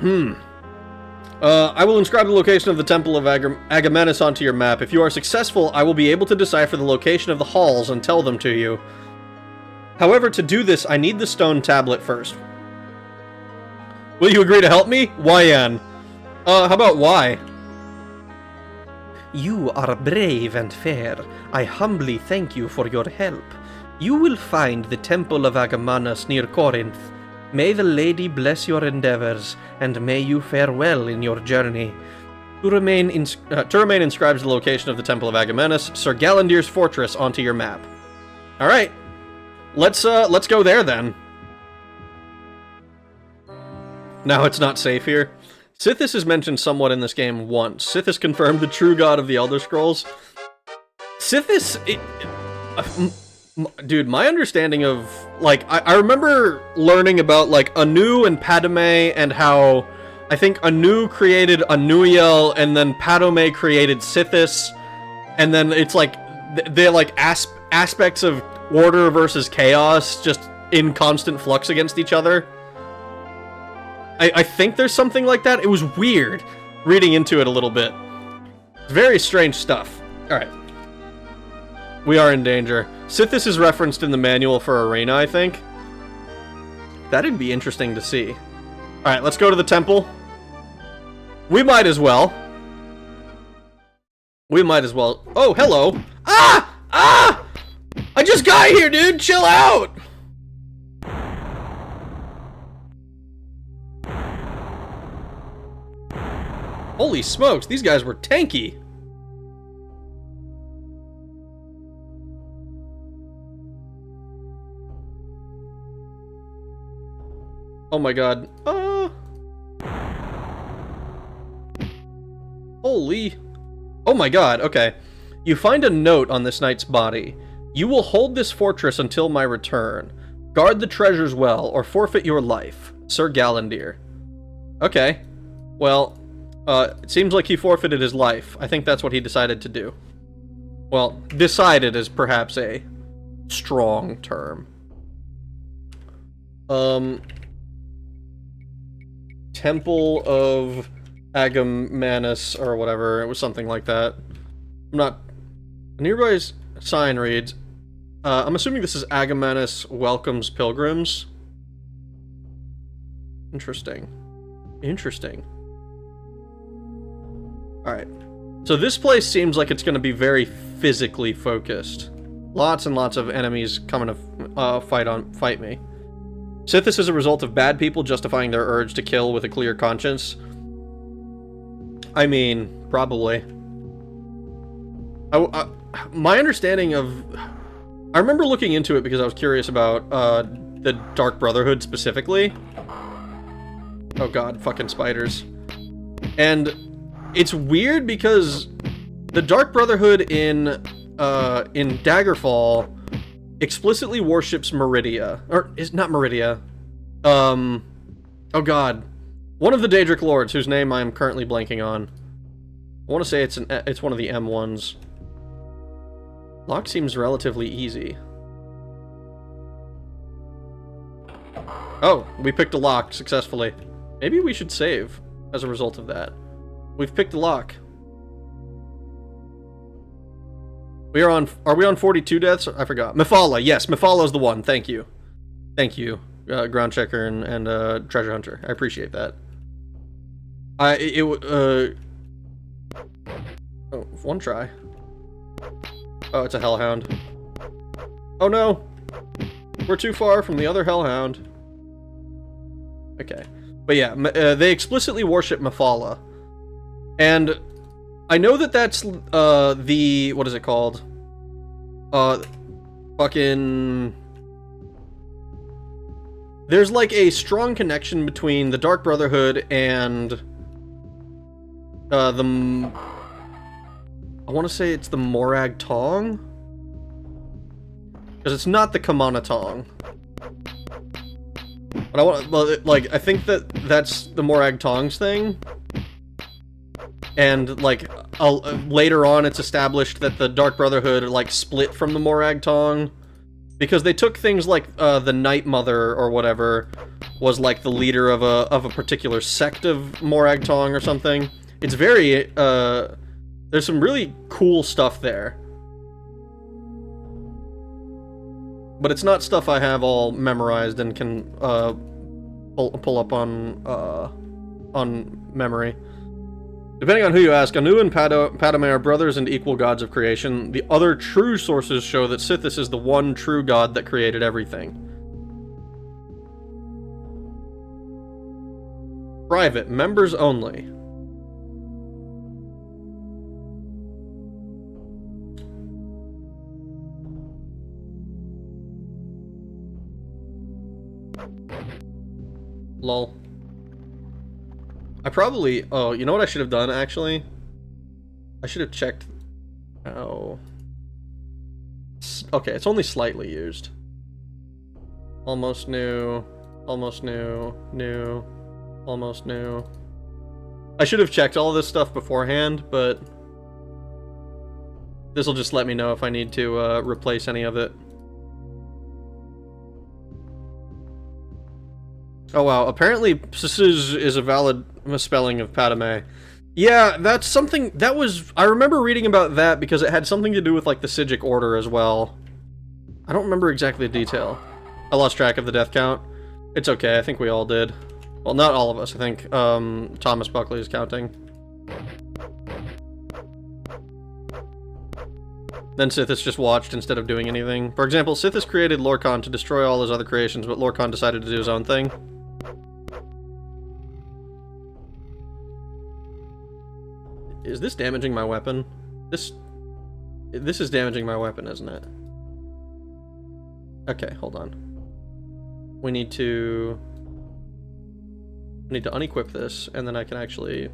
I will inscribe the location of the Temple of Agamanus onto your map. If you are successful, I will be able to decipher the location of the halls and tell them to you. However, to do this, I need the stone tablet first. Will you agree to help me? YN. How about Y? You are brave and fair. I humbly thank you for your help. You will find the Temple of Agamanus near Corinth. May the Lady bless your endeavors, and may you fare well in your journey. Turamain inscribes the location of the Temple of Agamanus, Sir Galandir's fortress, onto your map. Alright. Let's go there then. Now it's not safe here. Sithis is mentioned somewhat in this game once. Sithis confirmed the true god of the Elder Scrolls. Sithis... dude, my understanding of... I remember learning about, Anu and Padme, and how... I think Anu created Anuiel, and then Padme created Sithis, and then it's they're aspects of order versus chaos, just in constant flux against each other. I think there's something like that. It was weird reading into it a little bit. Very strange stuff. Alright. We are in danger. Sithis is referenced in the manual for Arena, I think. That'd be interesting to see. Alright, let's go to the temple. We might as well. We might as well. Oh, hello. Ah! Ah! I just got here, dude. Chill out. Holy smokes, these guys were tanky. Oh my god. Holy. Oh my god, okay. You find a note on this knight's body. You will hold this fortress until my return. Guard the treasures well, or forfeit your life. Sir Gallandir. Okay. Well, it seems like he forfeited his life. I think that's what he decided to do. Well, decided is perhaps a strong term. Temple of Agamanus, or whatever. It was something like that. I'm not... A nearby sign reads... I'm assuming this is Agamanus welcomes pilgrims. Interesting. Interesting. Alright. So this place seems like it's going to be very physically focused. Lots and lots of enemies coming to fight me. Sithis is a result of bad people justifying their urge to kill with a clear conscience. I mean, probably. My understanding of... I remember looking into it because I was curious about the Dark Brotherhood specifically. Oh god, fucking spiders. And it's weird because the Dark Brotherhood in Daggerfall explicitly worships Meridia. Or, is not Meridia. Oh god. One of the Daedric Lords, whose name I'm currently blanking on. I want to say it's one of the M1s. Lock seems relatively easy. Oh, we picked a lock successfully. Maybe we should save as a result of that. We've picked a lock. Are we on 42 deaths? I forgot. Mephala, yes, Mephala's the one. Thank you. Thank you, Ground Checker and Treasure Hunter. I appreciate that. Oh, one try. Oh, it's a Hellhound. Oh no! We're too far from the other Hellhound. Okay. But yeah, they explicitly worship Mephala. And I know that that's the... what is it called? Fucking... There's like a strong connection between the Dark Brotherhood and the... I want to say it's the Morag Tong? Because it's not the Kamana Tong. But I want, like, I think that that's the Morag Tongs thing. And, like, later on it's established that the Dark Brotherhood, like, split from the Morag Tong. Because they took things like, the Night Mother, or whatever, was, like, the leader of a particular sect of Morag Tong or something. It's very, there's some really cool stuff there. But it's not stuff I have all memorized and can pull up on memory. Depending on who you ask, Anu and Padme are brothers and equal gods of creation. The other true sources show that Sithis is the one true god that created everything. Private, members only. Lol. I probably... Oh, you know what I should have done, actually? I should have checked... Oh. Okay, it's only slightly used. Almost new. Almost new. New. Almost new. I should have checked all this stuff beforehand, but... This'll just let me know if I need to replace any of it. Oh wow, apparently Sisuz is a valid misspelling of Padme. Yeah, that's something, that was, I remember reading about that because it had something to do with like the Sijic Order as well. I don't remember exactly the detail. I lost track of the death count. It's okay, I think we all did. Well, not all of us. I think Thomas Buckley is counting. Then Sithis just watched instead of doing anything. For example, Sithis created Lorcan to destroy all his other creations, but Lorcan decided to do his own thing. Is this damaging my weapon? This is damaging my weapon, isn't it? Okay, hold on. We need to unequip this, and then I can actually...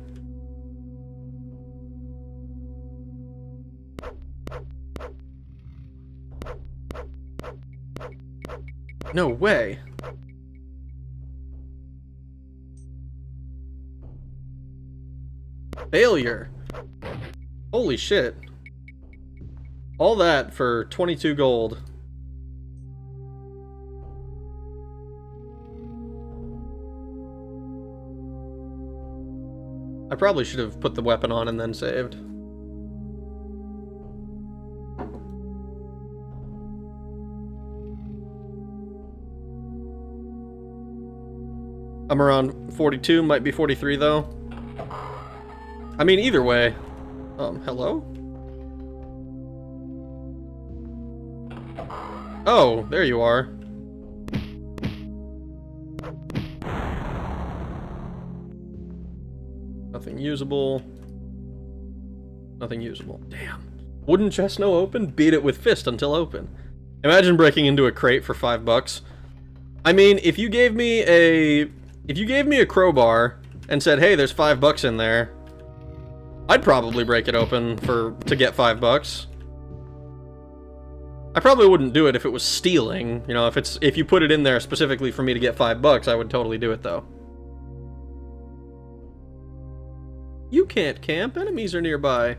No way! Failure! Holy shit. All that for 22 gold. I probably should have put the weapon on and then saved. I'm around 42, might be 43 though. I mean, either way. Hello? Oh, there you are. Nothing usable. Nothing usable. Damn. Wooden chest no open? Beat it with fist until open. Imagine breaking into a crate for $5. I mean, if you gave me a crowbar and said, "Hey, there's $5 in there," I'd probably break it open to get $5. I probably wouldn't do it if it was stealing. You know, if you put it in there specifically for me to get $5, I would totally do it though. You can't camp. Enemies are nearby.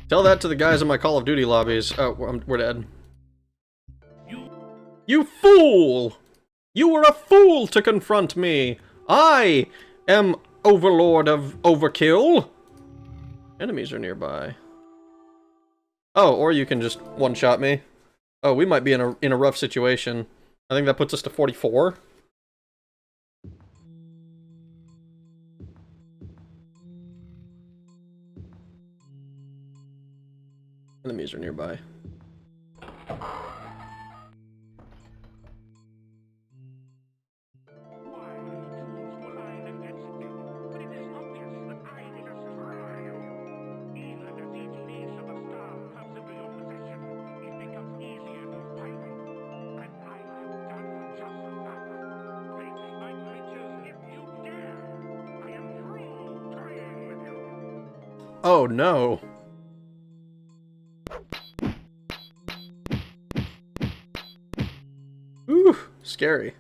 Tell that to the guys in my Call of Duty lobbies. Oh, we're dead. You fool! You were a fool to confront me. I am Overlord of Overkill. Enemies are nearby. Oh, or you can just one-shot me. Oh, we might be in a rough situation. I think that puts us to 44. Enemies are nearby. Oh no. Ooh, scary.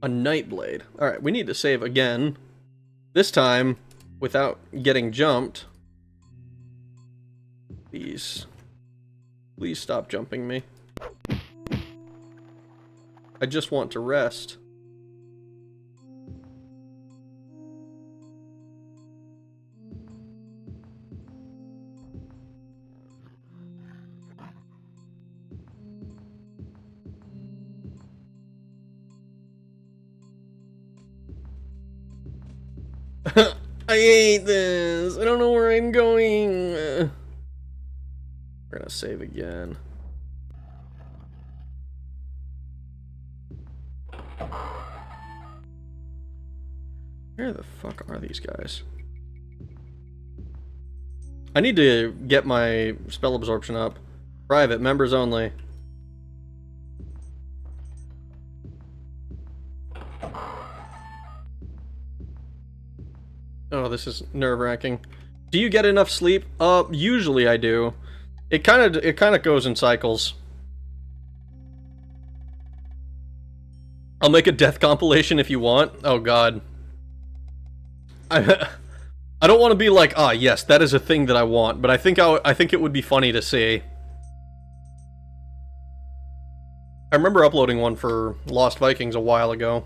A Nightblade. Alright, we need to save again. This time, without getting jumped. Please. Please stop jumping me. I just want to rest. I hate this. I don't know where I'm going. We're gonna save again. Where the fuck are these guys? I need to get my spell absorption up. Private, members only. Oh, this is nerve-wracking. Do you get enough sleep? Usually I do. It kind of goes in cycles. I'll make a death compilation if you want. Oh god. I don't want to be like, ah, yes, that is a thing that I want, but I think it would be funny to see. I remember uploading one for Lost Vikings a while ago.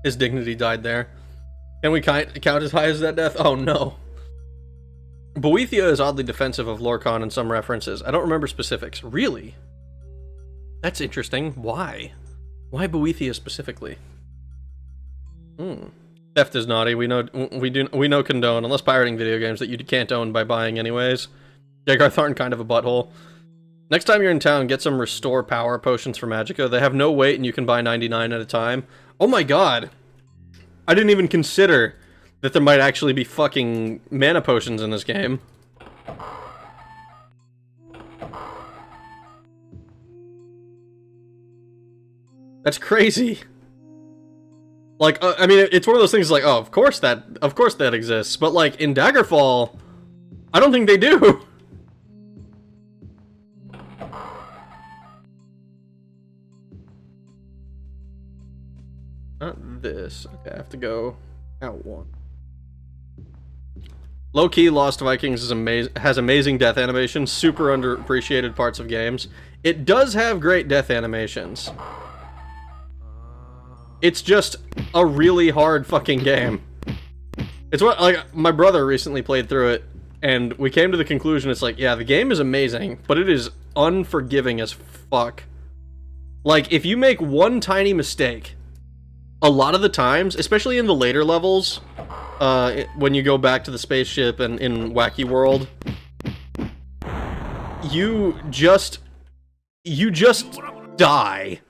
His dignity died there. Can we count as high as that death? Oh no. Boethia is oddly defensive of Lorcan in some references. I don't remember specifics. Really? That's interesting. Why? Why Boethia specifically? Theft is naughty. We know condone, unless pirating video games that you can't own by buying anyways. Jagar Tharn kind of a butthole. Next time you're in town, get some restore power potions for Magicka. They have no weight and you can buy 99 at a time. Oh my god! I didn't even consider that there might actually be fucking mana potions in this game. That's crazy. Like, I mean, it's one of those things like, oh, of course that exists. But like, in Daggerfall, I don't think they do. Not this. Okay, I have to go out one. Low-key, Lost Vikings is has amazing death animations, super underappreciated parts of games. It does have great death animations. It's just a really hard fucking game. It's what, like, my brother recently played through it, and we came to the conclusion, it's like, yeah, the game is amazing, but it is unforgiving as fuck. Like, if you make one tiny mistake, a lot of the times, especially in the later levels, when you go back to the spaceship and in Wacky World, you just die.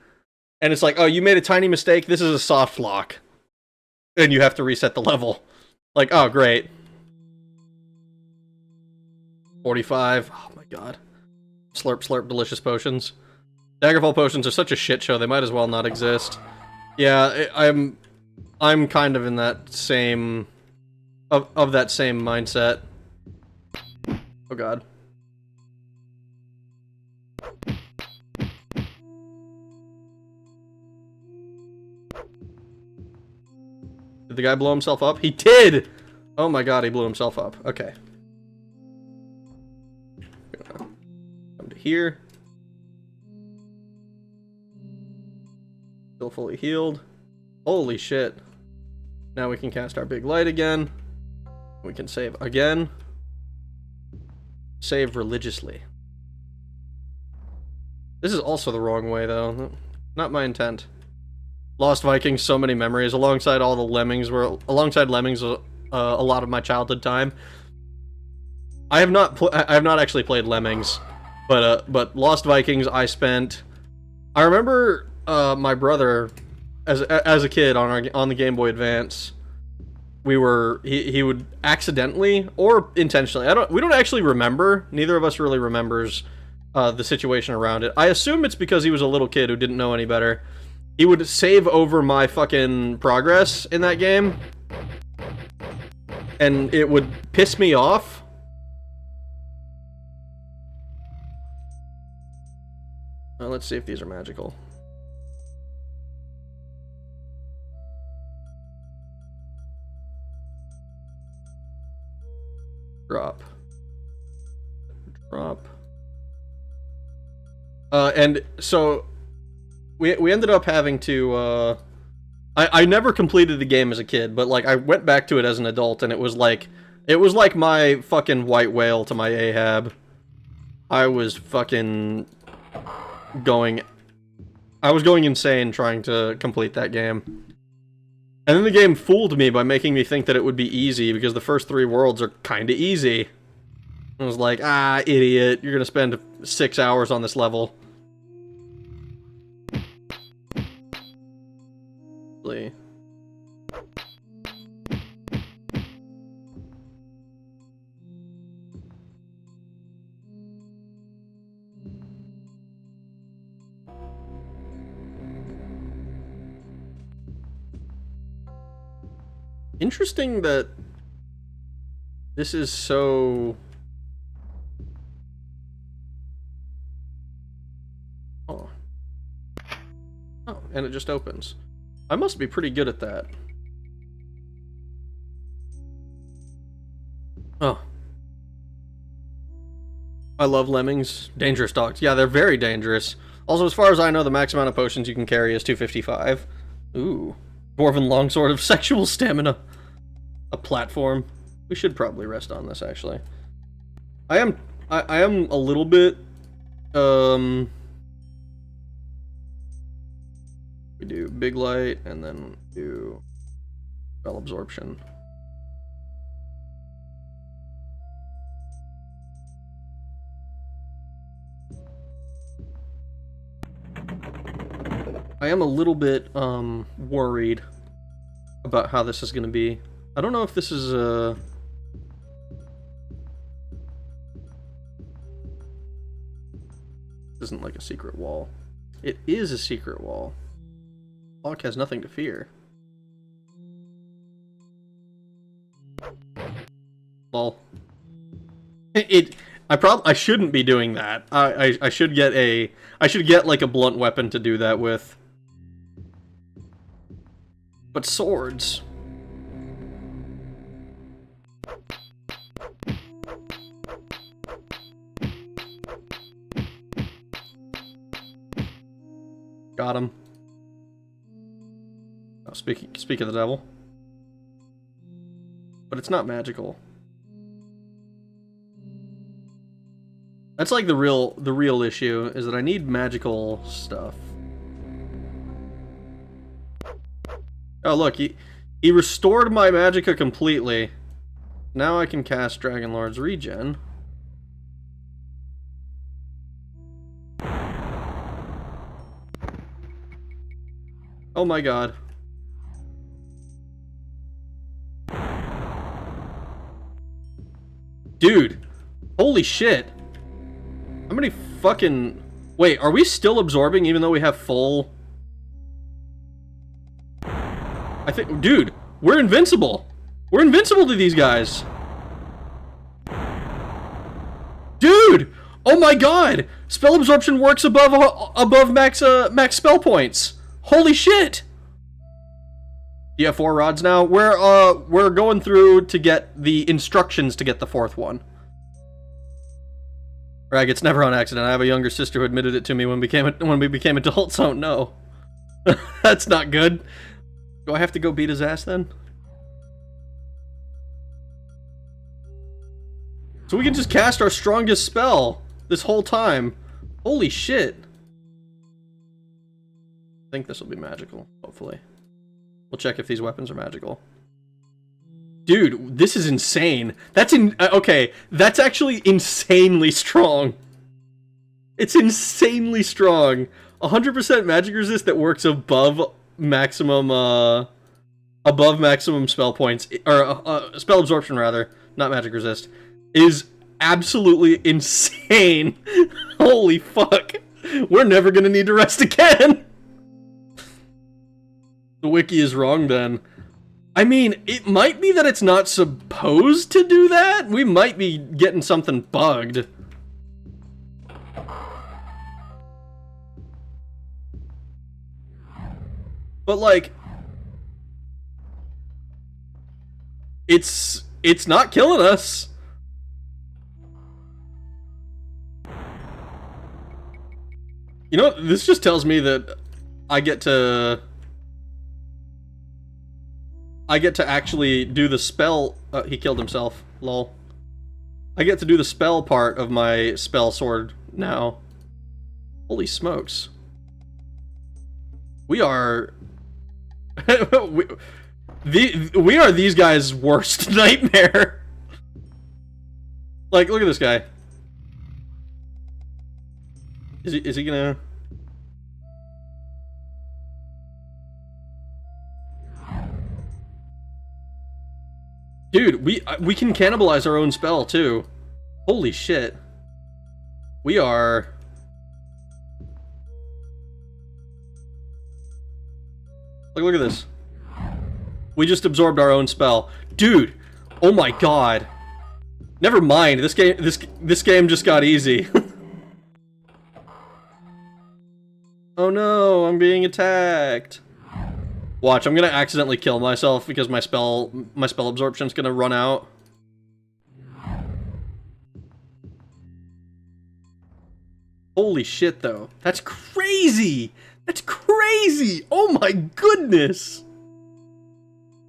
And it's like, oh, you made a tiny mistake, this is a soft lock. And you have to reset the level. Like, oh, great. 45. Oh my god. Slurp, slurp, delicious potions. Daggerfall potions are such a shit show, they might as well not exist. Yeah, I'm kind of in that same... Of that same mindset. Oh god. Did the guy blow himself up? He did! Oh my god, he blew himself up. Okay. Come to here. Still fully healed. Holy shit. Now we can cast our big light again. We can save again. Save religiously. This is also the wrong way, though. Not my intent. Lost Vikings, so many memories. Alongside all the Lemmings, alongside Lemmings, a lot of my childhood time. I have not actually played Lemmings, but Lost Vikings, I remember my brother, as a kid on the Game Boy Advance. He would accidentally or intentionally. We don't actually remember. Neither of us really remembers the situation around it. I assume it's because he was a little kid who didn't know any better. He would save over my fucking progress in that game, and it would piss me off. Let's see if these are magical. Drop. And so we ended up having to I never completed the game as a kid, but like I went back to it as an adult, and it was like my fucking white whale to my Ahab. I was fucking going insane trying to complete that game. And then the game fooled me by making me think that it would be easy, because the first 3 worlds are kinda easy. I was like, ah, idiot, you're gonna spend 6 hours on this level. Interesting that this is so... Oh. Oh, and it just opens. I must be pretty good at that. Oh. I love lemmings. Dangerous dogs. Yeah, they're very dangerous. Also, as far as I know, the max amount of potions you can carry is 255. Ooh. Dwarven longsword of sexual stamina. A platform. We should probably rest on this, actually. I am a little bit big light, and then do spell absorption. I am a little bit worried about how this is going to be. I don't know if this is this isn't like a secret wall. It is a secret wall. Hawk has nothing to fear. Lol. I shouldn't be doing that. I should get like a blunt weapon to do that with. But swords. Got him. Oh, speak of the devil. But it's not magical. That's like the real issue, is that I need magical stuff. Oh look, he restored my magicka completely. Now I can cast Dragon Lord's Regen. Oh my god. Dude, holy shit. How many fucking... Wait, are we still absorbing even though we have full... I think... Dude, we're invincible. We're invincible to these guys. Dude! Oh my god! Spell absorption works above max spell points. Holy shit! You have 4 rods now? We're going through to get the instructions to get the 4th one. Rag, it's never on accident. I have a younger sister who admitted it to me when we became adults. Oh no. That's not good. Do I have to go beat his ass then? So we can just cast our strongest spell this whole time. Holy shit. I think this will be magical, hopefully. We'll check if these weapons are magical. Dude, this is insane. Okay, that's actually insanely strong. It's insanely strong. 100% magic resist that works above maximum spell points, or spell absorption rather, not magic resist, is absolutely insane. Holy fuck. We're never gonna need to rest again. The wiki is wrong then. I mean, it might be that it's not supposed to do that. We might be getting something bugged. But like, it's not killing us. You know, this just tells me that I get to actually do the spell. He killed himself. Lol. I get to do the spell part of my spell sword now. Holy smokes. We are... we are these guys' worst nightmare. Like, look at this guy. Is he gonna... Dude, we can cannibalize our own spell, too. Holy shit. We are... Look at this. We just absorbed our own spell. Dude, oh my god. Never mind, this game just got easy. Oh no, I'm being attacked. Watch, I'm gonna accidentally kill myself because my spell absorption's gonna run out. Holy shit, though. That's crazy! That's crazy! Oh my goodness!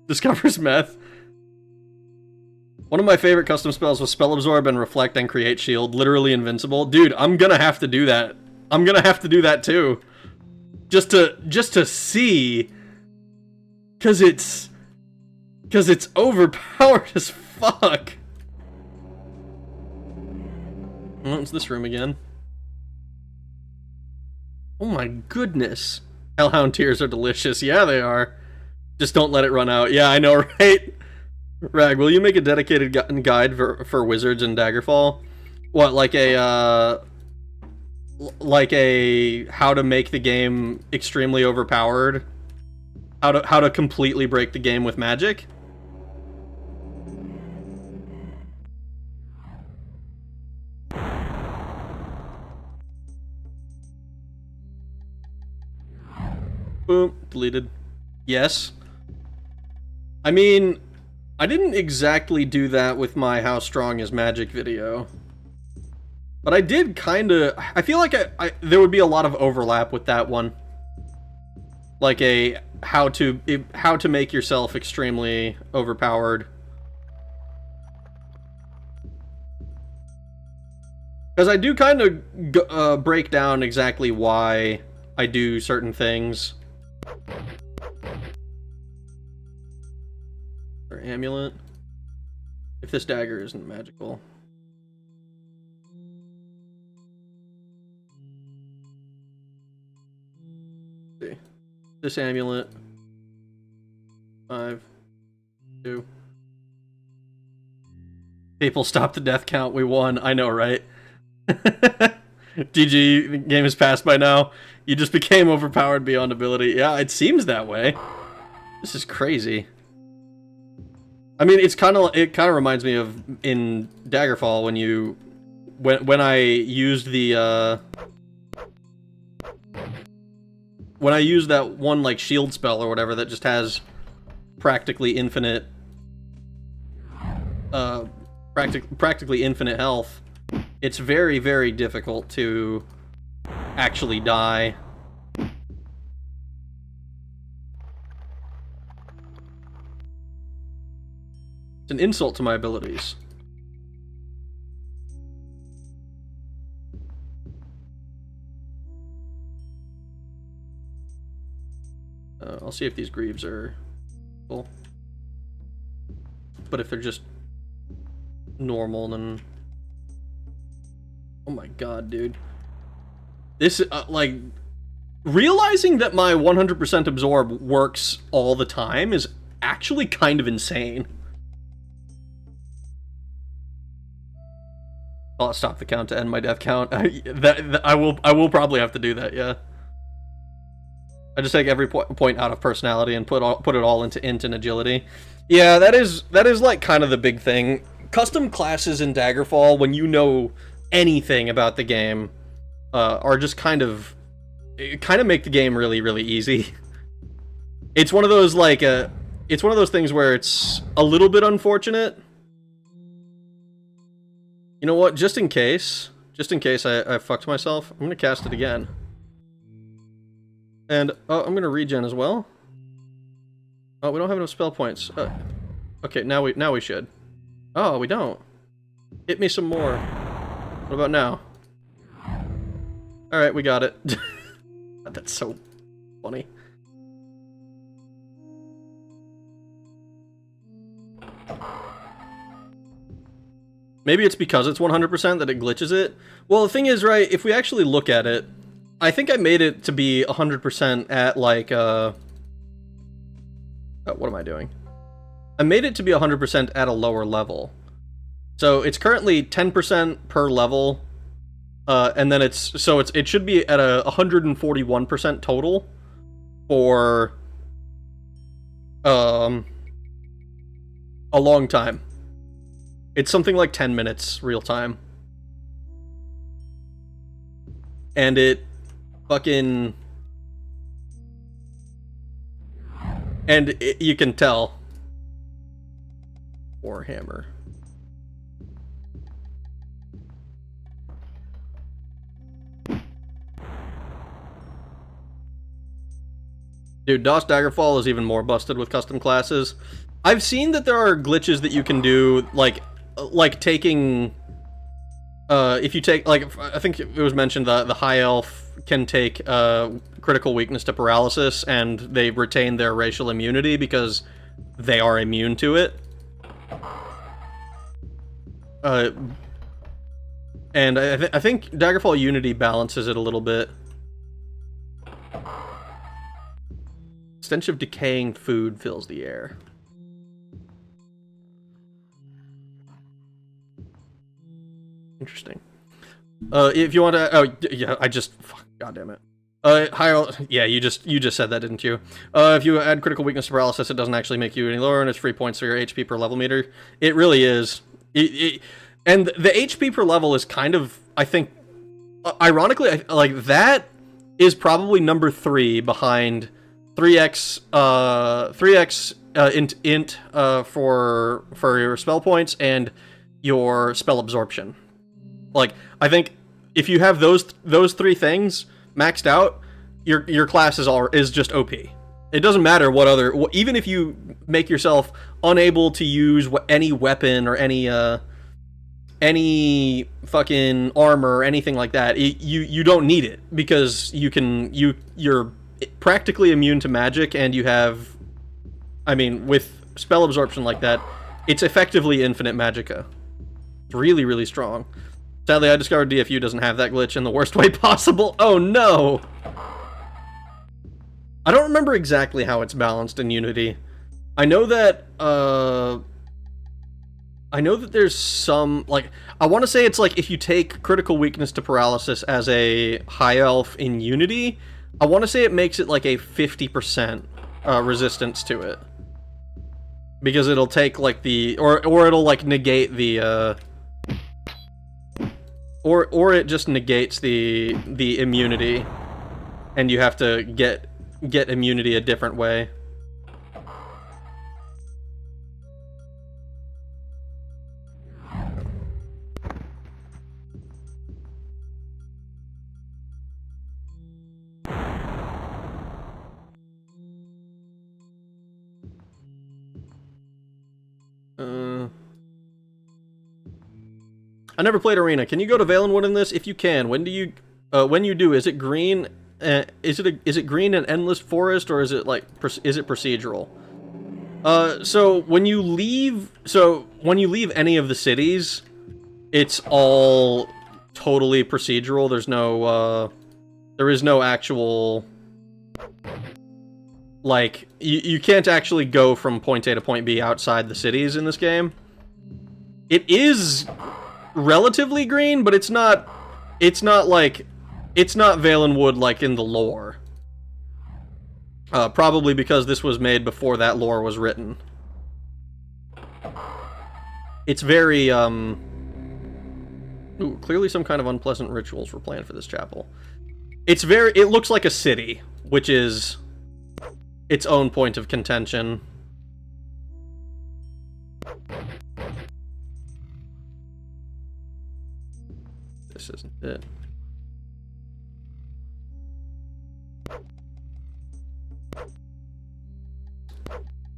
Discovers meth. One of my favorite custom spells was Spell Absorb and Reflect and Create Shield. Literally invincible. Dude, I'm gonna have to do that. I'm gonna have to do that too. just to see, because it's overpowered as fuck. Oh, it's this room again. Oh my goodness. Hellhound tears are delicious. Yeah, they are. Just don't let it run out. Yeah, I know, right? Rag, will you make a dedicated guide for wizards in Daggerfall? What, like a how to make the game extremely overpowered? How to completely break the game with magic? Boom, deleted. Yes. I mean, I didn't exactly do that with my How Strong is Magic video. But I did kind of... I feel like there would be a lot of overlap with that one. Like a how to make yourself extremely overpowered. Because I do kind of break down exactly why I do certain things. Or amulet. If this dagger isn't magical. Let's see. This amulet. 5, 2. People stopped the death count. We won. I know, right? GG, the game is passed by now. You just became overpowered beyond ability. Yeah, it seems that way. This is crazy. I mean, it kind of reminds me of in Daggerfall when I used the when I used that one like shield spell or whatever that just has practically infinite practically infinite health. It's very, very difficult to actually die. It's an insult to my abilities. I'll see if these greaves are full. But if they're just normal, then... Oh my god, dude. This, like... Realizing that my 100% absorb works all the time is actually kind of insane. I'll stop the count to end my death count. I will probably have to do that, yeah. I just take every point out of personality and put it all into int and agility. Yeah, that is like kind of the big thing. Custom classes in Daggerfall, when you know anything about the game, are just kind of make the game really, really easy. It's one of those like it's one of those things where it's a little bit unfortunate. You know what? Just in case I fucked myself, I'm gonna cast it again. And I'm gonna regen as well. Oh, we don't have enough spell points. Okay, now we should. Oh, we don't. Hit me some more. What about now? All right, we got it. That's so funny. Maybe it's because it's 100% that it glitches it. Well, the thing is, right, if we actually look at it, I think I made it to be 100% at, like, what am I doing? I made it to be 100% at a lower level. So it's currently 10% per level, and then it should be at a 141% total for, a long time. It's something like 10 minutes real time. And it fucking... And you can tell. Warhammer. Dude, DOS Daggerfall is even more busted with custom classes. I've seen that there are glitches that you can do, like taking... if you take, like, I think it was mentioned the High Elf can take critical weakness to paralysis, and they retain their racial immunity because they are immune to it. And I think Daggerfall Unity balances it a little bit. Stench of decaying food fills the air. Interesting. If you want to, oh yeah, fuck, God damn it. Yeah, you just said that, didn't you? If you add critical weakness to paralysis, it doesn't actually make you any lower, and it's free points for your HP per level meter. It really is. And the HP per level is kind of, I think, ironically, like that is probably number 3 behind 3x int for your spell points and your spell absorption. Like, I think if you have those 3 things maxed out, your class is just OP. It doesn't matter what other, even if you make yourself unable to use any weapon or any fucking armor or anything like that, you don't need it, because you're practically immune to magic, and you have, I mean, with spell absorption like that, it's effectively infinite magicka. It's really, really strong. Sadly, I discovered DFU doesn't have that glitch in the worst way possible. Oh no! I don't remember exactly how it's balanced in Unity. I know that there's some, like, I want to say it's like if you take critical weakness to paralysis as a high elf in Unity, I want to say it makes it like a 50% resistance to it. Because it'll take like the, or it'll like negate the, or it just negates the immunity, and you have to get immunity a different way. I never played Arena. Can you go to Valenwood in this? If you can, when you do, is it green? Is it green and endless forest, or is it like is it procedural? So when you leave any of the cities, it's all totally procedural. There is no actual, like, you can't actually go from point A to point B outside the cities in this game. It is relatively green, but it's not Valenwood like in the lore. Probably because this was made before that lore was written. It's very, ooh, clearly some kind of unpleasant rituals were planned for this chapel. It looks like a city, which is its own point of contention. This isn't it.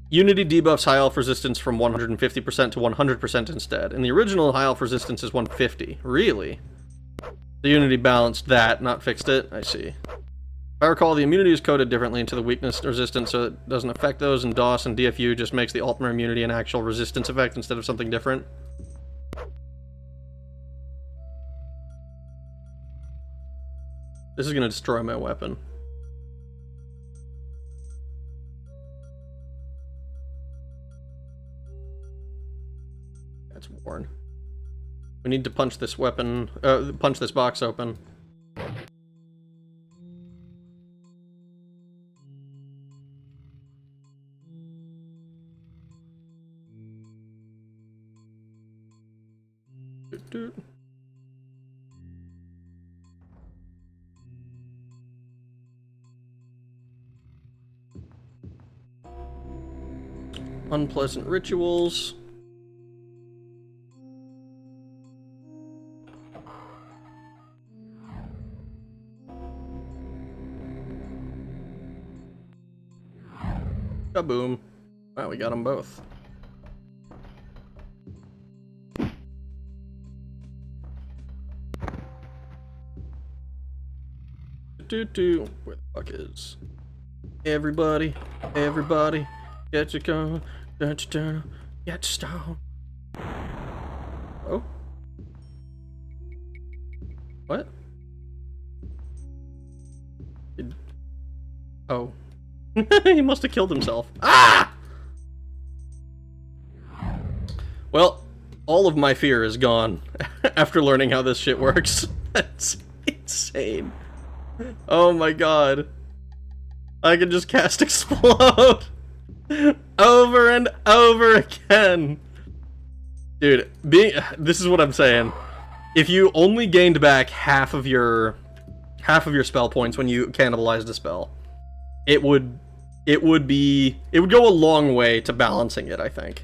Unity debuffs high elf resistance from 150% to 100% instead. And the original high elf resistance is 150. Really? The Unity balanced that, not fixed it? I see. If I recall, the immunity is coded differently into the weakness resistance, so it doesn't affect those, and DOS and DFU just makes the ultimate immunity an actual resistance effect instead of something different. This is gonna destroy my weapon. That's worn. We need to punch this weapon, punch this box open. Unpleasant rituals. Kaboom. Wow, we got them both. Where the fuck is everybody? Everybody, get your gun, get your turn, get stone. Oh, what? Oh, he must have killed himself. Ah! Well, all of my fear is gone after learning how this shit works. That's insane. Oh my god. I can just cast Explode over and over again. Dude, this is what I'm saying. If you only gained back half of your spell points when you cannibalized a spell, it would go a long way to balancing it, I think.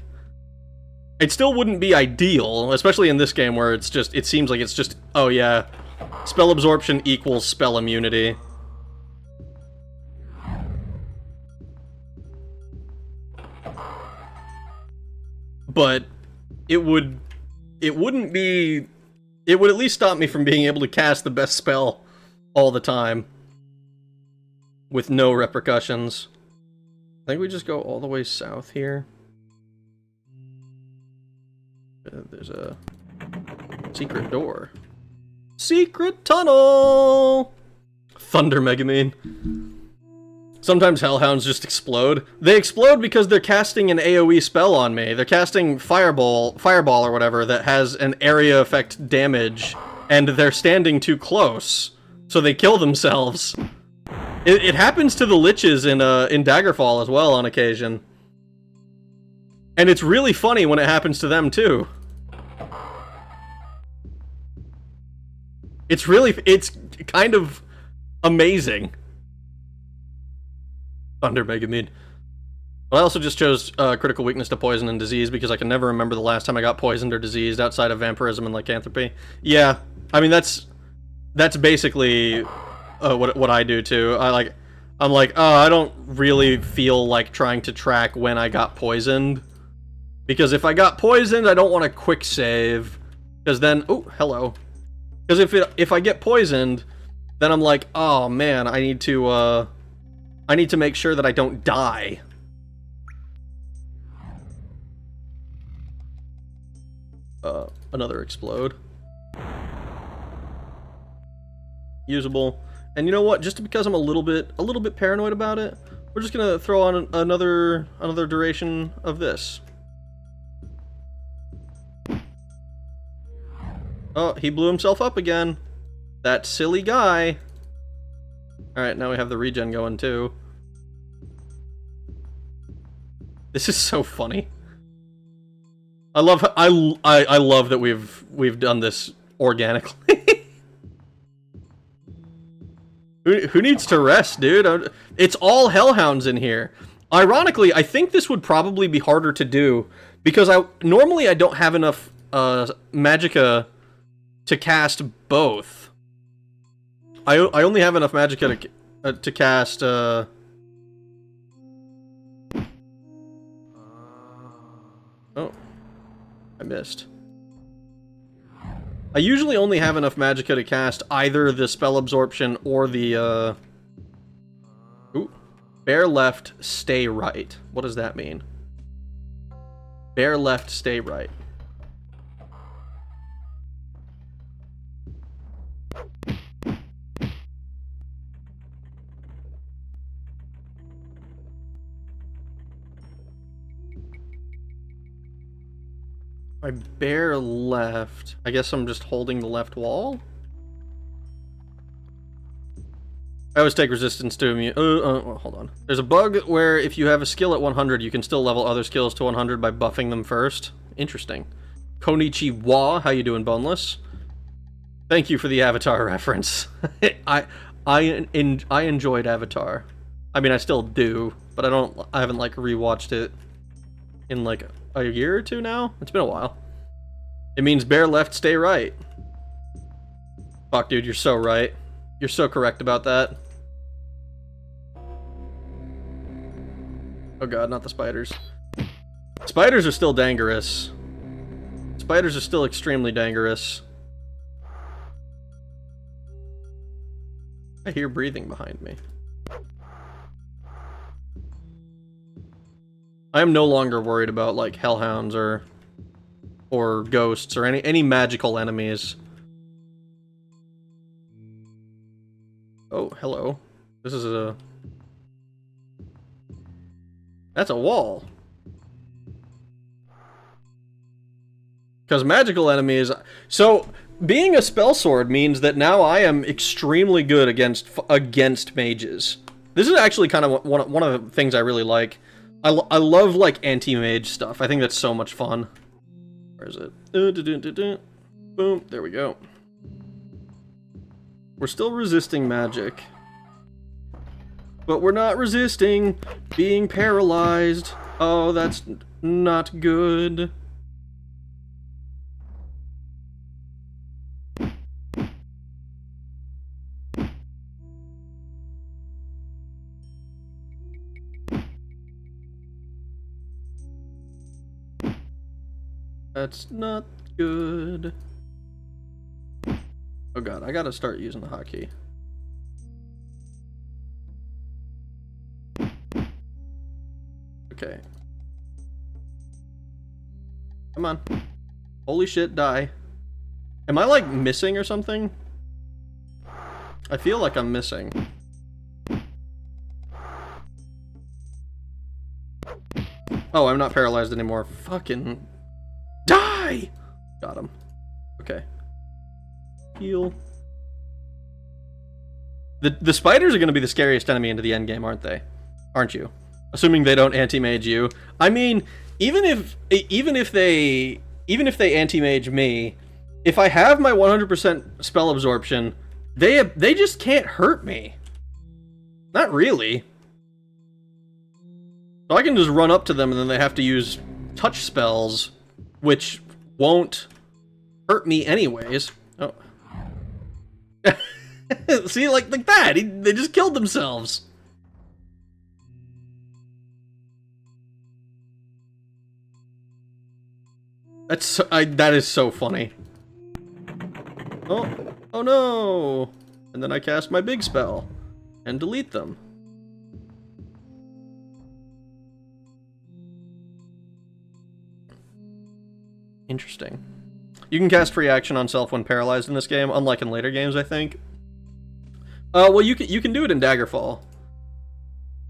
It still wouldn't be ideal, especially in this game where it seems like it's just, oh yeah, spell absorption equals spell immunity. But it would at least stop me from being able to cast the best spell all the time with no repercussions. I think we just go all the way south here. There's a secret door. Secret tunnel! Thunder Megamine. Sometimes Hellhounds just explode. They explode because they're casting an AoE spell on me. They're casting Fireball or whatever that has an area effect damage, and they're standing too close, so they kill themselves. It happens to the Liches in Daggerfall as well on occasion. And it's really funny when it happens to them too. It's kind of amazing. Thunder Megamine. I also just chose critical weakness to poison and disease because I can never remember the last time I got poisoned or diseased outside of vampirism and lycanthropy. Yeah, I mean that's basically what I do too. I'm like, oh, I don't really feel like trying to track when I got poisoned, because if I got poisoned, I don't want to quick save, because then, oh, hello. Because if I get poisoned, then I'm like, oh man, I need to make sure that I don't die. Another explode. Usable. And you know what? Just because I'm a little bit paranoid about it, we're just gonna throw on another duration of this. Oh, he blew himself up again. That silly guy. Alright, now we have the regen going too. This is so funny. I love that we've done this organically. Who needs to rest, dude? It's all Hellhounds in here. Ironically, I think this would probably be harder to do because normally I don't have enough magicka to cast both. I only have enough magicka to cast oh, I missed. I usually only have enough magicka to cast either the spell absorption or the ooh, bear left, stay right. What does that mean? Bear left, stay right. My bear left. I guess I'm just holding the left wall? I always take resistance to immune. Well, hold on. There's a bug where if you have a skill at 100, you can still level other skills to 100 by buffing them first. Interesting. Konichiwa, how you doing, Boneless? Thank you for the Avatar reference. I enjoyed Avatar. I mean, I still do, but I haven't like rewatched it in like a year or two now. It's been a while. It means bear left, stay right. Fuck, dude, you're so right. You're so correct about that. Oh god, not the spiders. Spiders are still dangerous. Spiders are still extremely dangerous. I hear breathing behind me. I am no longer worried about like hellhounds or ghosts or any magical enemies. Oh, hello. This is a... That's a wall. Because magical enemies... So, being a spell sword means that now I am extremely good against mages. This is actually kind of one of the things I really like. I love, like, anti-mage stuff. I think that's so much fun. Where is it? Boom. There we go. We're still resisting magic. But we're not resisting being paralyzed. Oh, that's not good. That's not good. Oh god, I gotta start using the hotkey. Okay. Come on. Holy shit, die. Am I like missing or something? I feel like I'm missing. Oh, I'm not paralyzed anymore. Fucking die! Got him. Okay. Heal. The spiders are going to be the scariest enemy into the endgame, aren't they? Aren't you? Assuming they don't anti-mage you. I mean, even if they anti-mage me, if I have my 100% spell absorption, they just can't hurt me. Not really. So I can just run up to them and then they have to use touch spells, which won't hurt me anyways. Oh. See, like that. They just killed themselves. That is so funny. Oh no! And then I cast my big spell and delete them. Interesting. You can cast free action on self when paralyzed in this game, unlike in later games, I think. Well, you can do it in Daggerfall.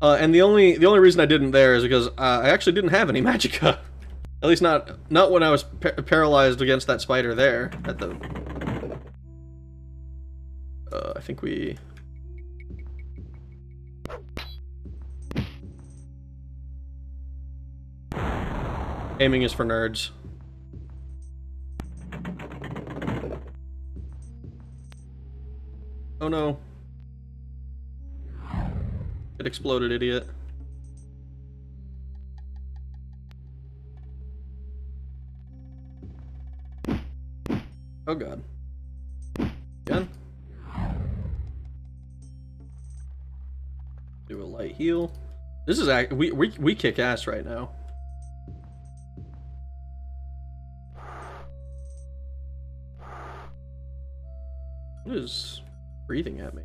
And the only reason I didn't there is because I actually didn't have any magicka. At least not when I was paralyzed against that spider there at the. I think we. Aiming is for nerds. Oh no. It exploded, idiot. Oh god. Again. Do a light heal. This is we kick ass right now. What is breathing at me?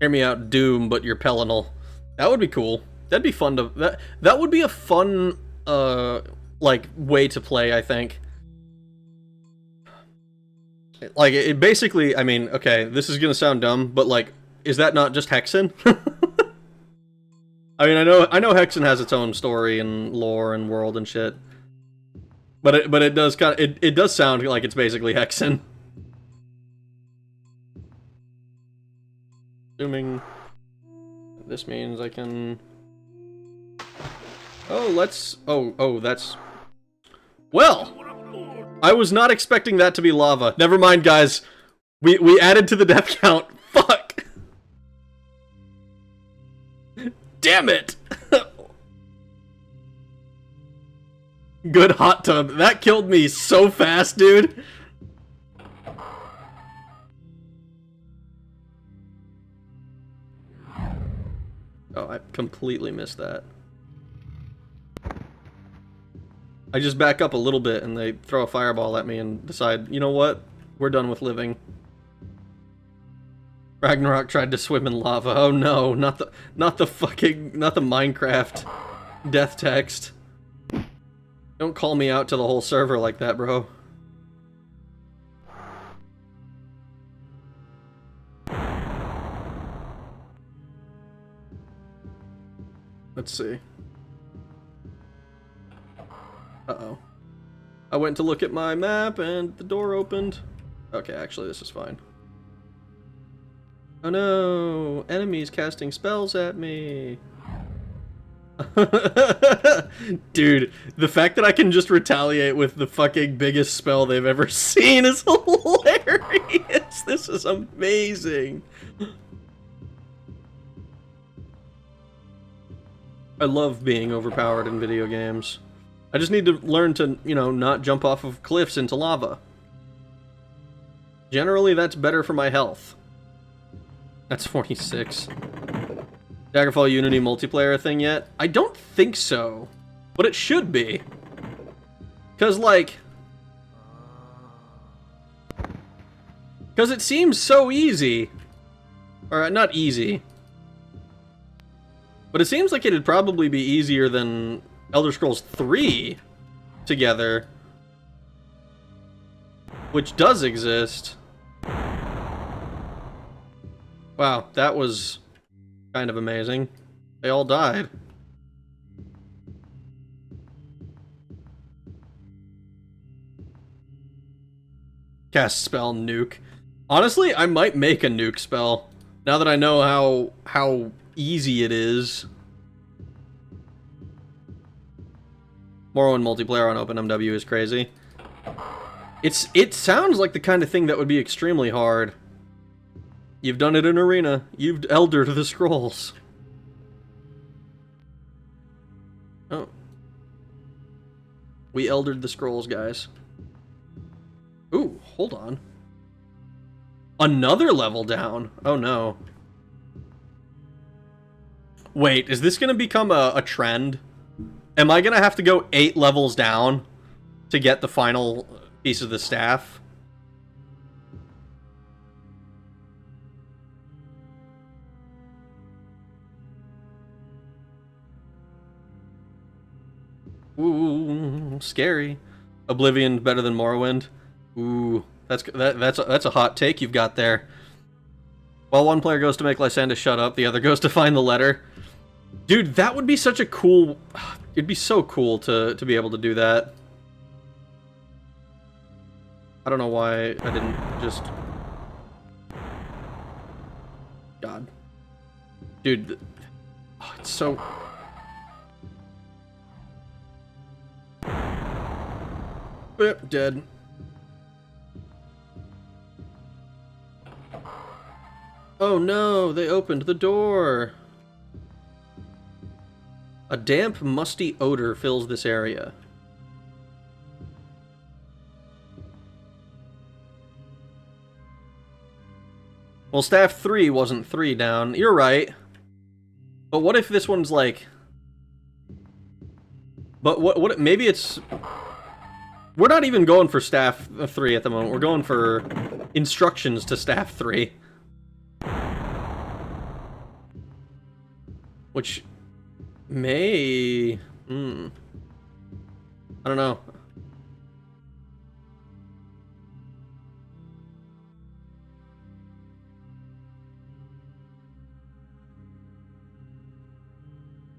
Hear me out, Doom, but you're Pelinal. That would be cool. That'd be fun to... That would be a fun, like, way to play, I think. Like, it basically... I mean, okay, this is gonna sound dumb, but, like, is that not just Hexen? I mean, I know Hexen has its own story and lore and world and shit. But it does kind of... It does sound like it's basically Hexen. Assuming this means I can... Oh, let's... Oh, that's... Well! I was not expecting that to be lava. Never mind, guys. We added to the death count. Fuck! Damn it! Good hot tub. That killed me so fast, dude. Oh, I completely missed that. I just back up a little bit and they throw a fireball at me and decide, you know what? We're done with living. Ragnarok tried to swim in lava. Oh no, not the Minecraft death text. Don't call me out to the whole server like that, bro. Let's see. Uh-oh. I went to look at my map and the door opened. Okay, actually this is fine. Oh no! Enemies casting spells at me! Dude, the fact that I can just retaliate with the fucking biggest spell they've ever seen is hilarious! This is amazing! I love being overpowered in video games. I just need to learn to, you know, not jump off of cliffs into lava. Generally, that's better for my health. That's 46. Daggerfall Unity multiplayer thing yet? I don't think so. But it should be. Because, like... Because it seems so easy. Or, not easy. But it seems like it'd probably be easier than Elder Scrolls 3 together. Which does exist. Wow, that was kind of amazing. They all died. Cast spell nuke. Honestly, I might make a nuke spell. Now that I know how easy it is. Morrowind multiplayer on OpenMW is crazy. It sounds like the kind of thing that would be extremely hard. You've done it in Arena. You've eldered the scrolls. Oh. We eldered the scrolls, guys. Ooh, hold on. Another level down. Oh no. Wait, is this gonna become a trend? Am I gonna have to go 8 levels down to get the final piece of the staff? Ooh, scary. Oblivion better than Morrowind. Ooh, that's a hot take you've got there. While one player goes to make Lysandra shut up, the other goes to find the letter. Dude, that would be such a cool... It'd be so cool to be able to do that. I don't know why I didn't just... God. Dude, oh, it's so... Yep, dead. Oh no, they opened the door. A damp, musty odor fills this area. Well, staff 3 wasn't 3 down. You're right. But what if this one's like... But what maybe it's... We're not even going for staff 3 at the moment. We're going for instructions to staff 3. Which may... I don't know.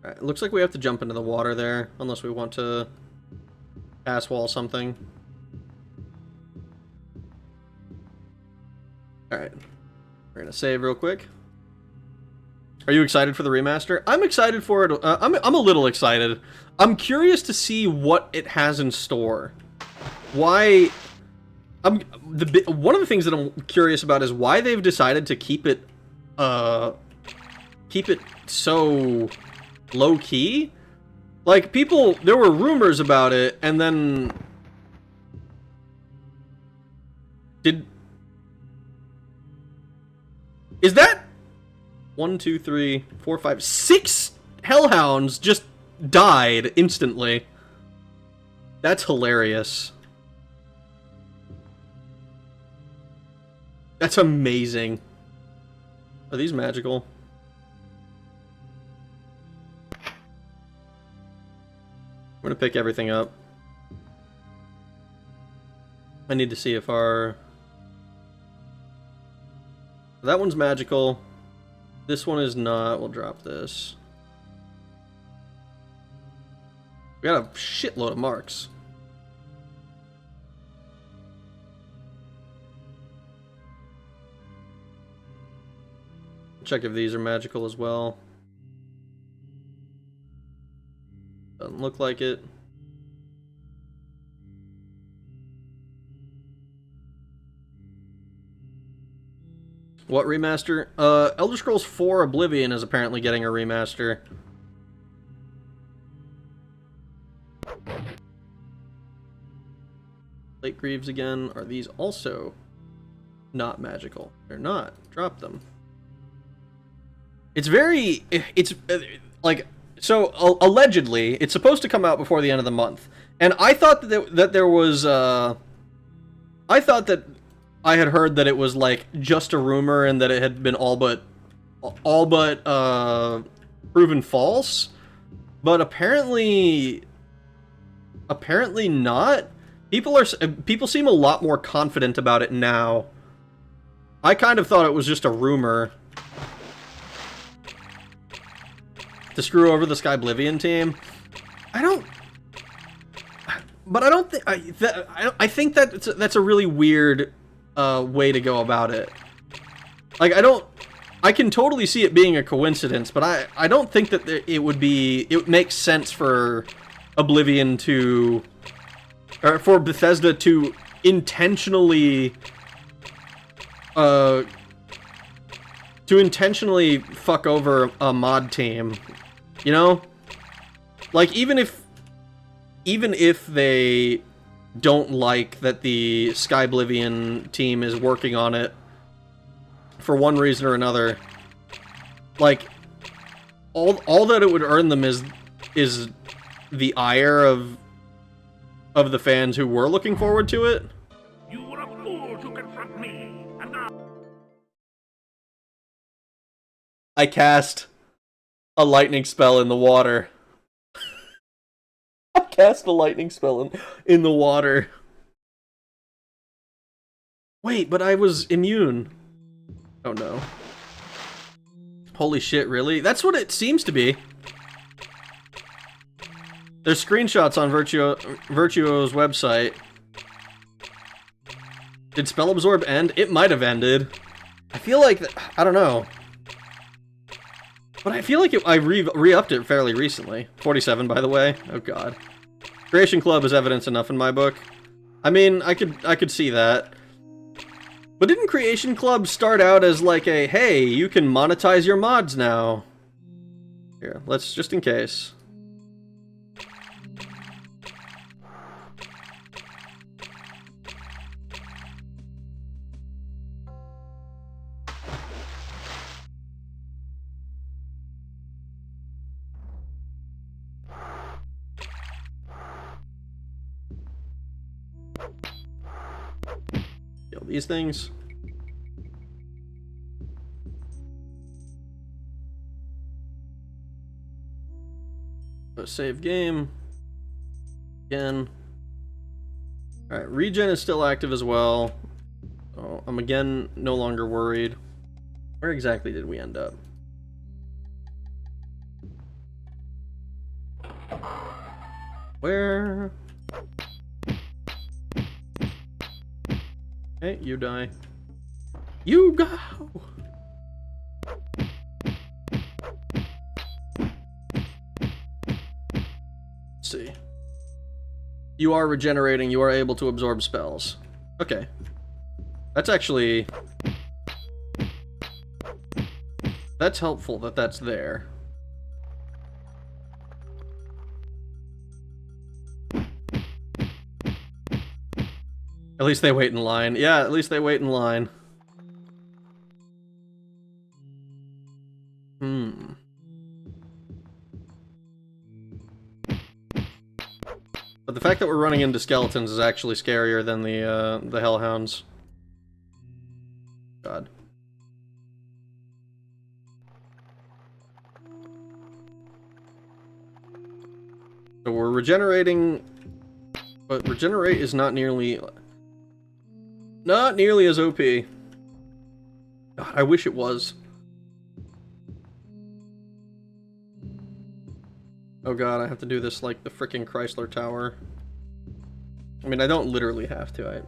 Alright, it looks like we have to jump into the water there, unless we want to pass wall something. Alright. We're gonna save real quick. Are you excited for the remaster? I'm excited for it. I'm a little excited. I'm curious to see what it has in store. Why... one of the things that I'm curious about is why they've decided to keep it so low-key. Like, people... There were rumors about it, and then... Is that... 1, 2, 3, 4, 5, 6 hellhounds just died instantly. That's hilarious. That's amazing. Are these magical? I'm gonna pick everything up. I need to see if our... That one's magical. This one is not. We'll drop this. We got a shitload of marks. Check if these are magical as well. Doesn't look like it. What remaster? Elder Scrolls 4 Oblivion is apparently getting a remaster. Lake Greaves again. Are these also not magical? They're not. Drop them. It's very... It's like... So, allegedly, it's supposed to come out before the end of the month. And I thought that there was... I thought that I had heard that it was, like, just a rumor and that it had been all but proven false. But apparently not. People seem a lot more confident about it now. I kind of thought it was just a rumor to screw over the Skyblivion team. I think that's a really weird way to go about it. Like, I can totally see it being a coincidence, but I don't think that it makes sense for Oblivion to, or for Bethesda to intentionally fuck over a mod team, you know? Like, even if they don't like that the Skyblivion team is working on it for one reason or another, like, all that it would earn them is the ire of the fans who were looking forward to it. You were a fool to confront me, and now... I cast a lightning spell in the water. I cast a lightning spell in the water. Wait, but I was immune. Oh no. Holy shit, really? That's what it seems to be. There's screenshots on Virtuo's website. Did Spell Absorb end? It might have ended. I feel like... I don't know. But I feel like I re-upped it fairly recently. 47, by the way. Oh god. Creation Club is evidence enough in my book. I mean, I could see that. But didn't Creation Club start out as like a, hey, you can monetize your mods now? Here, let's, just in case. Kill these things. Save game. Again. Alright, regen is still active as well. Oh, I'm again no longer worried. Where exactly did we end up? Where? Hey, you die. You go! Let's see. You are regenerating, you are able to absorb spells. Okay. That's actually... That's helpful that that's there. At least they wait in line. Yeah, at least they wait in line. But the fact that we're running into skeletons is actually scarier than the Hellhounds. So we're regenerating, but regenerate is not nearly as OP. God, I wish it was. Oh god, I have to do this like the frickin' Chrysler Tower. I mean, I don't literally have to.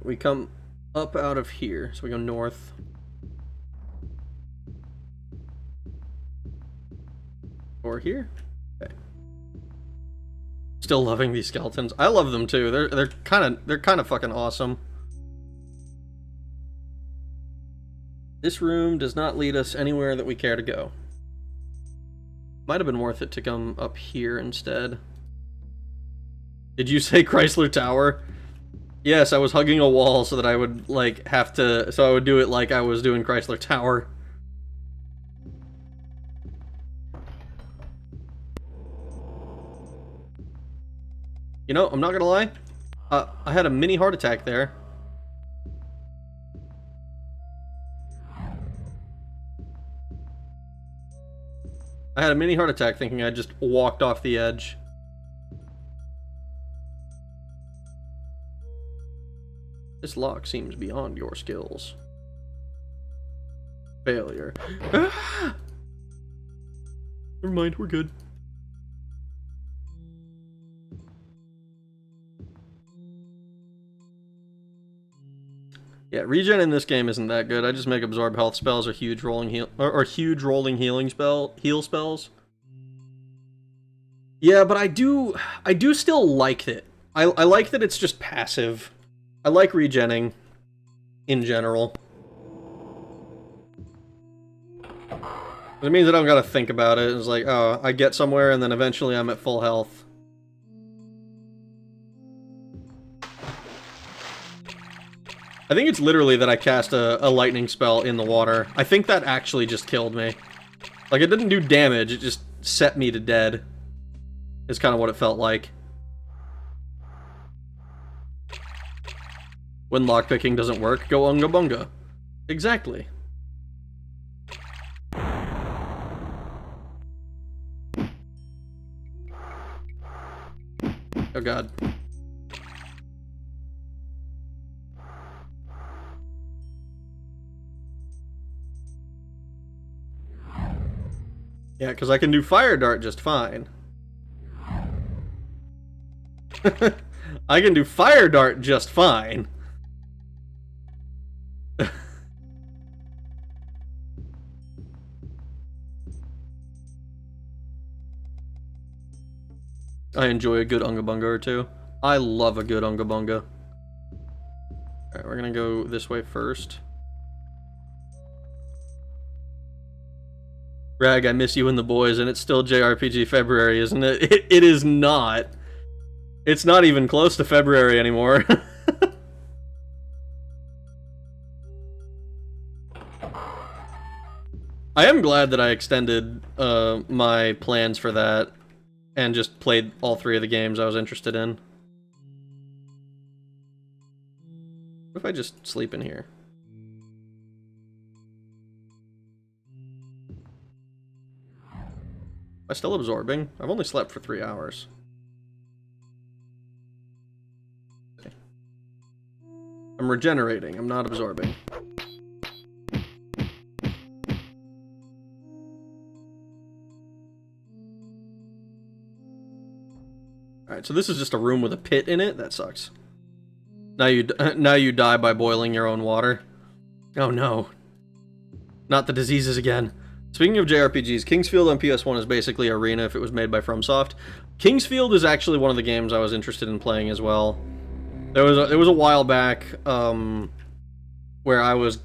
We come up out of here, so we go north. Or here? Okay. Still loving these skeletons. I love them too. They're kind of fucking awesome. This room does not lead us anywhere that we care to go. Might have been worth it to come up here instead. Did you say Chrysler Tower? Yes, I was hugging a wall so that I would, like, have to... So I would do it like I was doing Chrysler Tower. You know, I'm not gonna lie. I had a mini heart attack there. I had a mini heart attack thinking I just walked off the edge. This lock seems beyond your skills. Failure. Ah! Never mind, we're good. Yeah, regen in this game isn't that good. I just make absorb health spells or huge rolling healing heal spells. Yeah, but I do still like it. I like that it's just passive. I like regenning in general. It means I don't gotta think about it. It's like, oh, I get somewhere and then eventually I'm at full health. I think it's literally that I cast a lightning spell in the water. I think that actually just killed me. Like, it didn't do damage, it just set me to dead. Is kind of what it felt like. When lockpicking doesn't work, go unga bunga. Exactly. Oh god. Yeah, because I can do Fire Dart just fine. I can do Fire Dart just fine. I enjoy a good Unga Bunga or two. I love a good Unga Bunga. Alright, we're gonna go this way first. Rag, I miss you and the boys, and it's still JRPG February, isn't it? It is not. It's not even close to February anymore. I am glad that I extended my plans for that and just played all 3 of the games I was interested in. What if I just sleep in here? Am I still absorbing? I've only slept for 3 hours. Okay. I'm regenerating, I'm not absorbing. Alright, so this is just a room with a pit in it? That sucks. Now you die by boiling your own water. Oh no. Not the diseases again. Speaking of JRPGs, Kingsfield on PS1 is basically Arena if it was made by FromSoft. Kingsfield is actually one of the games I was interested in playing as well. There was a while back where I was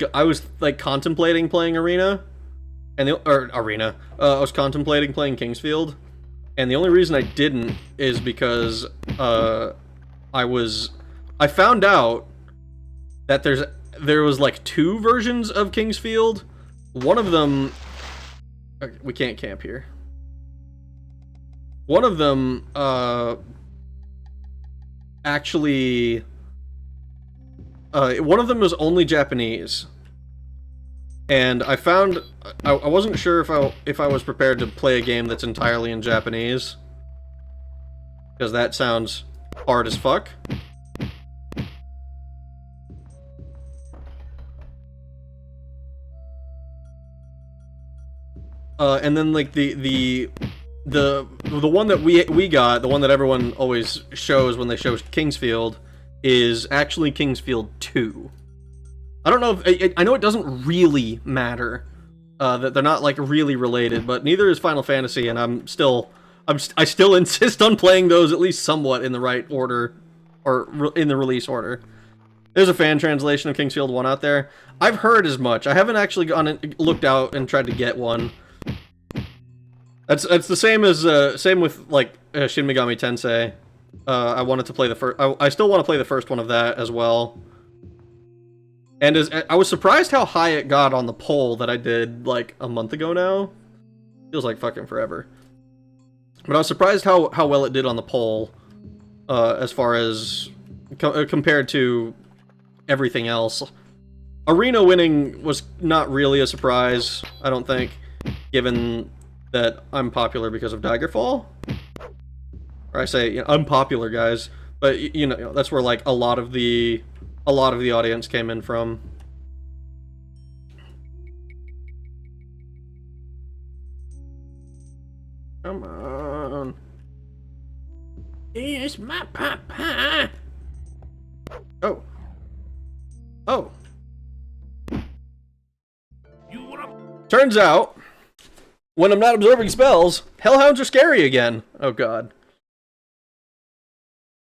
like contemplating playing Arena, and I was contemplating playing Kingsfield, and the only reason I didn't is because I found out that there was like 2 versions of Kingsfield. One of them, we can't camp here. One of them actually one of them was only Japanese, And I found I wasn't sure if I was prepared to play a game that's entirely in Japanese, because that sounds hard as fuck. And then like the one that we got, the one that everyone always shows when they show Kingsfield, is actually Kingsfield 2. I don't know if I know it doesn't really matter that they're not like really related, but neither is Final Fantasy, and I still insist on playing those at least somewhat in the right order, or in the release order. There's a fan translation of Kingsfield 1 out there. I've heard as much. I haven't actually gone and looked out and tried to get one. That's the same as same with like Shin Megami Tensei. I wanted to play the first. I still want to play the first one of that as well. And I was surprised how high it got on the poll that I did like a month ago now. Feels like fucking forever. But I was surprised how well it did on the poll, as far as compared to everything else. Arena winning was not really a surprise, I don't think, given that I'm popular because of Daggerfall. Or I say, you know, unpopular guys, but you know that's where like a lot of the audience came in from. Come on. Here's my papa. Oh. Oh. Turns out, when I'm not absorbing spells, hellhounds are scary again. Oh god.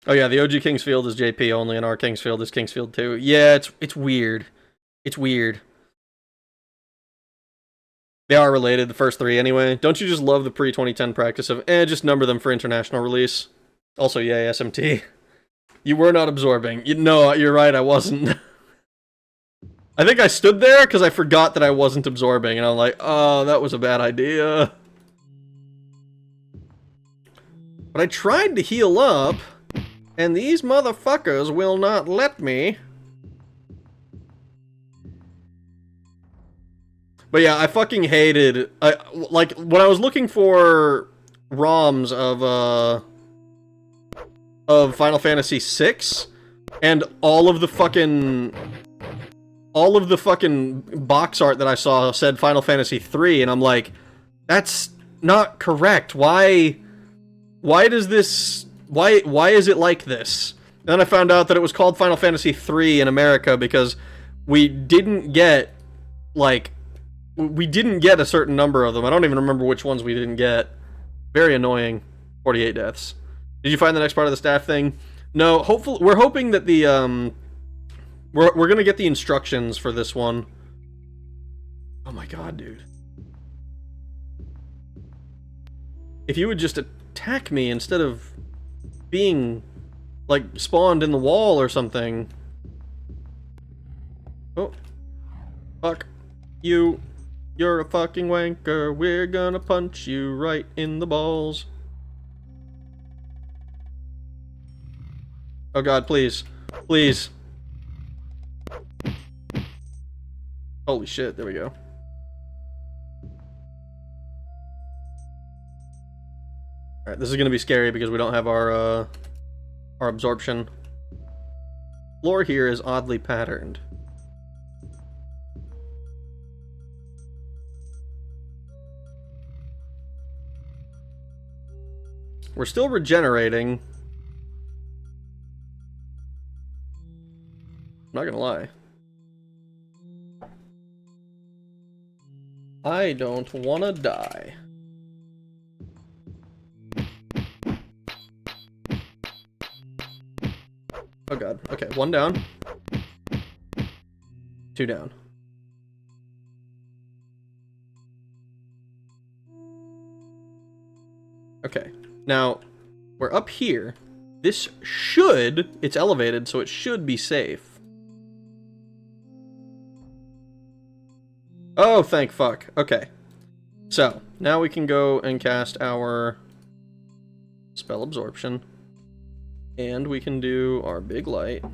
Oh yeah, the OG Kingsfield is JP only, and our Kingsfield is Kingsfield 2. Yeah, it's weird. It's weird. They are related, the first three anyway. Don't you just love the pre-2010 practice of, just number them for international release? Also, yay, SMT. You were not absorbing. No, you're right, I wasn't. I think I stood there because I forgot that I wasn't absorbing, and I'm like, oh, that was a bad idea. But I tried to heal up, and these motherfuckers will not let me. But yeah, I fucking hated, like, when I was looking for ROMs of Final Fantasy VI, and all of the fucking box art that I saw said Final Fantasy 3, and I'm like, that's not correct. Why does this, why is it like this? And then I found out that it was called Final Fantasy 3 in America because we didn't get, like, a certain number of them. I don't even remember which ones we didn't get. Very annoying. 48 deaths. Did you find the next part of the staff thing? No, hopefully, we're hoping that the, we're gonna get the instructions for this one. Oh my god, dude. If you would just attack me instead of being, like, spawned in the wall or something. Oh. Fuck. You. You're a fucking wanker. We're gonna punch you right in the balls. Oh god, please. Please. Holy shit, there we go. Alright, this is gonna be scary because we don't have our absorption. Floor here is oddly patterned. We're still regenerating. I'm not gonna lie. I don't wanna die. Oh god. Okay, one down. Two down. Okay. Now, we're up here. This should... It's elevated, so it should be safe. Oh, thank fuck. Okay. So, now we can go and cast our spell absorption. And we can do our big light.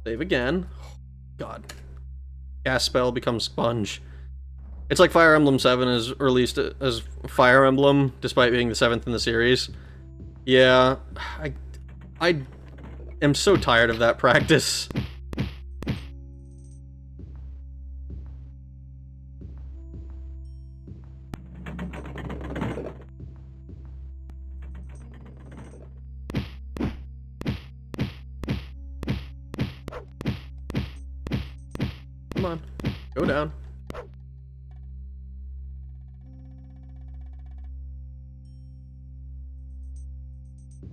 Save again. God. Cast spell becomes sponge. It's like Fire Emblem 7 is released as Fire Emblem, despite being the 7th in the series. Yeah, I am so tired of that practice. Come on, go down.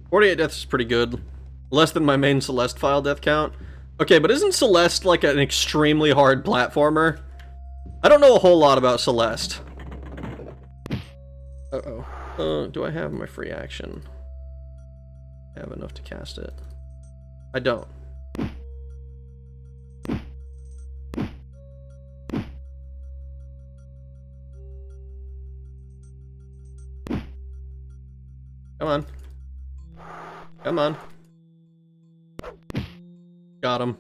"48 deaths is pretty good. Less than my main Celeste file death count. Okay, but isn't Celeste like an extremely hard platformer? I don't know a whole lot about Celeste. Uh-oh. Do I have my free action? I have enough to cast it. I don't. Come on. Come on. Got him.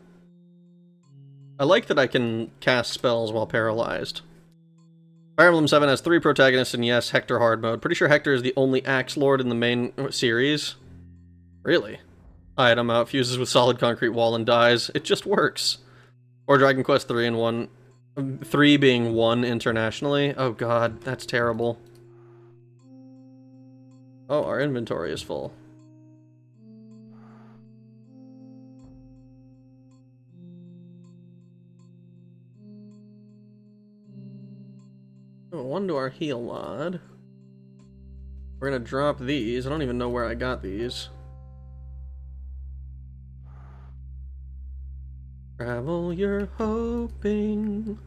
I like that I can cast spells while paralyzed. Fire Emblem 7 has 3 protagonists, and yes, Hector hard mode. Pretty sure Hector is the only Axe Lord in the main series. Really? Item out, fuses with solid concrete wall and dies. It just works. Or Dragon Quest 3 and 1. 3 being 1 internationally. Oh god, that's terrible. Oh, our inventory is full. Oh, 1 to our heal mod. We're gonna drop these. I don't even know where I got these. Travel, you're hoping.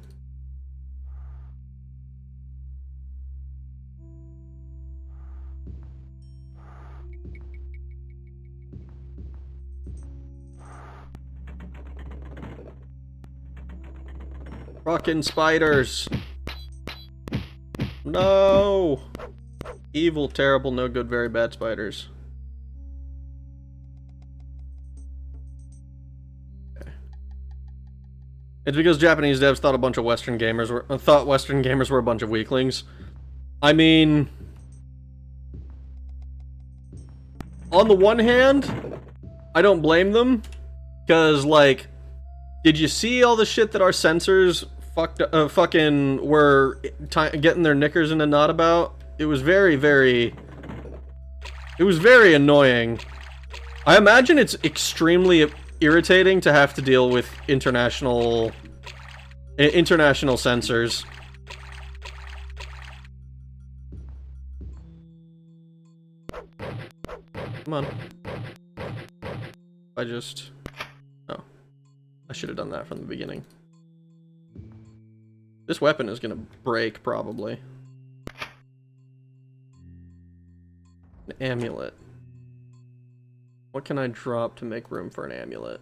Fucking spiders. No! Evil, terrible, no good, very bad spiders. Okay. It's because Japanese devs thought Western gamers were a bunch of weaklings. I mean, on the one hand, I don't blame them, because, like, did you see all the shit that our censors fucking were getting their knickers in a knot about? It was very, very... It was very annoying. I imagine it's extremely irritating to have to deal with international censors. Come on. I should have done that from the beginning. This weapon is gonna break, probably. An amulet. What can I drop to make room for an amulet?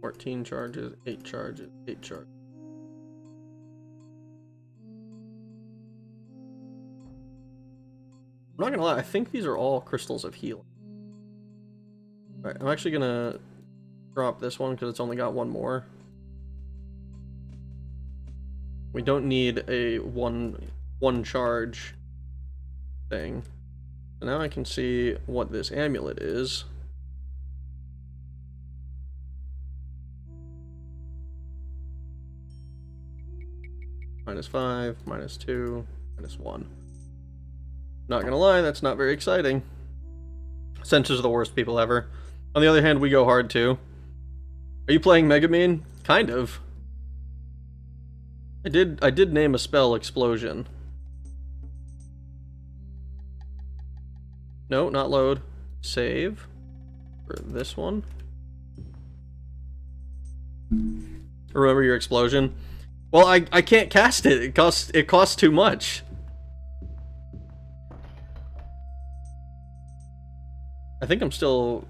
14 charges, 8 charges, 8 charges. I'm not gonna lie, I think these are all crystals of healing. Alright, I'm actually gonna drop this one because it's only got 1 more. We don't need a one charge thing. So now I can see what this amulet is. -5, -2, -1. Not gonna lie, that's not very exciting. Censors are the worst people ever. On the other hand, we go hard too. Are you playing Megamine? Kind of. I did name a spell Explosion. No, not load. Save. For this one. Remember your explosion? Well, I can't cast it. It costs too much. I think I'm still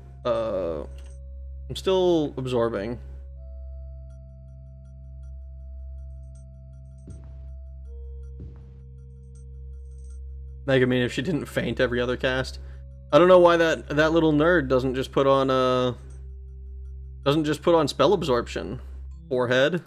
absorbing. Megamine if she didn't faint every other cast. I don't know why that little nerd doesn't just put on Doesn't just put on spell absorption. Forehead.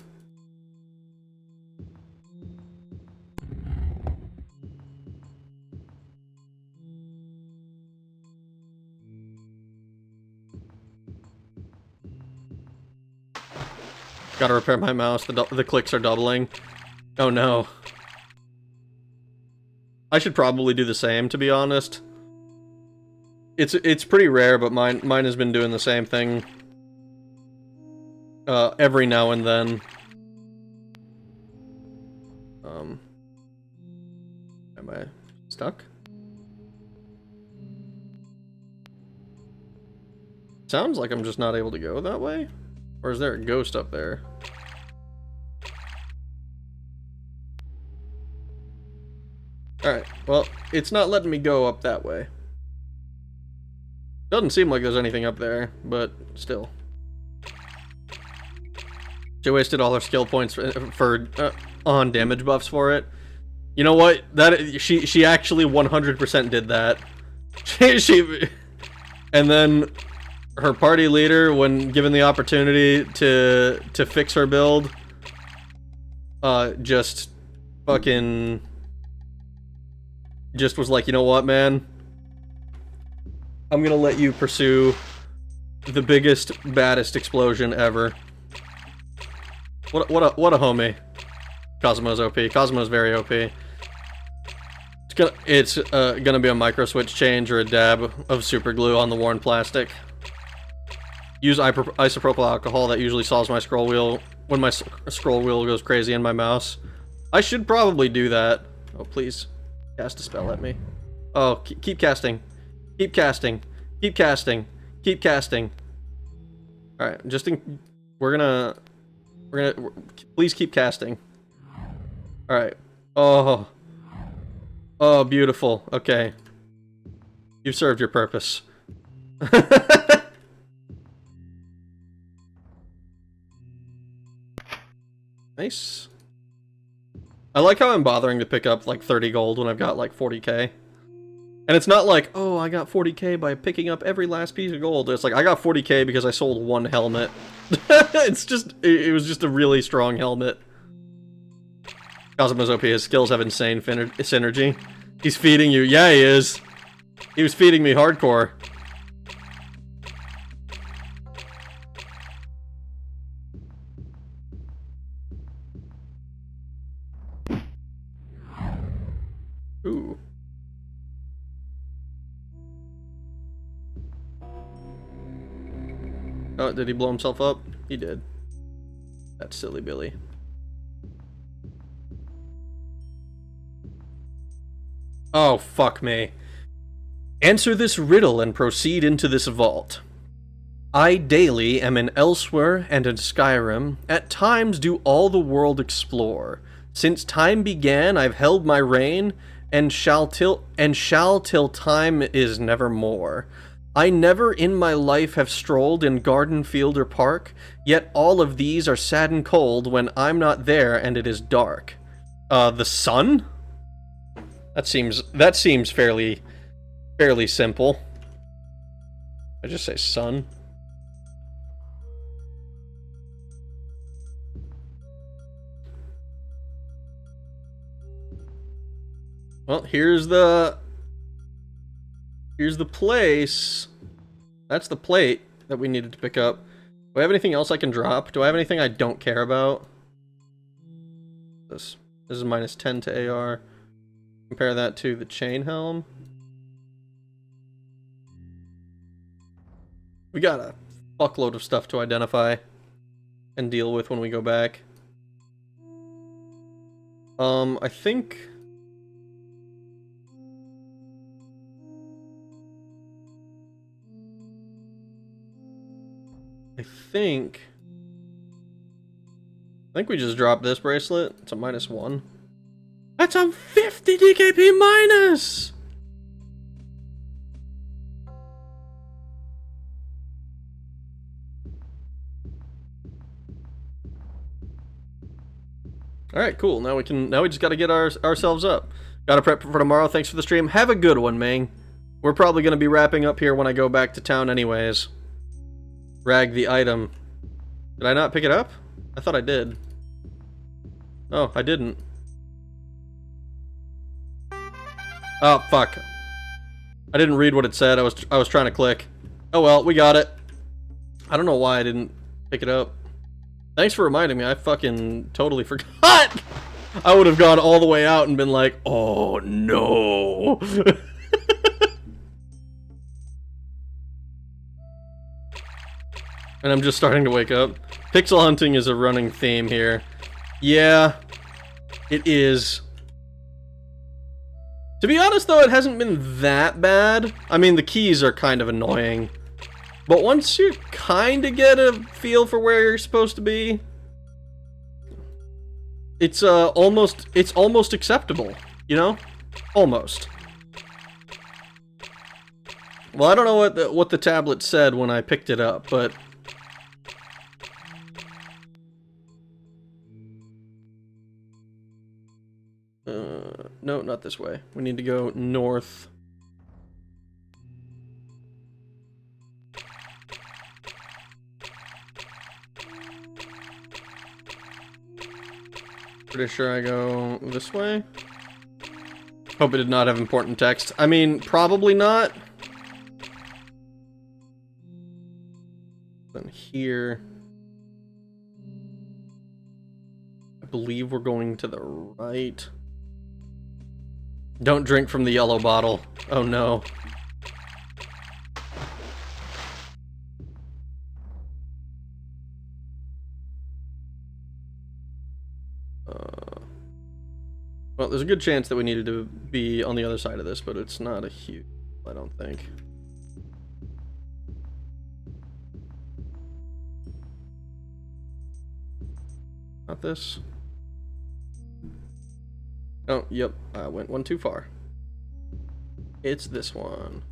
Gotta repair my mouse. The clicks are doubling. Oh no. I should probably do the same, to be honest. It's pretty rare, but mine has been doing the same thing every now and then. Am I stuck? Sounds like I'm just not able to go that way. Or is there a ghost up there? Alright, well, it's not letting me go up that way. Doesn't seem like there's anything up there, but still. She wasted all her skill points for on damage buffs for it. You know what? She actually 100% did that. And then her party leader, when given the opportunity to fix her build, just fucking just was like, you know what, man? I'm gonna let you pursue the biggest, baddest explosion ever. What a homie. Cosmo's OP. Cosmo's very OP. It's gonna be a micro switch change or a dab of super glue on the worn plastic. Use isopropyl alcohol. That usually solves my scroll wheel when my scroll wheel goes crazy in my mouse. I should probably do that. Oh, please. Cast a spell at me. Oh, keep casting. Keep casting. Keep casting. Keep casting. Alright, we're gonna please keep casting. Alright. Oh. Oh, beautiful. Okay. You've served your purpose. Nice. I like how I'm bothering to pick up like 30 gold when I've got like 40k. And it's not like, oh, I got 40k by picking up every last piece of gold. It's like, I got 40k because I sold one helmet. It was just a really strong helmet. Cosmo's OP, his skills have insane synergy. He's feeding you. Yeah, he is. He was feeding me hardcore. Ooh. Oh, did he blow himself up? He did. That's silly Billy. Oh, fuck me. Answer this riddle and proceed into this vault. I daily am in Elsewhere and in Skyrim, at times do all the world explore. Since time began I've held my reign, and shall till time is nevermore. I never in my life have strolled in garden, field, or park, yet all of these are sad and cold when I'm not there and it is dark. The sun? That seems fairly simple. I just say sun. Well, here's the place. That's the plate that we needed to pick up. Do I have anything else I can drop? Do I have anything I don't care about? This is minus 10 to AR. Compare that to the chain helm. We got a fuckload of stuff to identify and deal with when we go back. I think we just dropped this bracelet. It's a -1. That's a 50 DKP minus! Alright, cool. Now we just gotta get ourselves up. Gotta prep for tomorrow. Thanks for the stream. Have a good one, Ming. We're probably gonna be wrapping up here when I go back to town anyways. Rag the item. Did I not pick it up? I thought I did. Oh, I didn't. Oh, fuck. I didn't read what it said. I was trying to click. Oh well, we got it. I don't know why I didn't pick it up. Thanks for reminding me. I fucking totally forgot. I would have gone all the way out and been like, oh no. And I'm just starting to wake up. Pixel hunting is a running theme here. Yeah, it is. To be honest though, it hasn't been that bad. I mean, the keys are kind of annoying. But once you kind of get a feel for where you're supposed to be, it's almost acceptable, you know? Almost. Well, I don't know what the tablet said when I picked it up, but no, not this way. We need to go north. Pretty sure I go this way. Hope it did not have important text. I mean, probably not. Then here. I believe we're going to the right. Don't drink from the yellow bottle. Oh no. Well, there's a good chance that we needed to be on the other side of this, but it's not a huge, I don't think. Not this. Oh, yep, I went one too far. It's this one.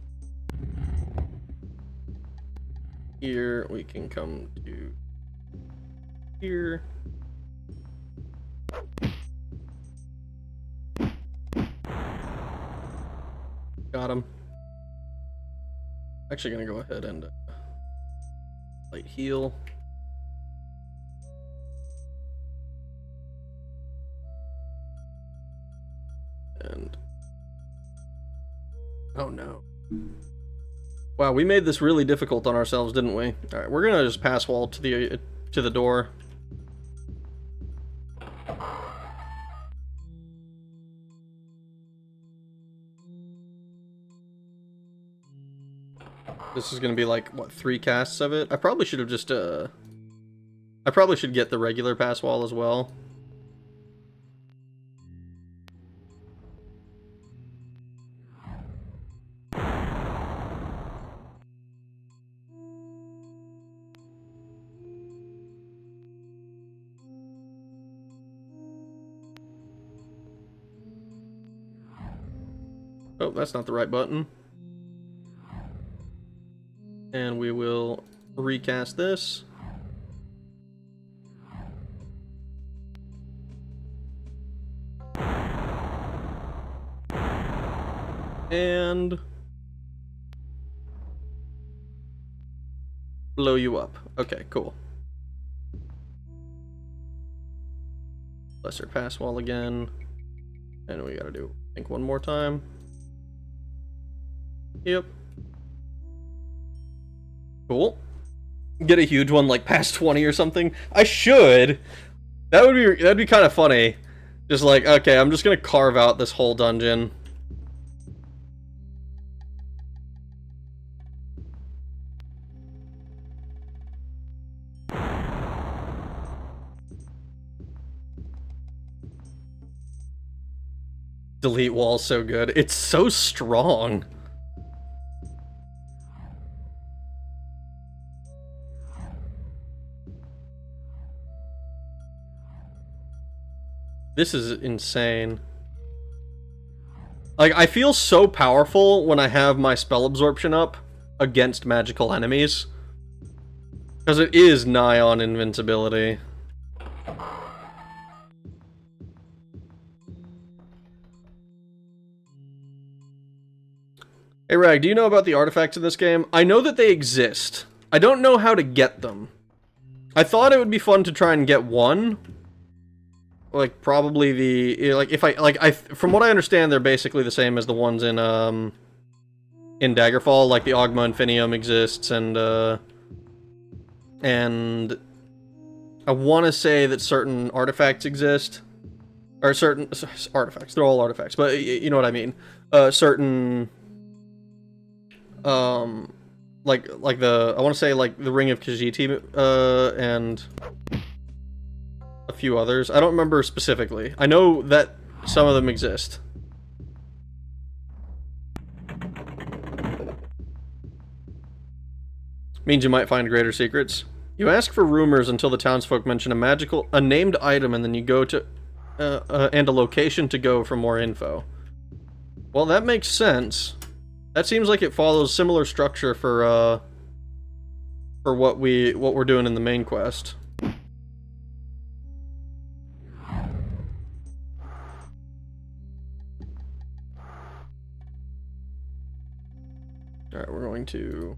Here, we can come to here. Got him. Actually gonna go ahead and light heal. And oh no. Wow, we made this really difficult on ourselves, didn't we? Alright, we're gonna just pass wall to the door. This is gonna be like, what, 3 casts of it? I probably should have just, I probably should get the regular pass wall as well. Oh, that's not the right button. And we will recast this. And blow you up. Okay, cool. Lesser pass wall again. And we gotta do, I think, one more time. Yep. Cool. Get a huge one like past 20 or something. I should. That'd be kind of funny. Just like, okay, I'm just gonna carve out this whole dungeon. Delete wall's so good. It's so strong. This is insane. Like, I feel so powerful when I have my spell absorption up against magical enemies. Because it is nigh on invincibility. Hey Rag, do you know about the artifacts in this game? I know that they exist. I don't know how to get them. I thought it would be fun to try and get one. Like, probably the... Like, if I from what I understand, they're basically the same as the ones in Daggerfall. Like, the Ogma Infinium exists, and I want to say that certain artifacts exist. Or certain... Artifacts. They're all artifacts, but you know what I mean. Certain... like the... I want to say, like, the Ring of Khajiit, and... a few others. I don't remember specifically. I know that some of them exist. Means you might find greater secrets. You ask for rumors until the townsfolk mention a named item, and then you go to, and a location to go for more info. Well, that makes sense. That seems like it follows similar structure for what we're doing in the main quest. Alright, we're going to...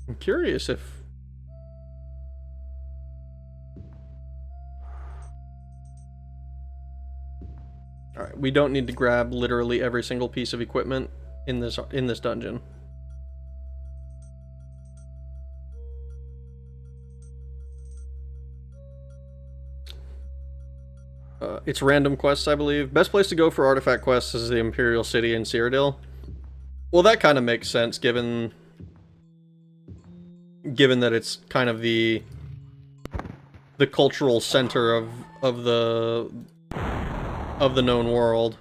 I'm curious if... Alright, we don't need to grab literally every single piece of equipment in this dungeon. It's random quests, I believe. Best place to go for artifact quests is the Imperial City in Cyrodiil. Well, that kind of makes sense, given that it's kind of the cultural center of the known world.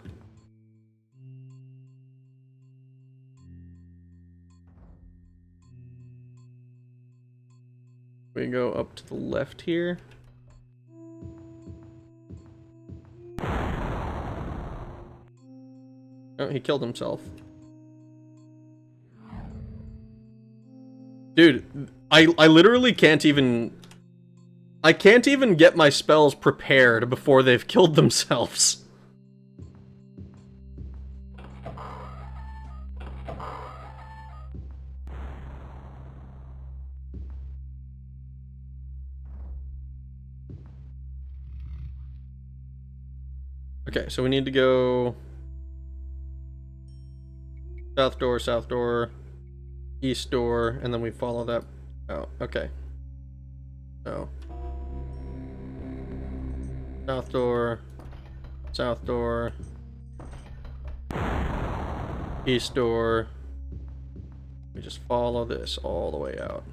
We go up to the left here. Oh, he killed himself. Dude, I literally can't even... I can't even get my spells prepared before they've killed themselves. Okay, so we need to go... south door, east door, and then we follow that. Oh, okay. Oh. South door, east door. We just follow this all the way out.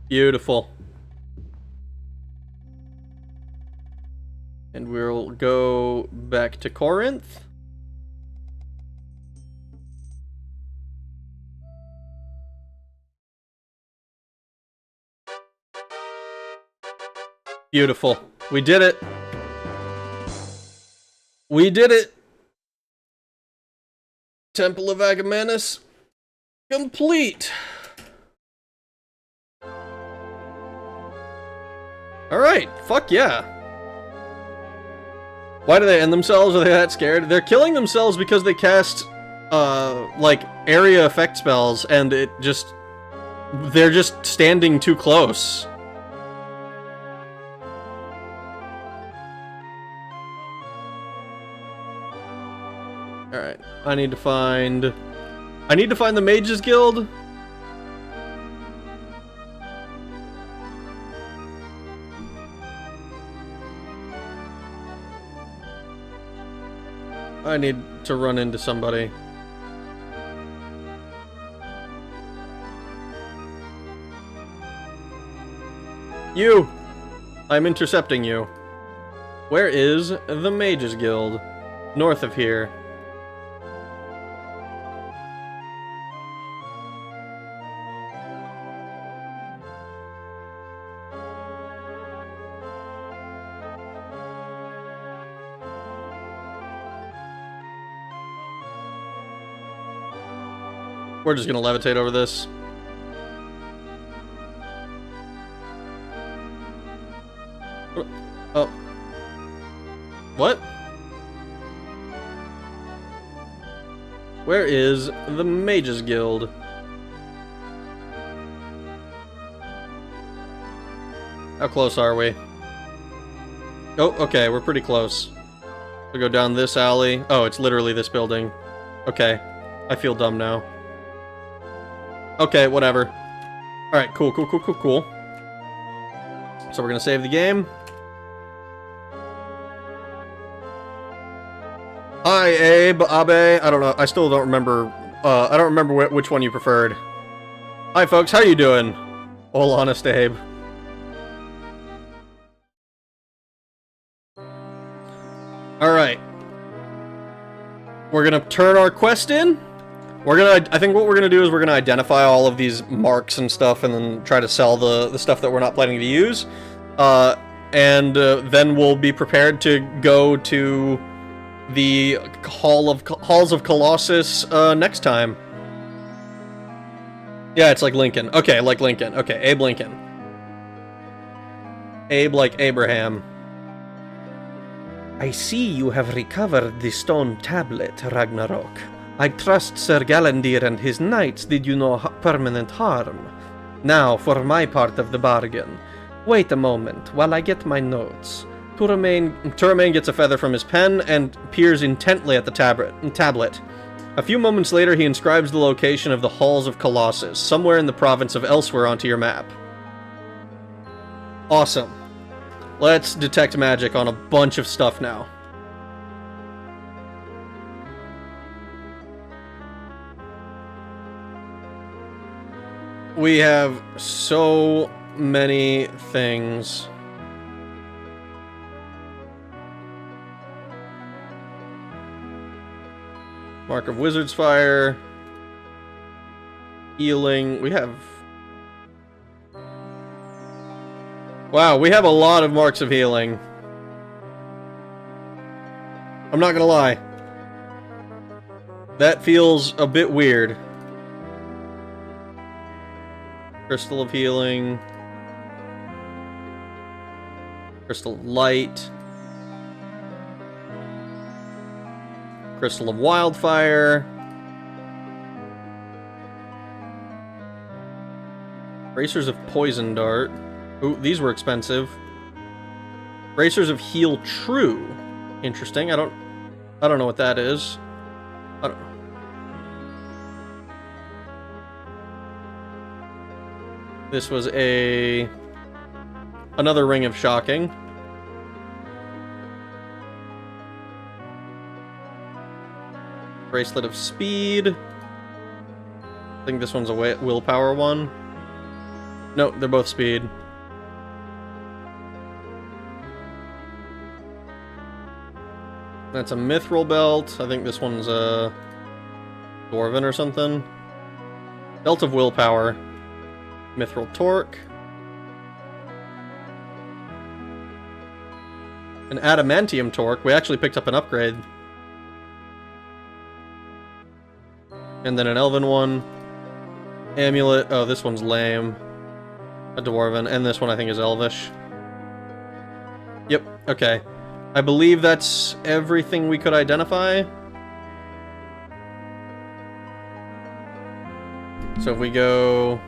Beautiful. And we'll go back to Corinth. Beautiful. We did it. We did it. Temple of Agamanus complete. Alright, fuck yeah. Why do they end themselves? Are they that scared? They're killing themselves because they cast, like, area effect spells, and they're just standing too close. Alright, I need to find the Mages Guild. I need to run into somebody. You! I'm intercepting you. Where is the Mages Guild? North of here. We're just gonna levitate over this. Oh. What? Where is the Mages Guild? How close are we? Oh, okay, we're pretty close. We go down this alley. Oh, it's literally this building. Okay, I feel dumb now. Okay, whatever. Alright, cool. So we're gonna save the game. Hi, Abe, Abe. I don't know. I still don't remember. I don't remember which one you preferred. Hi, folks. How you doing? All honest, Abe. Alright. We're gonna turn our quest in. I think what we're gonna do is we're gonna identify all of these marks and stuff and then try to sell the stuff that we're not planning to use. And then we'll be prepared to go to the Halls of Colossus next time. Yeah, it's like Lincoln. Okay, like Lincoln. Okay, Abe Lincoln. Abe like Abraham. I see you have recovered the stone tablet, Ragnarok. I trust Sir Galandir and his knights did you no permanent harm. Now, for my part of the bargain. Wait a moment, while I get my notes. Turamain gets a feather from his pen and peers intently at the tablet. A few moments later, he inscribes the location of the Halls of Colossus, somewhere in the province of Elsewhere onto your map. Awesome. Let's detect magic on a bunch of stuff now. We have so many things. Mark of Wizard's Fire. Healing. We have... Wow, we have a lot of marks of healing. I'm not gonna lie. That feels a bit weird. Crystal of Healing. Crystal of Light. Crystal of Wildfire. Bracers of Poison Dart. Ooh, these were expensive. Bracers of Heal True. Interesting. I don't know what that is. I don't know. This was another Ring of Shocking. Bracelet of Speed. I think this one's a willpower one. No, they're both speed. That's a Mithril Belt. I think this one's a Dwarven or something. Belt of Willpower. Mithril Torque. An Adamantium Torque. We actually picked up an upgrade. And then an Elven one. Amulet. Oh, this one's lame. A Dwarven. And this one I think is Elvish. Yep, okay. I believe that's everything we could identify. So if we go...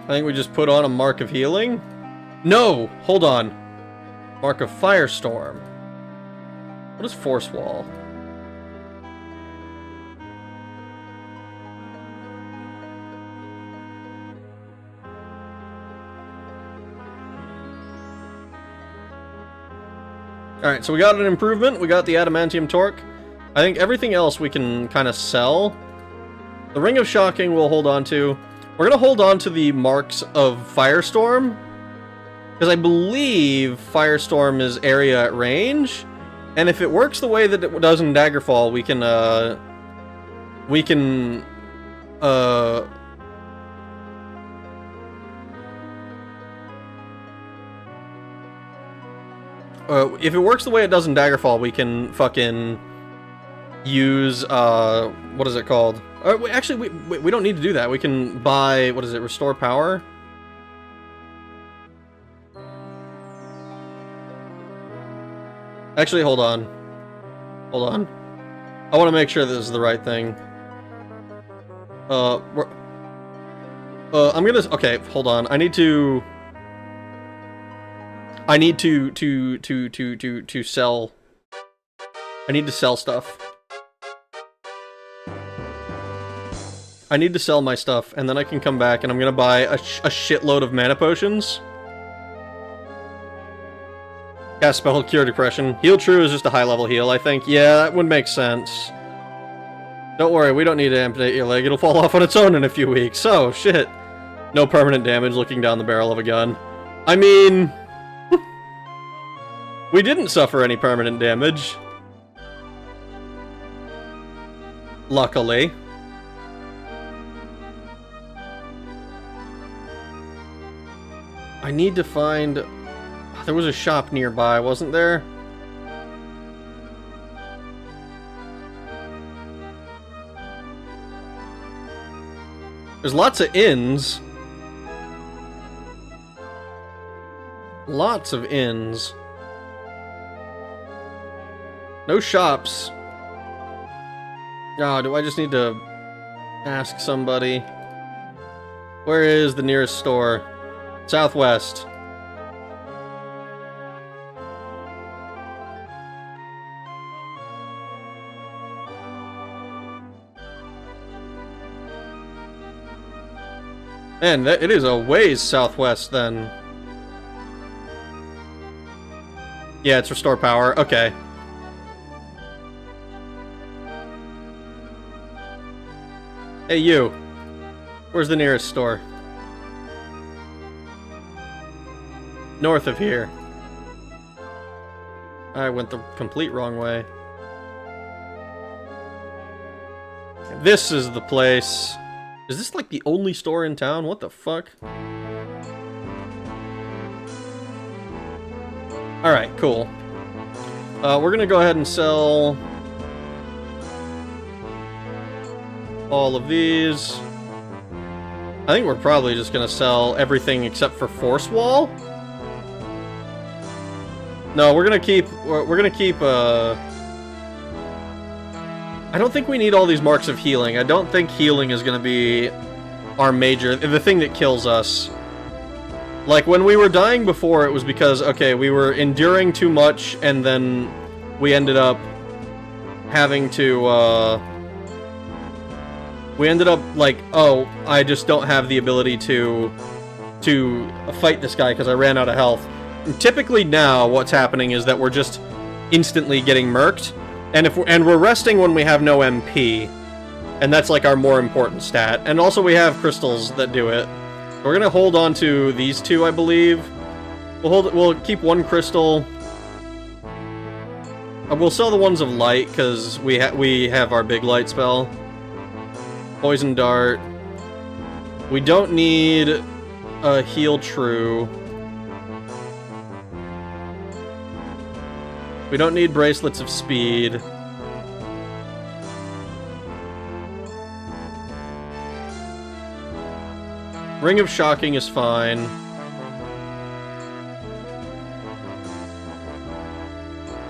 I think we just put on a Mark of Healing. No! Hold on. Mark of Firestorm. What is Force Wall? Alright, so we got an improvement. We got the Adamantium Torque. I think everything else we can kind of sell. The Ring of Shocking we'll hold on to. We're going to hold on to the Marks of Firestorm. Because I believe Firestorm is area at range. And if it works the way that it does in Daggerfall, we can if it works the way it does in Daggerfall, we can fucking use, what is it called? Actually, we don't need to do that. We can buy, what is it, Restore Power? Actually, hold on. Hold on. I want to make sure this is the right thing. I'm gonna... Okay, hold on. I need to sell... I need to sell stuff. I need to sell my stuff, and then I can come back, and I'm gonna buy a shitload of mana potions. Cast spell, cure depression. Heal true is just a high-level heal, I think. Yeah, that would make sense. Don't worry, we don't need to amputate your leg. It'll fall off on its own in a few weeks. Oh, shit. No permanent damage looking down the barrel of a gun. I mean... we didn't suffer any permanent damage. Luckily. I need to find... There was a shop nearby, wasn't there? There's lots of inns. Lots of inns. No shops. Oh, do I just need to ask somebody? Where is the nearest store? Southwest. Man, it is a ways southwest, then. Yeah, it's restore power. Okay. Hey, you. Where's the nearest store? North of here. I went the complete wrong way. This is the place. Is this like the only store in town? What the fuck? Alright, cool. We're gonna go ahead and sell all of these. I think we're probably just gonna sell everything except for Force Wall. No, we're gonna keep I don't think we need all these marks of healing. I don't think healing is gonna be our major... the thing that kills us. Like, when we were dying before, it was because, okay, we were enduring too much, and then we ended up having to, we ended up, like, oh, I just don't have the ability to fight this guy because I ran out of health. And typically now, what's happening is that we're just instantly getting murked. And we're resting when we have no MP, and that's like our more important stat. And also we have crystals that do it. We're gonna hold on to these two, I believe. We'll keep one crystal. We'll sell the ones of light because we have our big light spell. Poison dart. We don't need a heal true. We don't need bracelets of speed. Ring of Shocking is fine.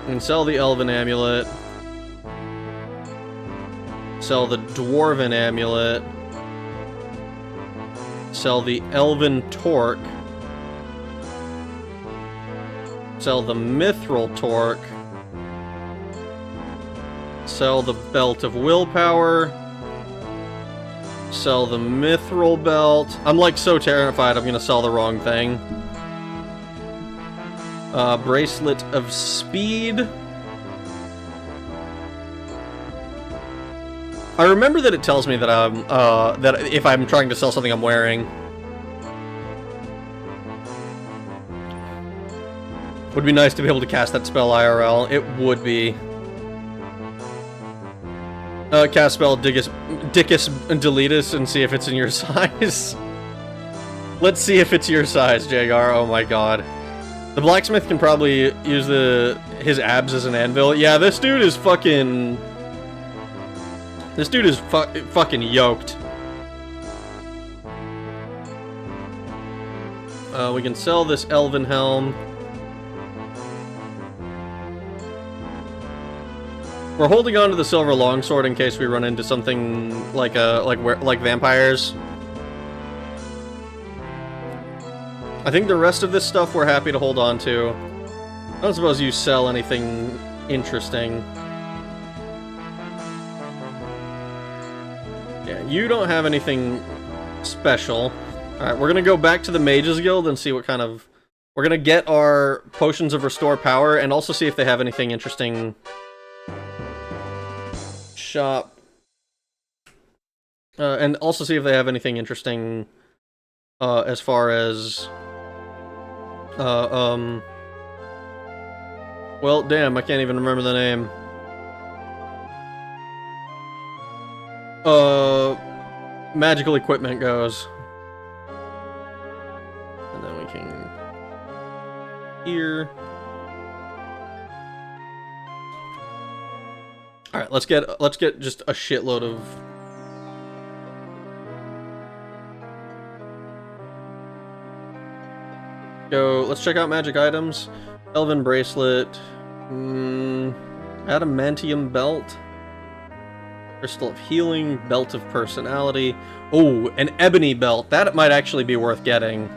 We can sell the Elven Amulet. Sell the Dwarven Amulet. Sell the Elven Torque. Sell the Mithril Torque. Sell the Belt of Willpower. Sell the Mithril Belt. I'm like so terrified I'm gonna sell the wrong thing. Bracelet of Speed. I remember that it tells me that that if I'm trying to sell something I'm wearing. Would be nice to be able to cast that spell IRL. It would be. Cast spell Dickus and Deletus and see if it's in your size. Let's see if it's your size, Jagar. Oh my god. The blacksmith can probably use his abs as an anvil. Yeah, this dude is fucking... This dude is fucking yoked. We can sell this Elven Helm. We're holding on to the silver longsword in case we run into something like vampires. I think the rest of this stuff we're happy to hold on to. I don't suppose you sell anything interesting. Yeah, you don't have anything special. Alright, we're gonna go back to the Mages Guild and see what kind of... We're gonna get our potions of restore power and also see if they have anything interesting. Shop. And also see if they have anything interesting as far as... Well, damn, I can't even remember the name. Magical equipment goes. And then we can... Here. Alright, let's get just a shitload of... Let's check out magic items. Elven bracelet. Adamantium belt. Crystal of healing. Belt of personality. Oh, an ebony belt. That might actually be worth getting.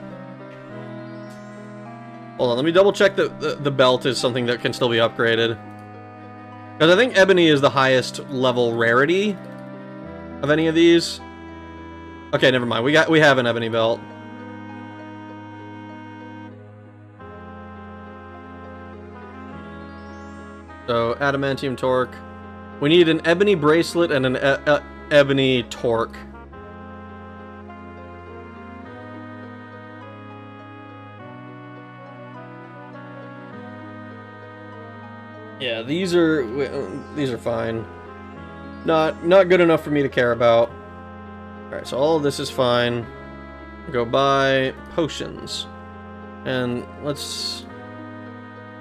Hold on, let me double check that the belt is something that can still be upgraded. Because I think ebony is the highest level rarity of any of these. Okay, never mind. We have an ebony belt. So, adamantium torque. We need an ebony bracelet and an ebony torque. Yeah, these are fine. Not good enough for me to care about. Alright, so all of this is fine. Go buy potions. And let's...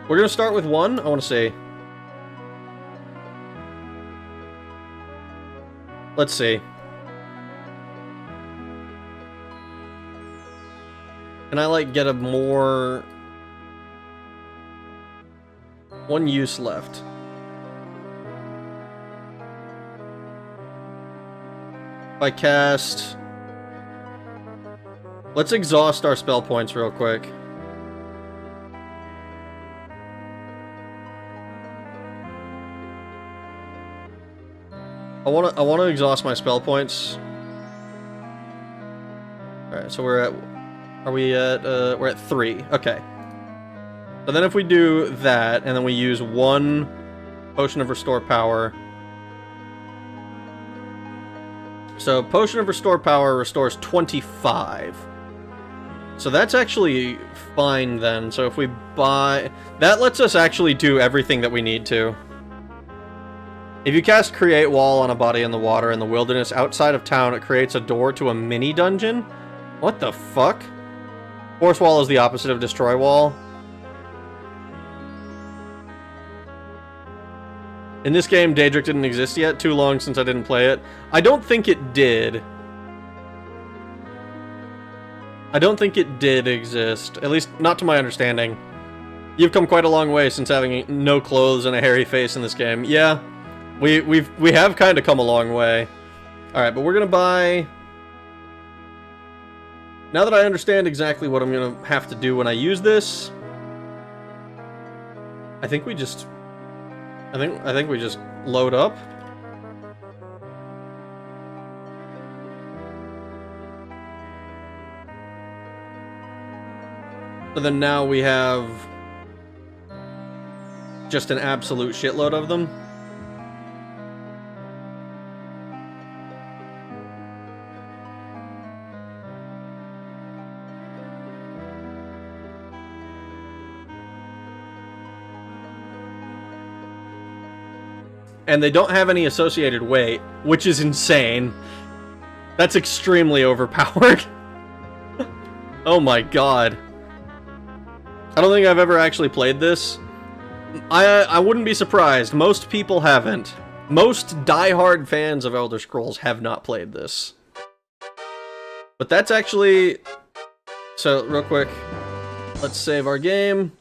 We're gonna start with one, I wanna see. Let's see. Can I, like, get a more... One use left. If I cast... Let's exhaust our spell points real quick. I wanna exhaust my spell points. Alright, so we're at 3. Okay. So then if we do that, and then we use one potion of restore power. So potion of restore power restores 25. So that's actually fine then. So if we buy... That lets us actually do everything that we need to. If you cast Create Wall on a body in the water in the wilderness outside of town, it creates a door to a mini dungeon? What the fuck? Force Wall is the opposite of Destroy Wall. In this game, Daedric didn't exist yet. Too long since I didn't play it. I don't think it did. I don't think it did exist. At least, not to my understanding. You've come quite a long way since having no clothes and a hairy face in this game. Yeah. We have kind of come a long way. Alright, but we're gonna buy... Now that I understand exactly what I'm gonna have to do when I use this... I think we just... I think we just load up. So then now we have... just an absolute shitload of them. And they don't have any associated weight, which is insane. That's extremely overpowered. Oh my god. I don't think I've ever actually played this. I wouldn't be surprised. Most people haven't. Most diehard fans of Elder Scrolls have not played this. But that's actually... So, real quick. Let's save our game.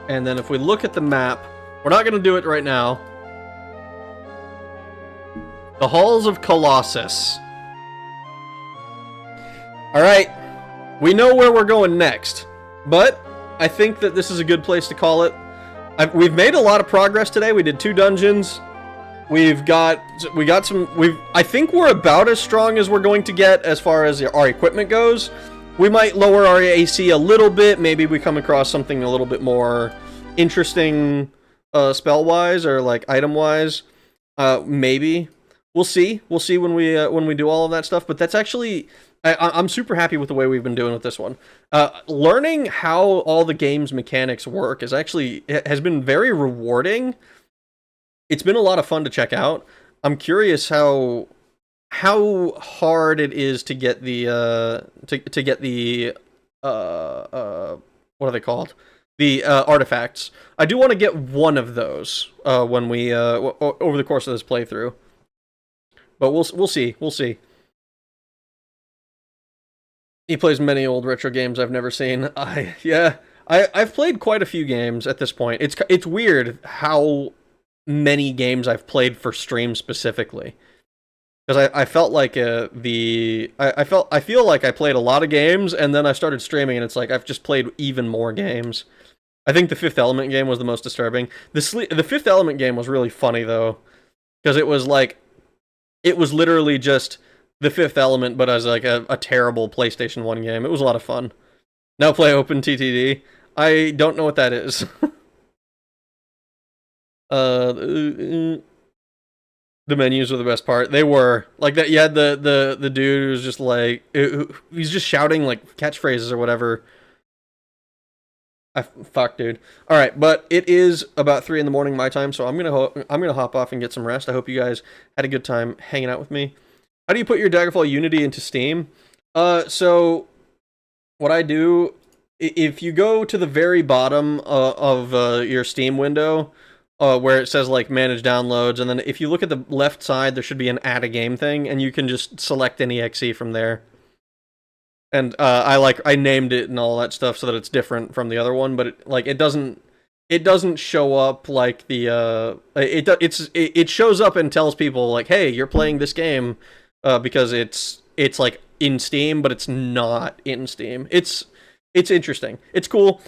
And then if we look at the map, we're not going to do it right now. The Halls of Colossus. Alright, we know where we're going next, but I think that this is a good place to call it. We've made a lot of progress today. We did 2 dungeons. We got some. I think we're about as strong as we're going to get as far as our equipment goes. We might lower our AC a little bit. Maybe we come across something a little bit more interesting, spell-wise or like item-wise. Maybe we'll see. We'll see when we do all of that stuff. But that's actually. I'm super happy with the way we've been doing with this one. Learning how all the game's mechanics work has been very rewarding. It's been a lot of fun to check out. I'm curious how hard it is to get the to get the what are they called? The artifacts. I do want to get one of those when we over the course of this playthrough. But we'll see. We'll see. He plays many old retro games I've never seen. I've played quite a few games at this point. It's weird how many games I've played for stream specifically. Because I felt like I feel like I played a lot of games and then I started streaming and it's like I've just played even more games. I think the Fifth Element game was the most disturbing. The Fifth Element game was really funny though, because it was literally just the Fifth Element, but as like a terrible PlayStation 1 game. It was a lot of fun. Now play OpenTTD. I don't know what that is. The menus were the best part. They were like that. You had the dude who was just like he's just shouting like catchphrases or whatever. Fuck, dude. All right, but it is about 3 in the morning my time, so I'm gonna hop off and get some rest. I hope you guys had a good time hanging out with me. How do you put your Daggerfall Unity into Steam? So what I do, if you go to the very bottom of your Steam window, where it says like manage downloads, and then if you look at the left side, there should be an add a game thing, and you can just select any exe from there. And I named it and all that stuff so that it's different from the other one, but it doesn't show up like the it shows up and tells people like, hey, you're playing this game. Because it's like in Steam, but it's not in Steam. It's interesting. It's cool.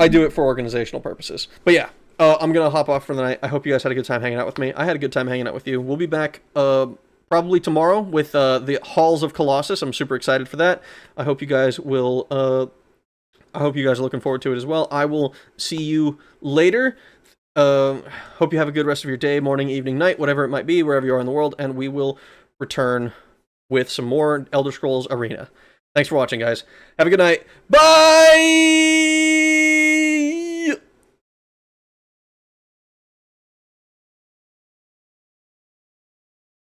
I do it for organizational purposes. But yeah, I'm gonna hop off for the night. I hope you guys had a good time hanging out with me. I had a good time hanging out with you. We'll be back probably tomorrow with the Halls of Colossus. I'm super excited for that. I hope you guys will. I hope you guys are looking forward to it as well. I will see you later. Hope you have a good rest of your day, morning, evening, night, whatever it might be, wherever you are in the world, and we will return with some more Elder Scrolls Arena. Thanks for watching, guys. Have a good night. Bye!